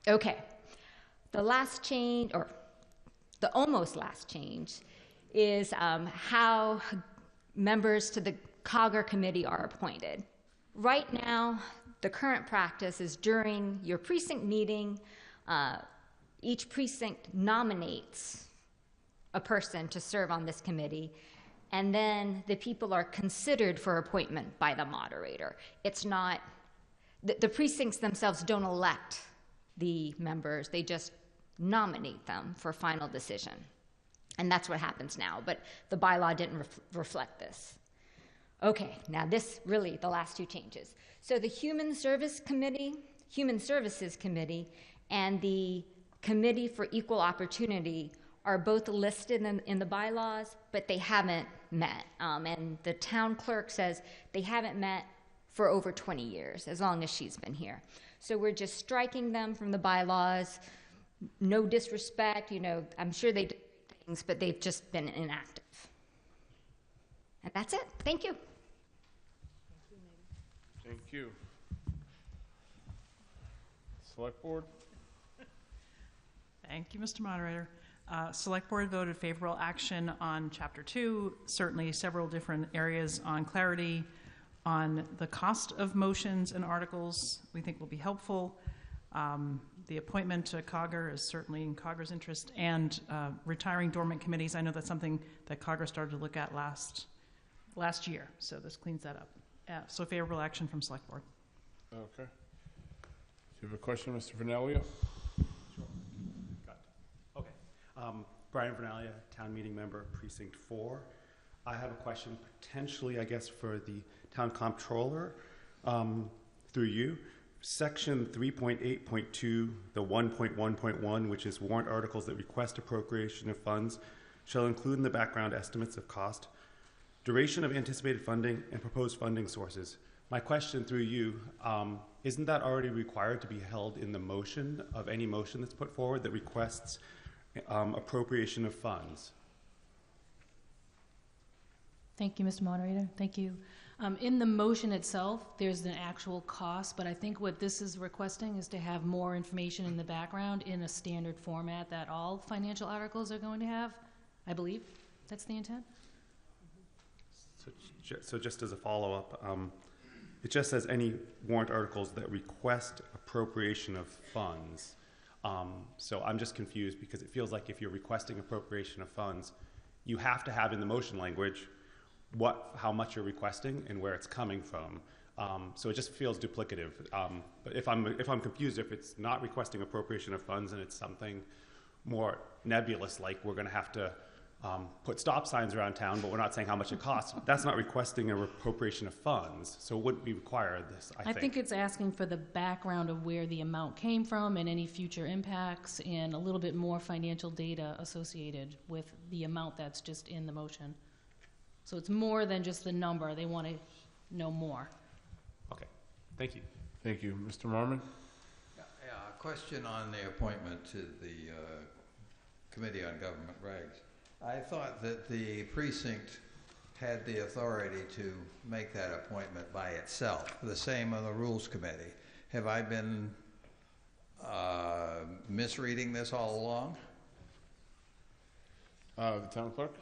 Okay, the last change, or the almost last change, is how members to the COGR committee are appointed. Right now, the current practice is during your precinct meeting, each precinct nominates a person to serve on this committee, and then the people are considered for appointment by the moderator. It's not, the precincts themselves don't elect the members, they just nominate them for final decision. And that's what happens now, but the bylaw didn't reflect this. Okay, now this really, the last two changes. So the Human Services Committee, and the Committee for Equal Opportunity are both listed in the bylaws, but they haven't met. And the town clerk says they haven't met for over 20 years, as long as she's been here. So we're just striking them from the bylaws. No disrespect, I'm sure they do things, but they've just been inactive. And that's it. Thank you. Thank you. Select Board? Thank you, Mr. Moderator. Select Board voted favorable action on Chapter 2, certainly several different areas on clarity, on the cost of motions and articles we think will be helpful. The appointment to COGR is certainly in COGR's interest, and retiring dormant committees. I know that's something that COGR started to look at last year, so this cleans that up. So favorable action from Select Board. Okay. Do you have a question, Mr. Vernellia? Sure. Got it. Okay. Brian Vernalia, Town Meeting Member, Precinct 4. I have a question potentially, I guess, for the Town Comptroller through you. Section 3.8.2, the 1.1.1, which is warrant articles that request appropriation of funds, shall include in the background estimates of cost, duration of anticipated funding, and proposed funding sources. My question through you, isn't that already required to be held in the motion of any motion that's put forward that requests appropriation of funds? Thank you, Mr. Moderator. Thank you. In the motion itself, there's an actual cost, but I think what this is requesting is to have more information in the background in a standard format that all financial articles are going to have. I believe that's the intent. So just as a follow-up, it just says any warrant articles that request appropriation of funds. So I'm just confused because it feels like if you're requesting appropriation of funds, you have to have in the motion language how much you're requesting and where it's coming from. So it just feels duplicative. But if I'm confused, if it's not requesting appropriation of funds and it's something more nebulous, like we're going to have to put stop signs around town, but we're not saying how much it costs, that's not requesting a appropriation of funds. So it wouldn't be required. I think it's asking for the background of where the amount came from and any future impacts and a little bit more financial data associated with the amount that's just in the motion. So it's more than just the number. They want to know more. Okay. Thank you. Thank you. Mr. Marmon? Yeah, a question on the appointment to the Committee on Government Regs. I thought that the precinct had the authority to make that appointment by itself, the same on the Rules Committee. Have I been misreading this all along? The town clerk?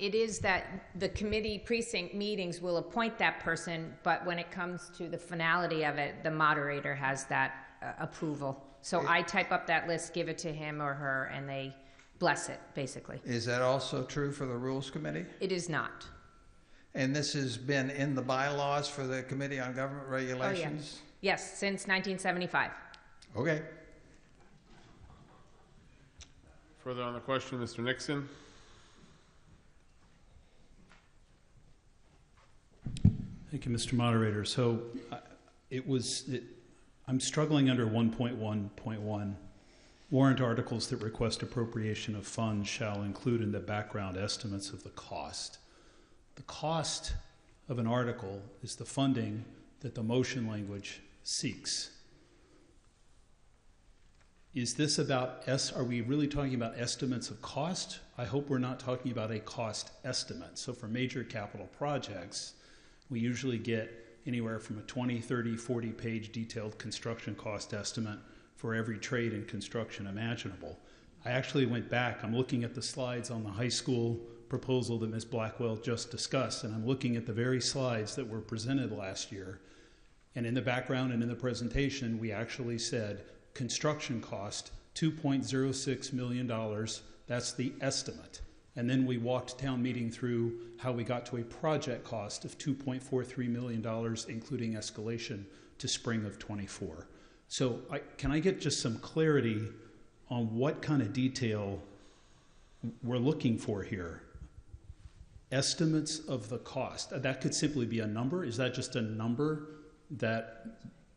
It is that the committee precinct meetings will appoint that person, but when it comes to the finality of it, the moderator has that approval. So I type up that list, give it to him or her, and they bless it, basically. Is that also true for the Rules Committee? It is not. And this has been in the bylaws for the Committee on Government Regulations? Oh, yeah. Yes, since 1975. Okay. Further on the question, Mr. Nixon. Thank you, Mr. Moderator. So I'm struggling under 1.1.1. Warrant articles that request appropriation of funds shall include in the background estimates of the cost. The cost of an article is the funding that the motion language seeks. Is this about, are we really talking about estimates of cost? I hope we're not talking about a cost estimate. So for major capital projects, we usually get anywhere from a 20, 30, 40-page detailed construction cost estimate for every trade in construction imaginable. I actually went back. I'm looking at the slides on the high school proposal that Ms. Blackwell just discussed, and I'm looking at the very slides that were presented last year. And in the background and in the presentation, we actually said construction cost, $2.06 million. That's the estimate. And then we walked town meeting through how we got to a project cost of $2.43 million, including escalation to spring of '24. So can I get just some clarity on what kind of detail we're looking for here? Estimates of the cost. That could simply be a number. Is that just a number that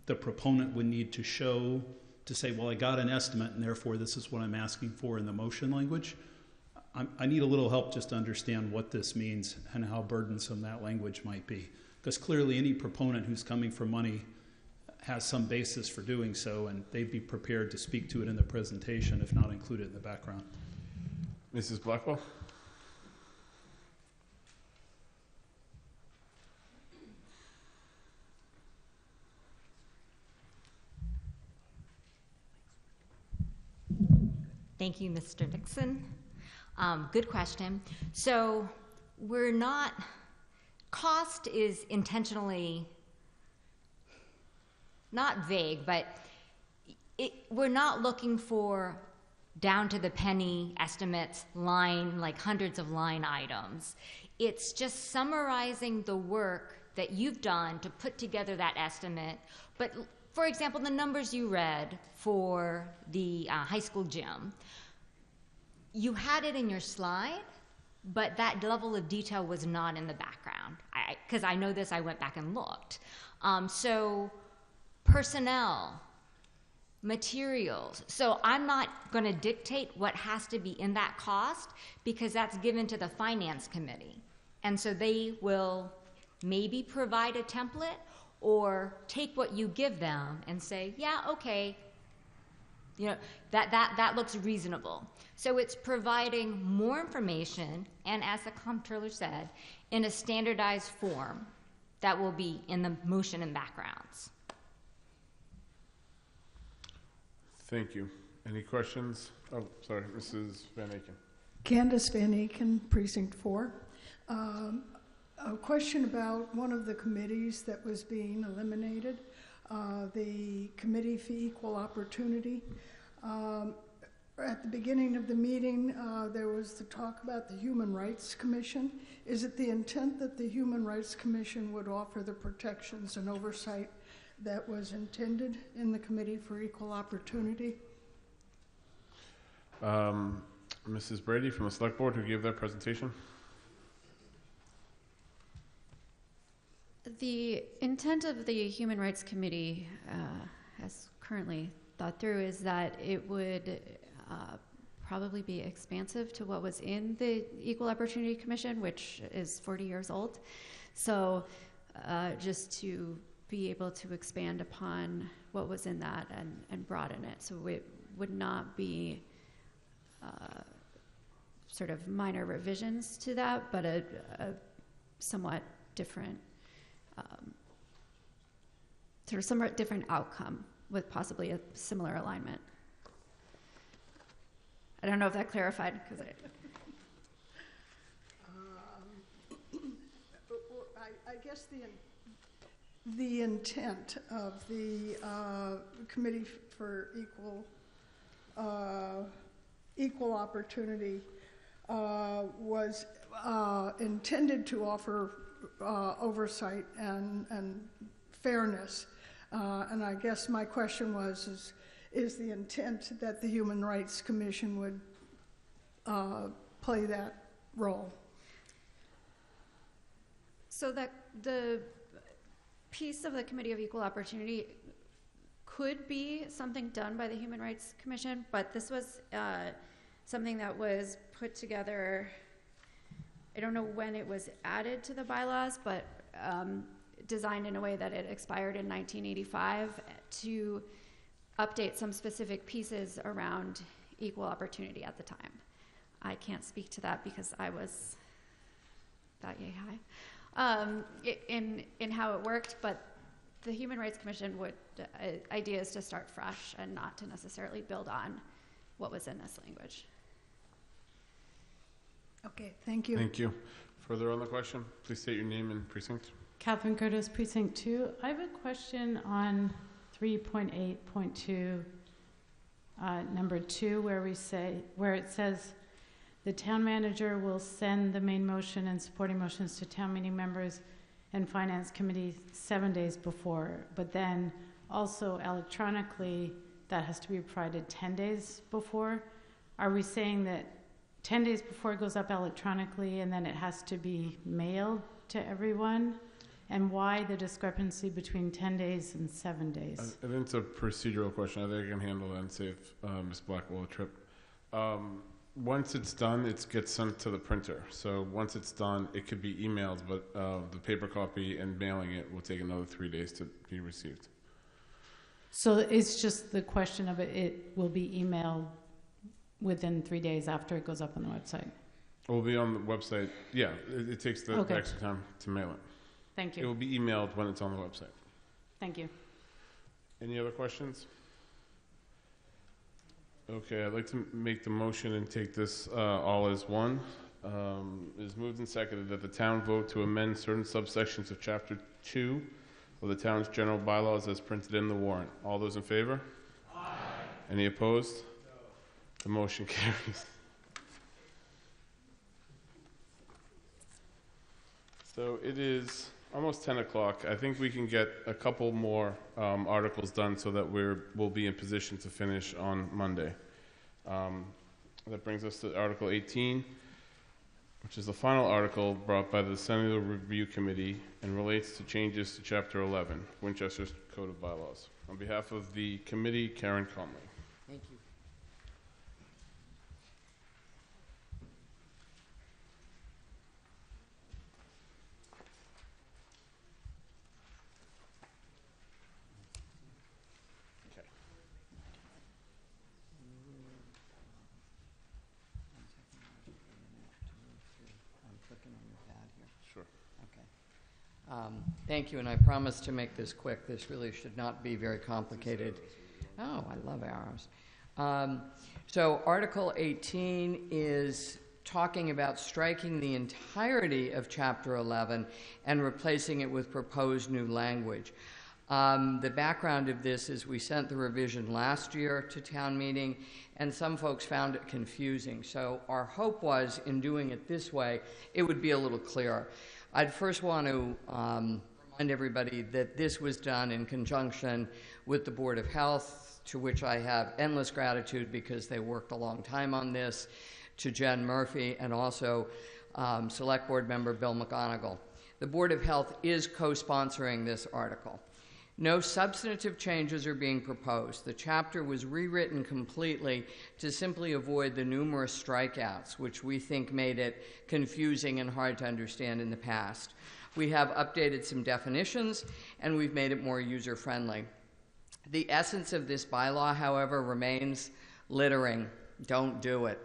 the proponent would need to show to say, well, I got an estimate and therefore this is what I'm asking for in the motion language? I need a little help just to understand what this means and how burdensome that language might be. Because clearly any proponent who's coming for money has some basis for doing so, and they'd be prepared to speak to it in the presentation, if not include it in the background. Mrs. Blackwell? Thank you, Mr. Nixon. Good question. So cost is intentionally not vague, but we're not looking for down to the penny estimates, like hundreds of line items. It's just summarizing the work that you've done to put together that estimate. But for example, the numbers you read for the high school gym, you had it in your slide, but that level of detail was not in the background. Because I know this, I went back and looked. So personnel, materials. So I'm not going to dictate what has to be in that cost because that's given to the finance committee. And so they will maybe provide a template or take what you give them and say, yeah, okay, that looks reasonable. So it's providing more information, and as the comptroller said, in a standardized form that will be in the motion and backgrounds. Thank you. Any questions? Oh, sorry, Mrs. Van Aken. Candace Van Aken, Precinct 4. A question about one of the committees that was being eliminated, the Committee for Equal Opportunity. At the beginning of the meeting, there was the talk about the Human Rights Commission. Is it the intent that the Human Rights Commission would offer the protections and oversight that was intended in the Committee for Equal Opportunity? Mrs. Brady from the Select Board, who gave that presentation. The intent of the Human Rights Committee, as currently thought through, is that it would probably be expansive to what was in the Equal Opportunity Commission, which is 40 years old. So just to be able to expand upon what was in that and broaden it. So it would not be sort of minor revisions to that, but a somewhat different sort of somewhat different outcome with possibly a similar alignment. I don't know if that clarified, because I guess the intent of the Committee for Equal Opportunity was intended to offer oversight and fairness. And I guess my question was, is the intent that the Human Rights Commission would play that role? So that the piece of the Committee of Equal Opportunity could be something done by the Human Rights Commission, but this was something that was put together, I don't know when it was added to the bylaws, but designed in a way that it expired in 1985 to update some specific pieces around equal opportunity at the time. I can't speak to that because I was that yay high in how it worked, but the Human Rights Commission would idea is to start fresh and not to necessarily build on what was in this language. Okay, thank you. Thank you. Further on the question, please state your name and precinct. Catherine Curtis, Precinct 2. I have a question on 3.8.2, number 2, where it says the town manager will send the main motion and supporting motions to town meeting members and finance committee 7 days before, but then also electronically that has to be provided 10 days before. Are we saying that 10 days before it goes up electronically and then it has to be mailed to everyone? And why the discrepancy between 10 days and 7 days? I think it's a procedural question. I think I can handle that and save Ms. Blackwell a trip. Once it's done, it gets sent to the printer. So once it's done, it could be emailed, but the paper copy and mailing it will take another 3 days to be received. So it's just the question of it will be emailed within 3 days after it goes up on the website? It will be on the website. Yeah, it takes the extra time to mail it. Thank you. It will be emailed when it's on the website. Thank you. Any other questions? Okay, I'd like to make the motion and take this all as one. It is moved and seconded that the town vote to amend certain subsections of Chapter 2 of the town's general bylaws as printed in the warrant. All those in favor? Aye. Any opposed? No. The motion carries. So it is almost 10 o'clock. I think we can get a couple more articles done so that we'll be in position to finish on Monday. That brings us to Article 18, which is the final article brought by the Decennial Review Committee and relates to changes to Chapter 11, Winchester's Code of Bylaws. On behalf of the committee, Karen Conley. Thank you. Thank you, and I promise to make this quick. This really should not be very complicated. Oh, I love arrows. So Article 18 is talking about striking the entirety of Chapter 11 and replacing it with proposed new language. The background of this is we sent the revision last year to town meeting, and some folks found it confusing. So our hope was, in doing it this way, it would be a little clearer. I'd first want to remind everybody that this was done in conjunction with the Board of Health, to which I have endless gratitude because they worked a long time on this, to Jen Murphy, and also Select Board member Bill McGonigal. The Board of Health is co-sponsoring this article. No substantive changes are being proposed. The chapter was rewritten completely to simply avoid the numerous strikeouts, which we think made it confusing and hard to understand in the past. We have updated some definitions, and we've made it more user-friendly. The essence of this bylaw, however, remains littering. Don't do it.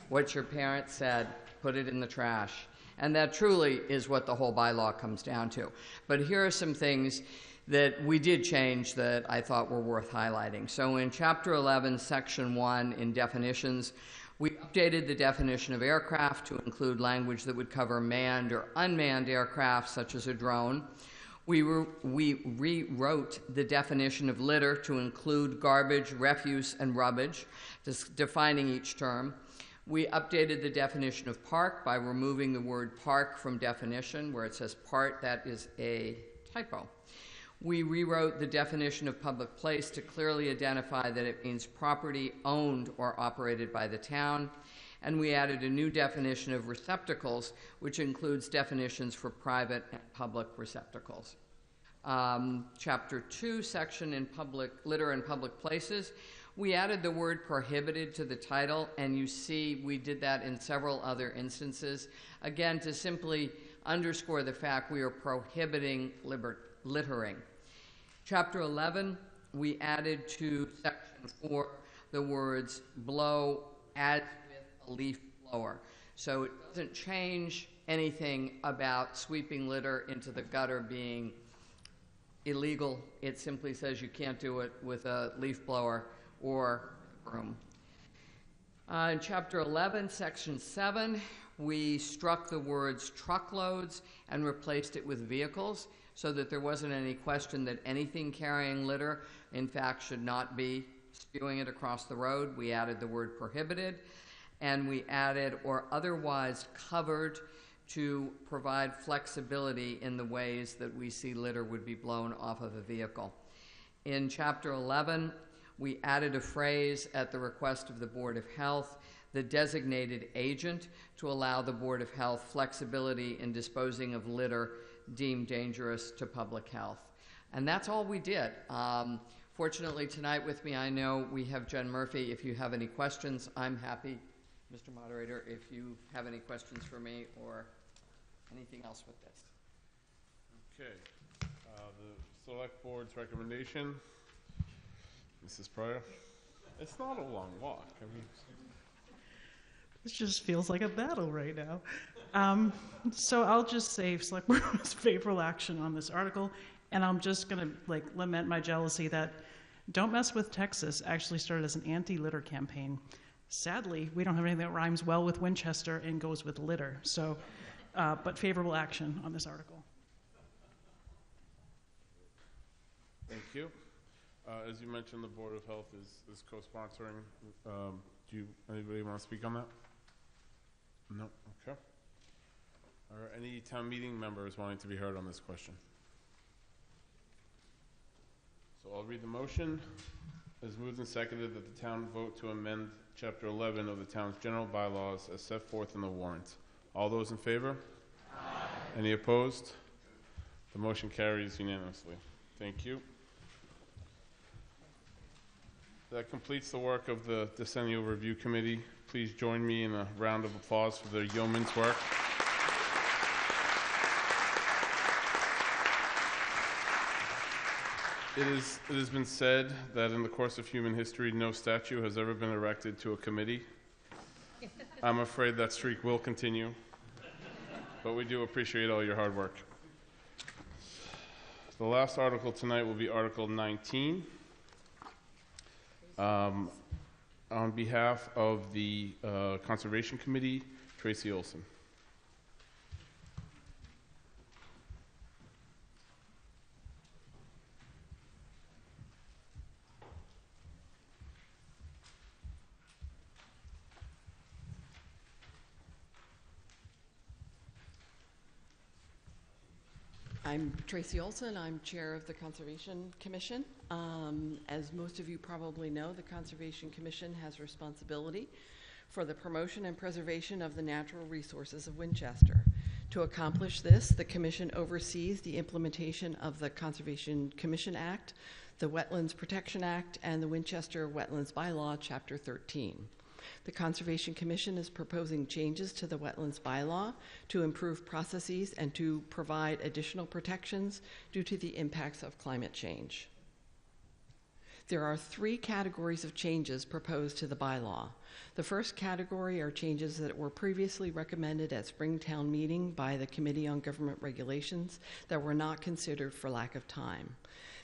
What your parents said, put it in the trash. And that truly is what the whole bylaw comes down to. But here are some things that we did change that I thought were worth highlighting. So in Chapter 11, Section 1, in definitions, we updated the definition of aircraft to include language that would cover manned or unmanned aircraft, such as a drone. We rewrote the definition of litter to include garbage, refuse, and rubbish, defining each term. We updated the definition of park by removing the word park from definition. Where it says part, that is a typo. We rewrote the definition of public place to clearly identify that it means property owned or operated by the town. And we added a new definition of receptacles, which includes definitions for private and public receptacles. Chapter 2, section in litter in public places. We added the word prohibited to the title, and you see we did that in several other instances, again, to simply underscore the fact we are prohibiting littering. Chapter 11, we added to section 4 the words blow as with a leaf blower. So it doesn't change anything about sweeping litter into the gutter being illegal. It simply says you can't do it with a leaf blower or broom. In Chapter 11, Section 7, we struck the words truckloads and replaced it with vehicles so that there wasn't any question that anything carrying litter, in fact, should not be spewing it across the road. We added the word prohibited, and we added or otherwise covered to provide flexibility in the ways that we see litter would be blown off of a vehicle. In Chapter 11, we added a phrase at the request of the Board of Health, the designated agent, to allow the Board of Health flexibility in disposing of litter deemed dangerous to public health. And that's all we did. Fortunately, tonight with me, I know we have Jen Murphy. If you have any questions, I'm happy, Mr. Moderator, if you have any questions for me or anything else with this. Okay. The Select Board's recommendation. Mrs. Pryor. It's not a long walk. I mean, This just feels like a battle right now. So I'll just say Select Board's favorable action on this article, and I'm just going to lament my jealousy that Don't Mess with Texas actually started as an anti-litter campaign. Sadly, we don't have anything that rhymes well with Winchester and goes with litter. So, but favorable action on this article. thank you. As you mentioned, the Board of Health is co-sponsoring. Anybody want to speak on that? No? Okay. Are any town meeting members wanting to be heard on this question? So I'll read the motion. It is moved and seconded that the town vote to amend Chapter 11 of the town's general bylaws as set forth in the warrant. All those in favor? Aye. Any opposed? The motion carries unanimously. Thank you. That completes the work of the Decennial Review Committee. Please join me in a round of applause for their yeoman's work. It has been said that in the course of human history, no statue has ever been erected to a committee. I'm afraid that streak will continue, but we do appreciate all your hard work. The last article tonight will be Article 19. On behalf of the Conservation Committee, Tracy Olson. I'm Tracy Olson. I'm chair of the Conservation Commission. As most of you probably know, the Conservation Commission has responsibility for the promotion and preservation of the natural resources of Winchester. To accomplish this, the Commission oversees the implementation of the Conservation Commission Act, the Wetlands Protection Act, and the Winchester Wetlands Bylaw, Chapter 13. The Conservation Commission is proposing changes to the Wetlands Bylaw to improve processes and to provide additional protections due to the impacts of climate change. There are 3 categories of changes proposed to the bylaw. The first category are changes that were previously recommended at Springtown meeting by the Committee on Government Regulations that were not considered for lack of time.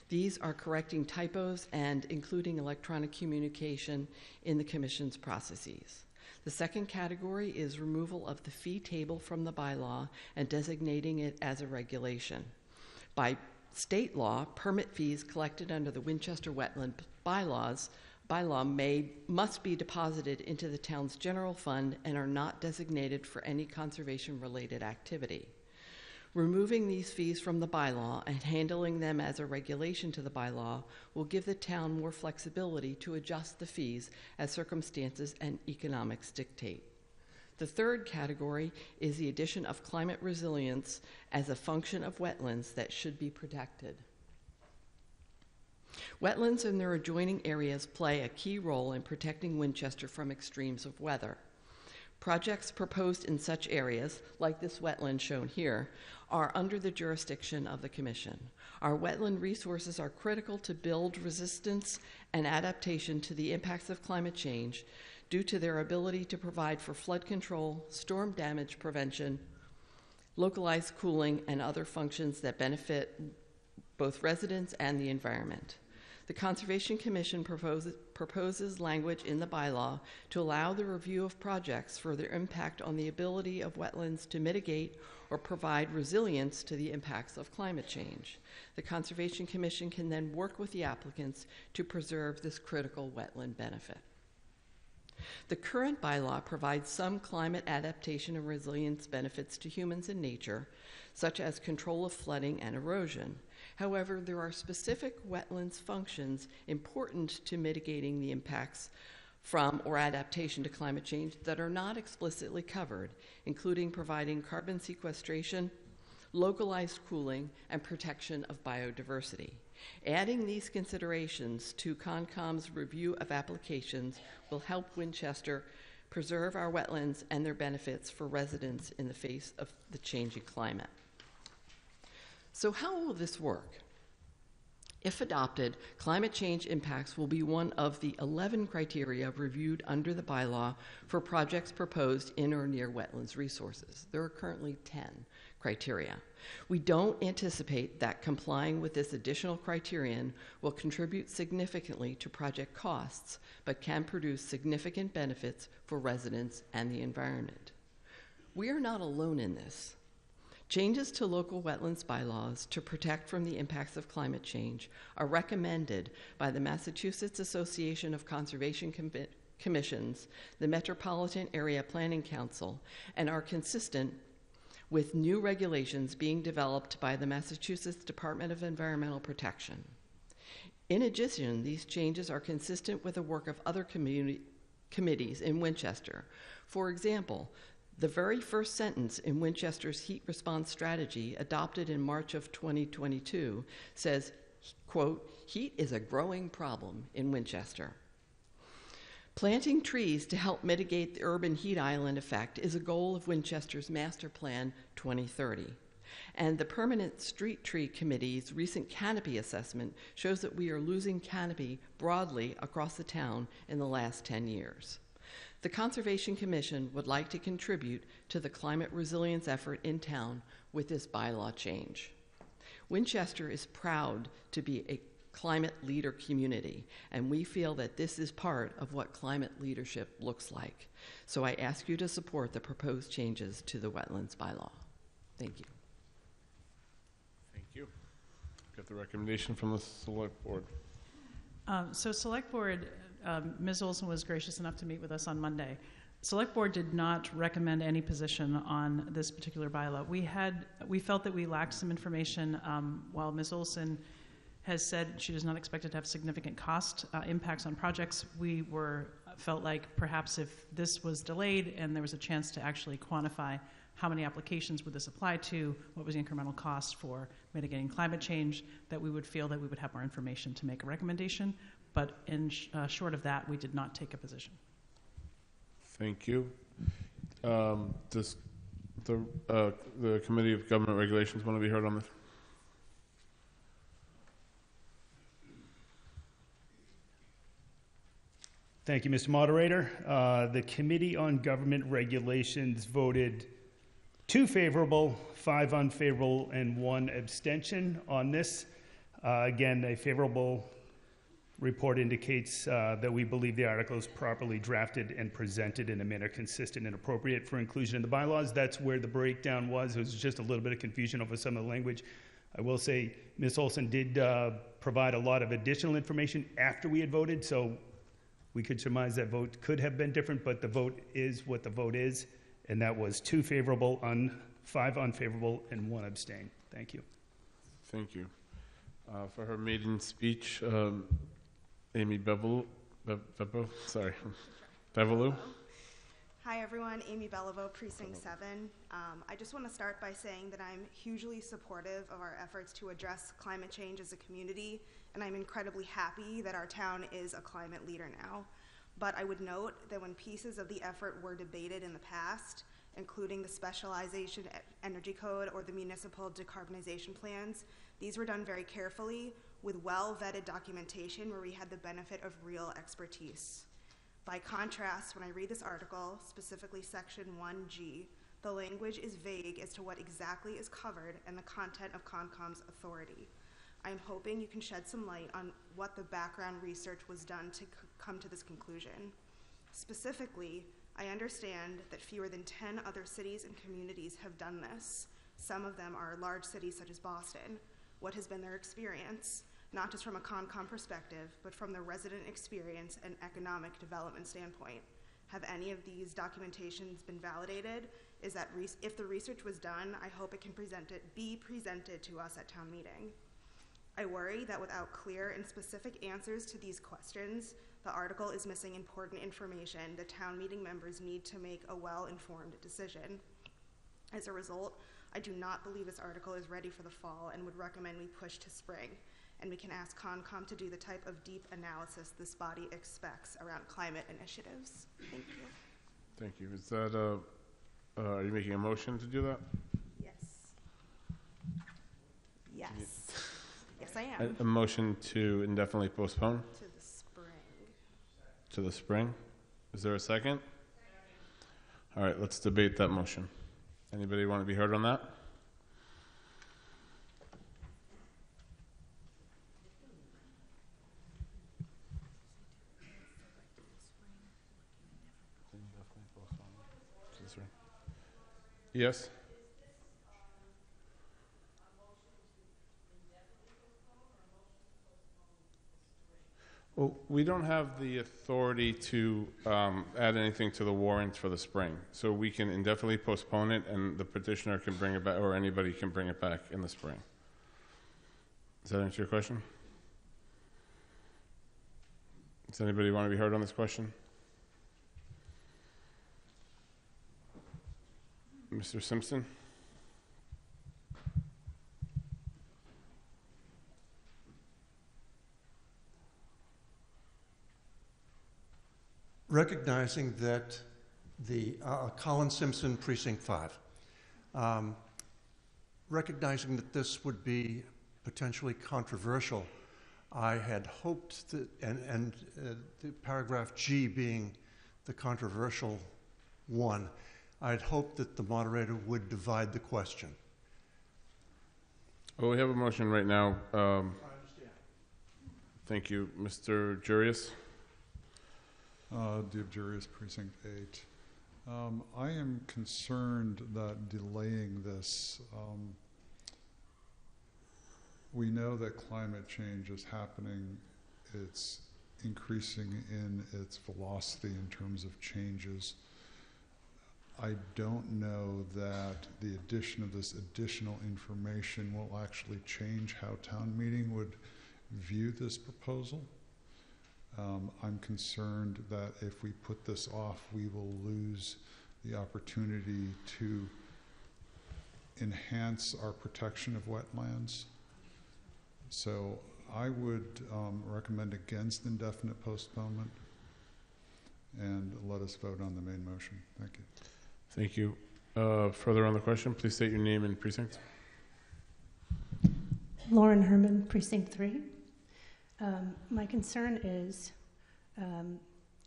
These are correcting typos and including electronic communication in the Commission's processes. The second category is removal of the fee table from the bylaw and designating it as a regulation. By state law, permit fees collected under the Winchester Wetland bylaw must be deposited into the town's general fund and are not designated for any conservation-related activity. Removing these fees from the bylaw and handling them as a regulation to the bylaw will give the town more flexibility to adjust the fees as circumstances and economics dictate. The third category is the addition of climate resilience as a function of wetlands that should be protected. Wetlands and their adjoining areas play a key role in protecting Winchester from extremes of weather. Projects proposed in such areas, like this wetland shown here, are under the jurisdiction of the Commission. Our wetland resources are critical to build resistance and adaptation to the impacts of climate change due to their ability to provide for flood control, storm damage prevention, localized cooling, and other functions that benefit both residents and the environment. The Conservation Commission proposes language in the bylaw to allow the review of projects for their impact on the ability of wetlands to mitigate or provide resilience to the impacts of climate change. The Conservation Commission can then work with the applicants to preserve this critical wetland benefit. The current bylaw provides some climate adaptation and resilience benefits to humans and nature, such as control of flooding and erosion. However, there are specific wetlands functions important to mitigating the impacts from or adaptation to climate change that are not explicitly covered, including providing carbon sequestration, localized cooling, and protection of biodiversity. Adding these considerations to CONCOM's review of applications will help Winchester preserve our wetlands and their benefits for residents in the face of the changing climate. So how will this work? If adopted, climate change impacts will be one of the 11 criteria reviewed under the bylaw for projects proposed in or near wetlands resources. There are currently 10 criteria. We don't anticipate that complying with this additional criterion will contribute significantly to project costs, but can produce significant benefits for residents and the environment. We are not alone in this. Changes to local wetlands bylaws to protect from the impacts of climate change are recommended by the Massachusetts Association of Conservation Commissions, the Metropolitan Area Planning Council, and are consistent with new regulations being developed by the Massachusetts Department of Environmental Protection. In addition, these changes are consistent with the work of other committees in Winchester. For example, the very first sentence in Winchester's heat response strategy, adopted in March of 2022, says, quote, "Heat is a growing problem in Winchester." Planting trees to help mitigate the urban heat island effect is a goal of Winchester's Master Plan 2030. And the Permanent Street Tree Committee's recent canopy assessment shows that we are losing canopy broadly across the town in the last 10 years. The Conservation Commission would like to contribute to the climate resilience effort in town with this bylaw change. Winchester is proud to be a climate leader community, and we feel that this is part of what climate leadership looks like. So I ask you to support the proposed changes to the wetlands bylaw. Thank you. Thank you. Got the recommendation from the Select Board. So Select Board, Ms. Olson was gracious enough to meet with us on Monday. Select Board did not recommend any position on this particular bylaw. We felt that we lacked some information. While Ms. Olson has said she does not expect it to have significant cost impacts on projects, we felt like perhaps if this was delayed and there was a chance to actually quantify how many applications would this apply to, what was the incremental cost for mitigating climate change, that we would feel that we would have more information to make a recommendation. But in short of that, we did not take a position. Thank you. Does the Committee of Government Regulations want to be heard on this? Thank you, Mr. Moderator. The Committee on Government Regulations voted 2 favorable, 5 unfavorable, and 1 abstention on this. Again, a favorable report indicates that we believe the article is properly drafted and presented in a manner consistent and appropriate for inclusion in the bylaws. That's where the breakdown was. It was just a little bit of confusion over some of the language. I will say Ms. Olson did provide a lot of additional information after we had voted, so we could surmise that vote could have been different, but the vote is what the vote is, and that was 2 favorable, 5 unfavorable, and 1 abstain. Thank you. Thank you. For her maiden speech, Amy Bevelou. Hi everyone, Amy Beliveau, Precinct 7. I just want to start by saying that I'm hugely supportive of our efforts to address climate change as a community, and I'm incredibly happy that our town is a climate leader now. But I would note that when pieces of the effort were debated in the past, including the Specialization Energy Code or the municipal decarbonization plans, these were done very carefully with well-vetted documentation where we had the benefit of real expertise. By contrast, when I read this article, specifically section 1G, the language is vague as to what exactly is covered and the content of CONCOM's authority. I'm hoping you can shed some light on what the background research was done to come to this conclusion. Specifically, I understand that fewer than 10 other cities and communities have done this. Some of them are large cities such as Boston. What has been their experience? Not just from a CONCOM perspective, but from the resident experience and economic development standpoint. Have any of these documentations been validated? Is that if the research was done, I hope it can be presented to us at town meeting. I worry that without clear and specific answers to these questions, the article is missing important information that town meeting members need to make a well-informed decision. As a result, I do not believe this article is ready for the fall and would recommend we push to spring. And we can ask CONCOM to do the type of deep analysis this body expects around climate initiatives. Thank you. Thank you. Is that are you making a motion to do that? Yes. Yes. Yes, I am. A motion to indefinitely postpone? To the spring. To the spring? Is there a second? All right, let's debate that motion. Anybody want to be heard on that? Yes? Well, we don't have the authority to add anything to the warrant for the spring. So we can indefinitely postpone it and the petitioner can bring it back, or anybody can bring it back in the spring. Does that answer your question? Does anybody want to be heard on this question? Mr. Simpson? Recognizing that the Colin Simpson, Precinct 5, recognizing that this would be potentially controversial, I had hoped that, and the paragraph G being the controversial one, I'd hoped that the moderator would divide the question. Well, we have a motion right now. I understand. Thank you. Mr. Jurius? Dave Jurius, Precinct 8. I am concerned that delaying this, we know that climate change is happening. It's increasing in its velocity in terms of changes. I don't know that the addition of this additional information will actually change how town meeting would view this proposal. I'm concerned that if we put this off, we will lose the opportunity to enhance our protection of wetlands. So I would recommend against indefinite postponement and let us vote on the main motion. Thank you. Thank you. Further on the question, please state your name and precinct. Lauren Herman, Precinct 3. My concern is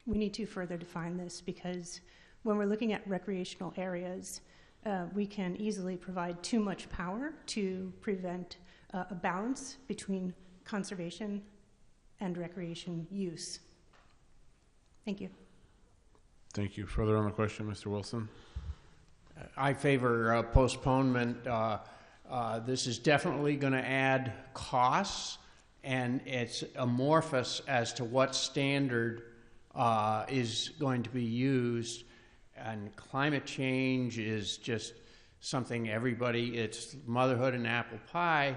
we need to further define this because when we're looking at recreational areas, we can easily provide too much power to prevent a balance between conservation and recreation use. Thank you. Thank you. Further on the question, Mr. Wilson? I favor postponement. This is definitely going to add costs, and it's amorphous as to what standard is going to be used. And climate change is just something everybody, it's motherhood and apple pie.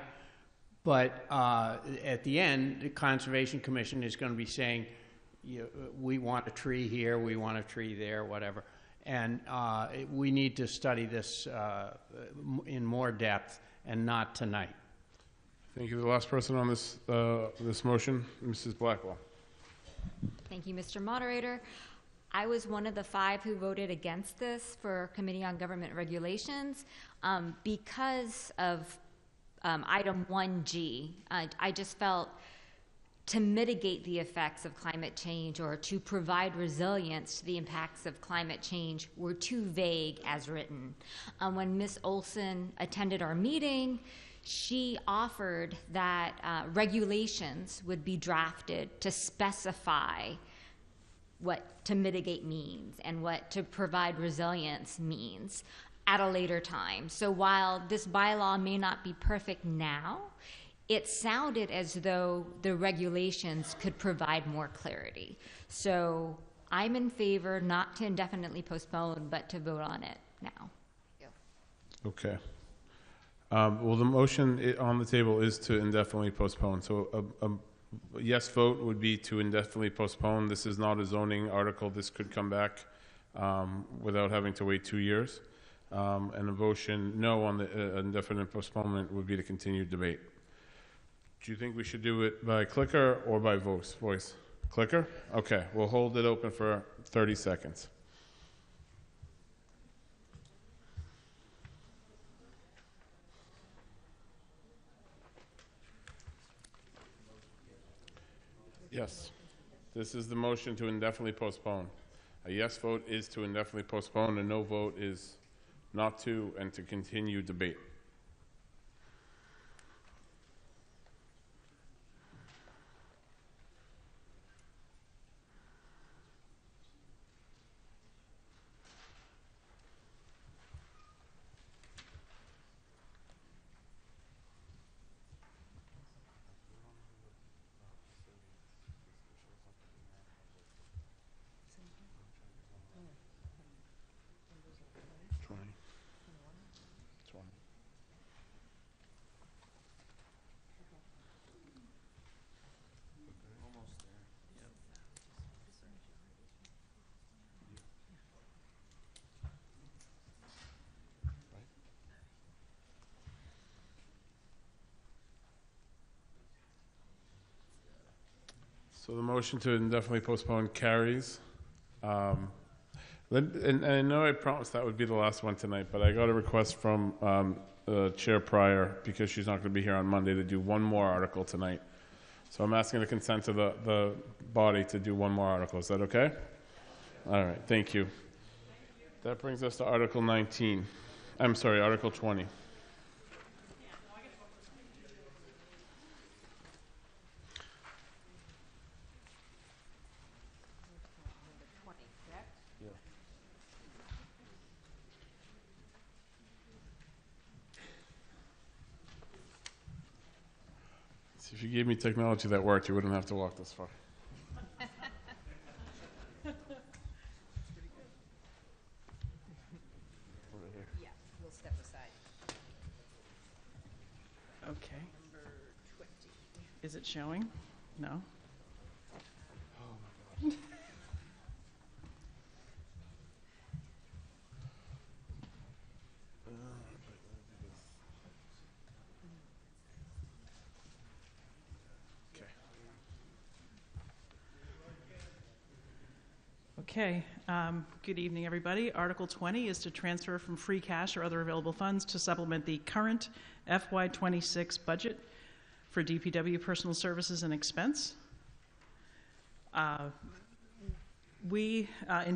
But at the end, the Conservation Commission is going to be saying, we want a tree here, we want a tree there, whatever. And we need to study this in more depth and not tonight. Thank you. The last person on this, this motion, Mrs. Blackwell. Thank you, Mr. Moderator. I was one of the 5 who voted against this for Committee on Government Regulations because of item 1G. I just felt to mitigate the effects of climate change or to provide resilience to the impacts of climate change were too vague as written. When Ms. Olson attended our meeting, she offered that regulations would be drafted to specify what to mitigate means and what to provide resilience means at a later time. So while this bylaw may not be perfect now, it sounded as though the regulations could provide more clarity. So I'm in favor not to indefinitely postpone, but to vote on it now. Okay. Well, the motion on the table is to indefinitely postpone. So a yes vote would be to indefinitely postpone. This is not a zoning article. This could come back without having to wait 2 years. And a motion no on the indefinite postponement would be to continue debate. Do you think we should do it by clicker or by voice? Clicker? Okay, we'll hold it open for 30 seconds. Yes, this is the motion to indefinitely postpone. A yes vote is to indefinitely postpone, a no vote is not to and to continue debate. So the motion to indefinitely postpone carries. And I know I promised that would be the last one tonight, but I got a request from Chair Pryor, because she's not going to be here on Monday, to do one more article tonight. So I'm asking the consent of the body to do one more article. Is that okay? All right, thank you. That brings us to Article 19. I'm sorry, Article 20. If you gave me technology that worked, you wouldn't have to walk this far. Yeah, we'll step aside. Okay. Is it showing? No? Oh my God. Okay, good evening, everybody. Article 20 is to transfer from free cash or other available funds to supplement the current FY26 budget for DPW personal services and expense. In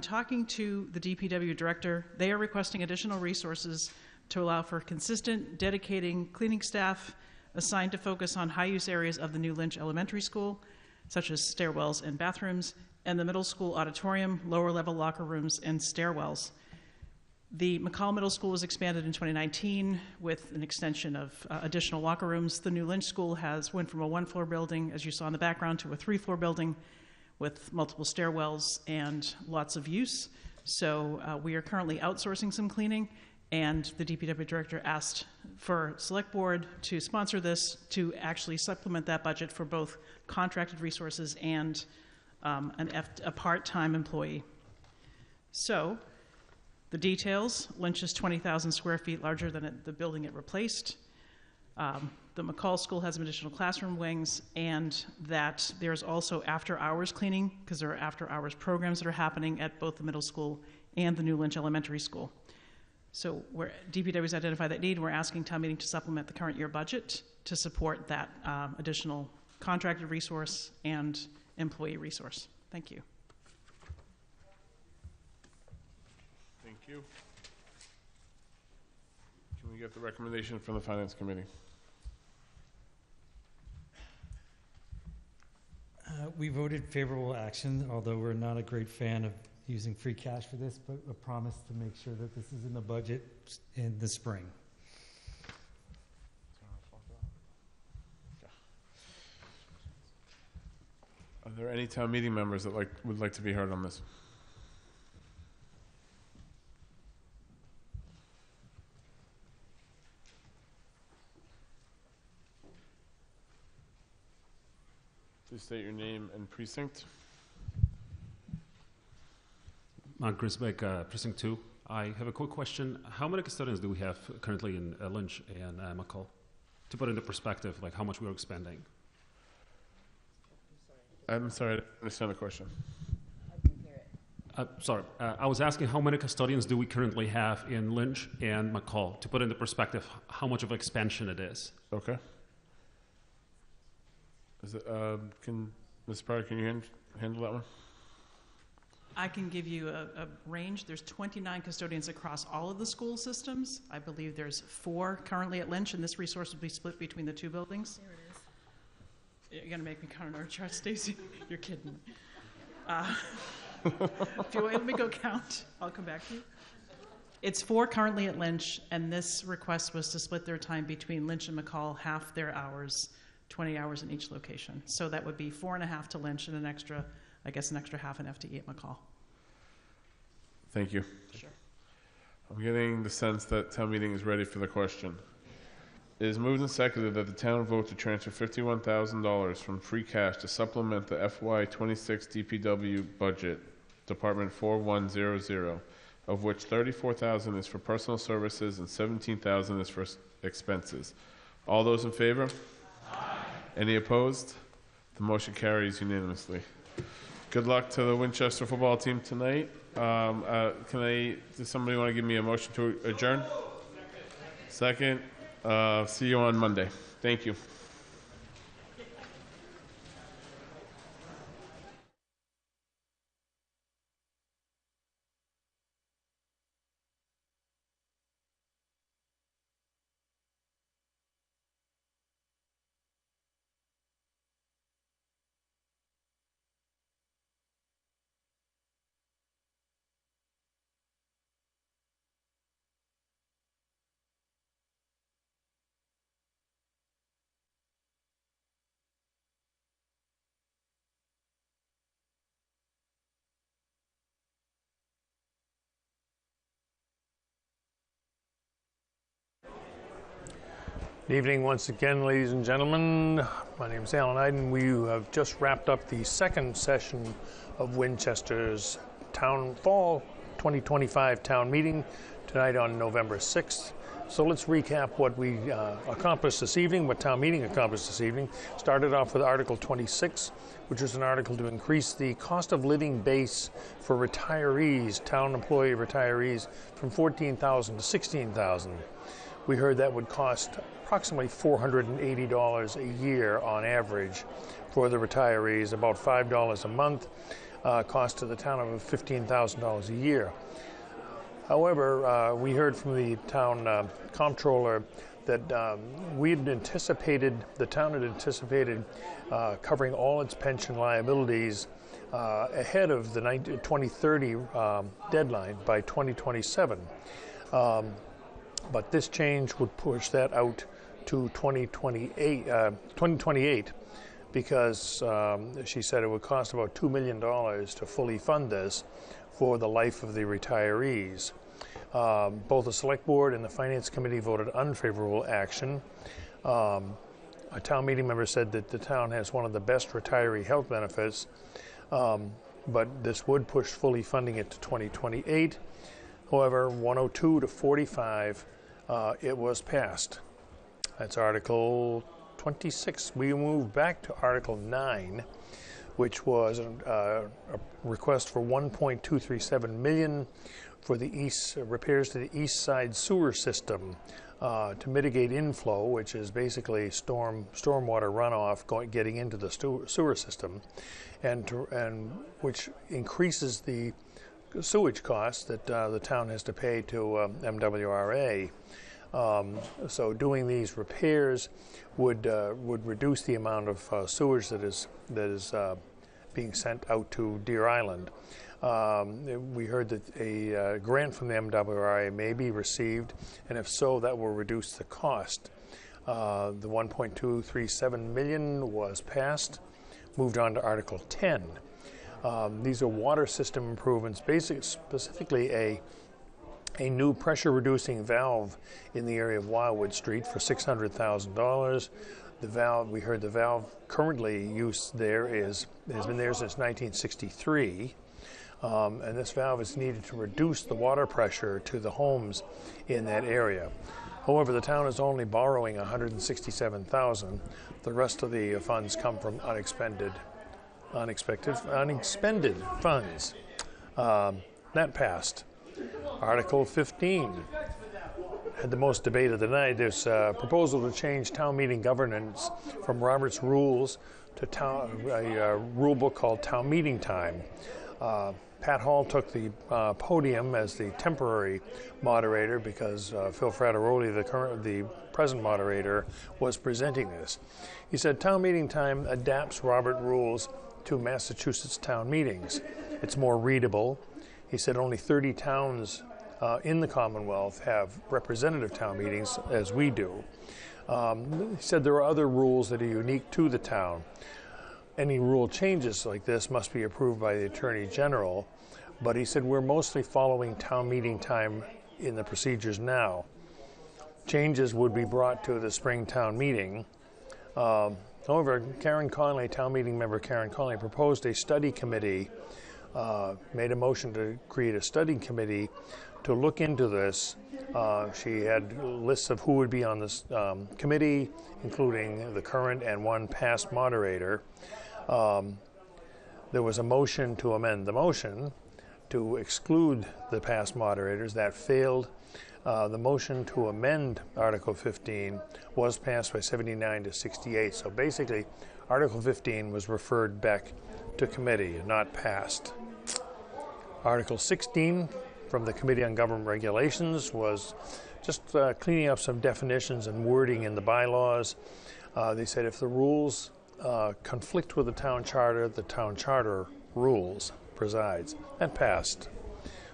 talking to the DPW director, they are requesting additional resources to allow for consistent, dedicated cleaning staff assigned to focus on high-use areas of the new Lynch Elementary School, such as stairwells and bathrooms, and the middle school auditorium, lower-level locker rooms, and stairwells. The McCall Middle School was expanded in 2019 with an extension of additional locker rooms. The new Lynch School went from a one-floor building, as you saw in the background, to a three-floor building with multiple stairwells and lots of use. So we are currently outsourcing some cleaning, and the DPW director asked for Select Board to sponsor this to actually supplement that budget for both contracted resources and a part-time employee. So The details: Lynch is 20,000 square feet larger than the building it replaced. The McCall School has some additional classroom wings, and that there's also after-hours cleaning, because there are after-hours programs that are happening at both the middle school and the new Lynch Elementary School. So where DPW's identified that need, we're asking town meeting to supplement the current year budget to support that additional contracted resource and employee resource. Thank you. Thank you. Can we get the recommendation from the Finance Committee? We voted favorable action, although we're not a great fan of using free cash for this, but a promise to make sure that this is in the budget in the spring. Are there any town meeting members that would like to be heard on this? Please state your name and precinct. Mark Grisbeck, Precinct 2. I have a quick question. How many custodians do we have currently in Lynch and McCall? To put into perspective, like how much we're expending. I'm sorry, I didn't understand the question. Sorry, I was asking how many custodians do we currently have in Lynch and McCall? To put into perspective, how much of expansion it is. Okay. Is it, Ms. Pryor, can you handle that one? I can give you a range. There's 29 custodians across all of the school systems. I believe there's 4 currently at Lynch, and this resource will be split between the 2 buildings. There it is. You're going to make me count on our chart, Stacy. You're kidding. If you let me go count, I'll come back to you. It's 4 currently at Lynch, and this request was to split their time between Lynch and McCall, half their hours, 20 hours in each location. So that would be 4.5 to Lynch and an extra half an FTE at McCall. Thank you. Sure. I'm getting the sense that town meeting is ready for the question. It is moved and seconded that the town vote to transfer $51,000 from free cash to supplement the FY26 DPW budget, Department 4100, of which $34,000 is for personal services and $17,000 is for expenses. All those in favor? Aye. Any opposed? The motion carries unanimously. Good luck to the Winchester football team tonight. Does somebody want to give me a motion to adjourn? Second. See you on Monday. Thank you. Good evening once again, ladies and gentlemen. My name is Alan Iden. We have just wrapped up the second session of Winchester's Fall 2025 Town Meeting tonight on November 6th. So let's recap what we accomplished this evening, what Town Meeting accomplished this evening. Started off with Article 26, which was an article to increase the cost of living base for retirees, town employee retirees, from $14,000 to $16,000. We heard that would cost approximately $480 a year on average for the retirees, about $5 a month, cost to the town of $15,000 a year. However, we heard from the town comptroller that the town had anticipated covering all its pension liabilities ahead of the 2030 deadline by 2027. But this change would push that out to 2028 because she said it would cost about $2 million to fully fund this for the life of the retirees. Both the Select Board and the Finance Committee voted unfavorable action. A town meeting member said that the town has one of the best retiree health benefits, but this would push fully funding it to 2028. However, 102 to 45, it was passed. That's Article 26. We move back to Article 9, which was a request for $1.237 million for the repairs to the east side sewer system to mitigate inflow, which is basically stormwater runoff getting into the sewer system, and which increases the sewage costs that the town has to pay to MWRA. So doing these repairs would reduce the amount of sewage that is being sent out to Deer Island. We heard that a grant from the MWRA may be received, and if so, that will reduce the cost. The $1.237 million was passed. Moved on to Article 10. These are water system improvements, specifically a new pressure-reducing valve in the area of Wildwood Street for $600,000. The valve, we heard the valve currently used there has been there since 1963. And this valve is needed to reduce the water pressure to the homes in that area. However, the town is only borrowing $167,000. The rest of the funds come from unexpended funds. That passed. Article 15 had the most debate of the night. There's a proposal to change town meeting governance from Robert's Rules to a rule book called Town Meeting Time. Pat Hall took the podium as the temporary moderator because Phil Frateroli, the present moderator, was presenting this. He said town meeting time adapts Robert rules to Massachusetts town meetings. It's more readable. He said only 30 towns in the Commonwealth have representative town meetings as we do. He said there are other rules that are unique to the town. Any rule changes like this must be approved by the Attorney General, but he said we're mostly following town meeting time in the procedures now. Changes would be brought to the spring town meeting. However, Karen Conley, town meeting member Karen Conley, proposed a study committee, made a motion to create a study committee to look into this. She had lists of who would be on this committee, including the current and one past moderator. There was a motion to amend the motion to exclude the past moderators. That failed. The motion to amend Article 15 was passed by 79 to 68. So basically, Article 15 was referred back to committee and not passed. Article 16 from the Committee on Government Regulations was just cleaning up some definitions and wording in the bylaws. They said if the rules conflict with the town charter rules presides. That passed.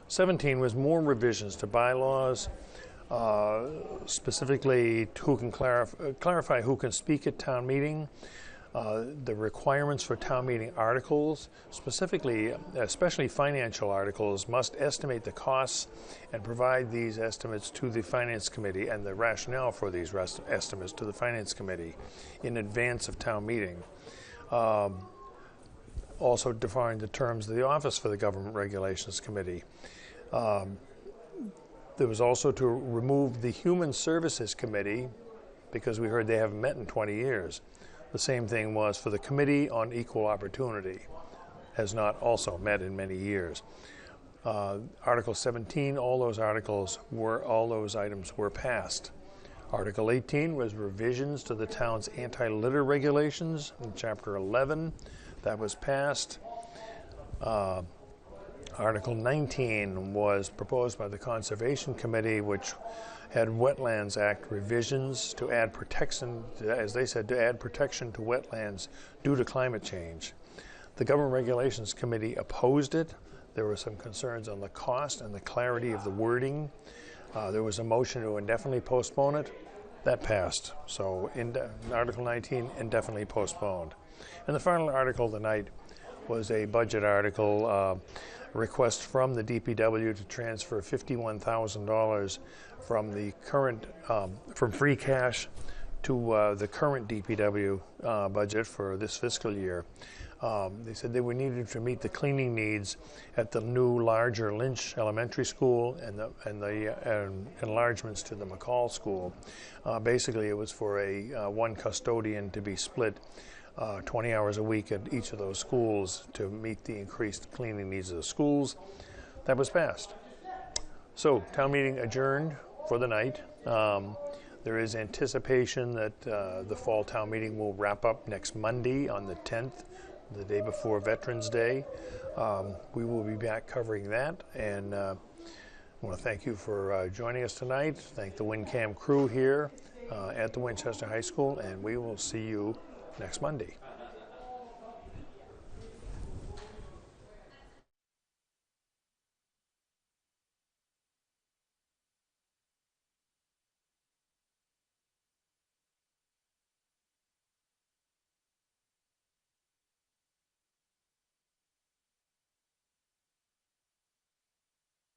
17 was more revisions to bylaws, specifically who can clarify who can speak at town meeting, the requirements for town meeting articles, especially financial articles, must estimate the costs and provide these estimates to the Finance Committee and the rationale for these estimates to the Finance Committee in advance of town meeting. Also defined the terms of the office for the Government Regulations Committee. There was also to remove the Human Services Committee because we heard they haven't met in 20 years. The same thing was for the Committee on Equal Opportunity, has not also met in many years. Article 17, all those items were passed. Article 18 was revisions to the town's anti-litter regulations in Chapter 11. That was passed. Article 19 was proposed by the Conservation Committee, which had Wetlands Act revisions to add protection, as they said, to add protection to wetlands due to climate change. The Government Regulations Committee opposed it. There were some concerns on the cost and the clarity of the wording. There was a motion to indefinitely postpone it. That passed. So Article 19 indefinitely postponed. And the final article of the night was a budget article, request from the DPW to transfer $51,000 from the current, from free cash to the current DPW budget for this fiscal year. They said they were needed to meet the cleaning needs at the new, larger Lynch Elementary School and the enlargements to the McCall School. Basically, it was for one custodian to be split 20 hours a week at each of those schools to meet the increased cleaning needs of the schools. That was passed. So, town meeting adjourned for the night. There is anticipation that the fall town meeting will wrap up next Monday on the 10th, the day before Veterans Day. We will be back covering that, and I want to thank you for joining us tonight. Thank the WinCam crew here at the Winchester High School, and we will see you next Monday.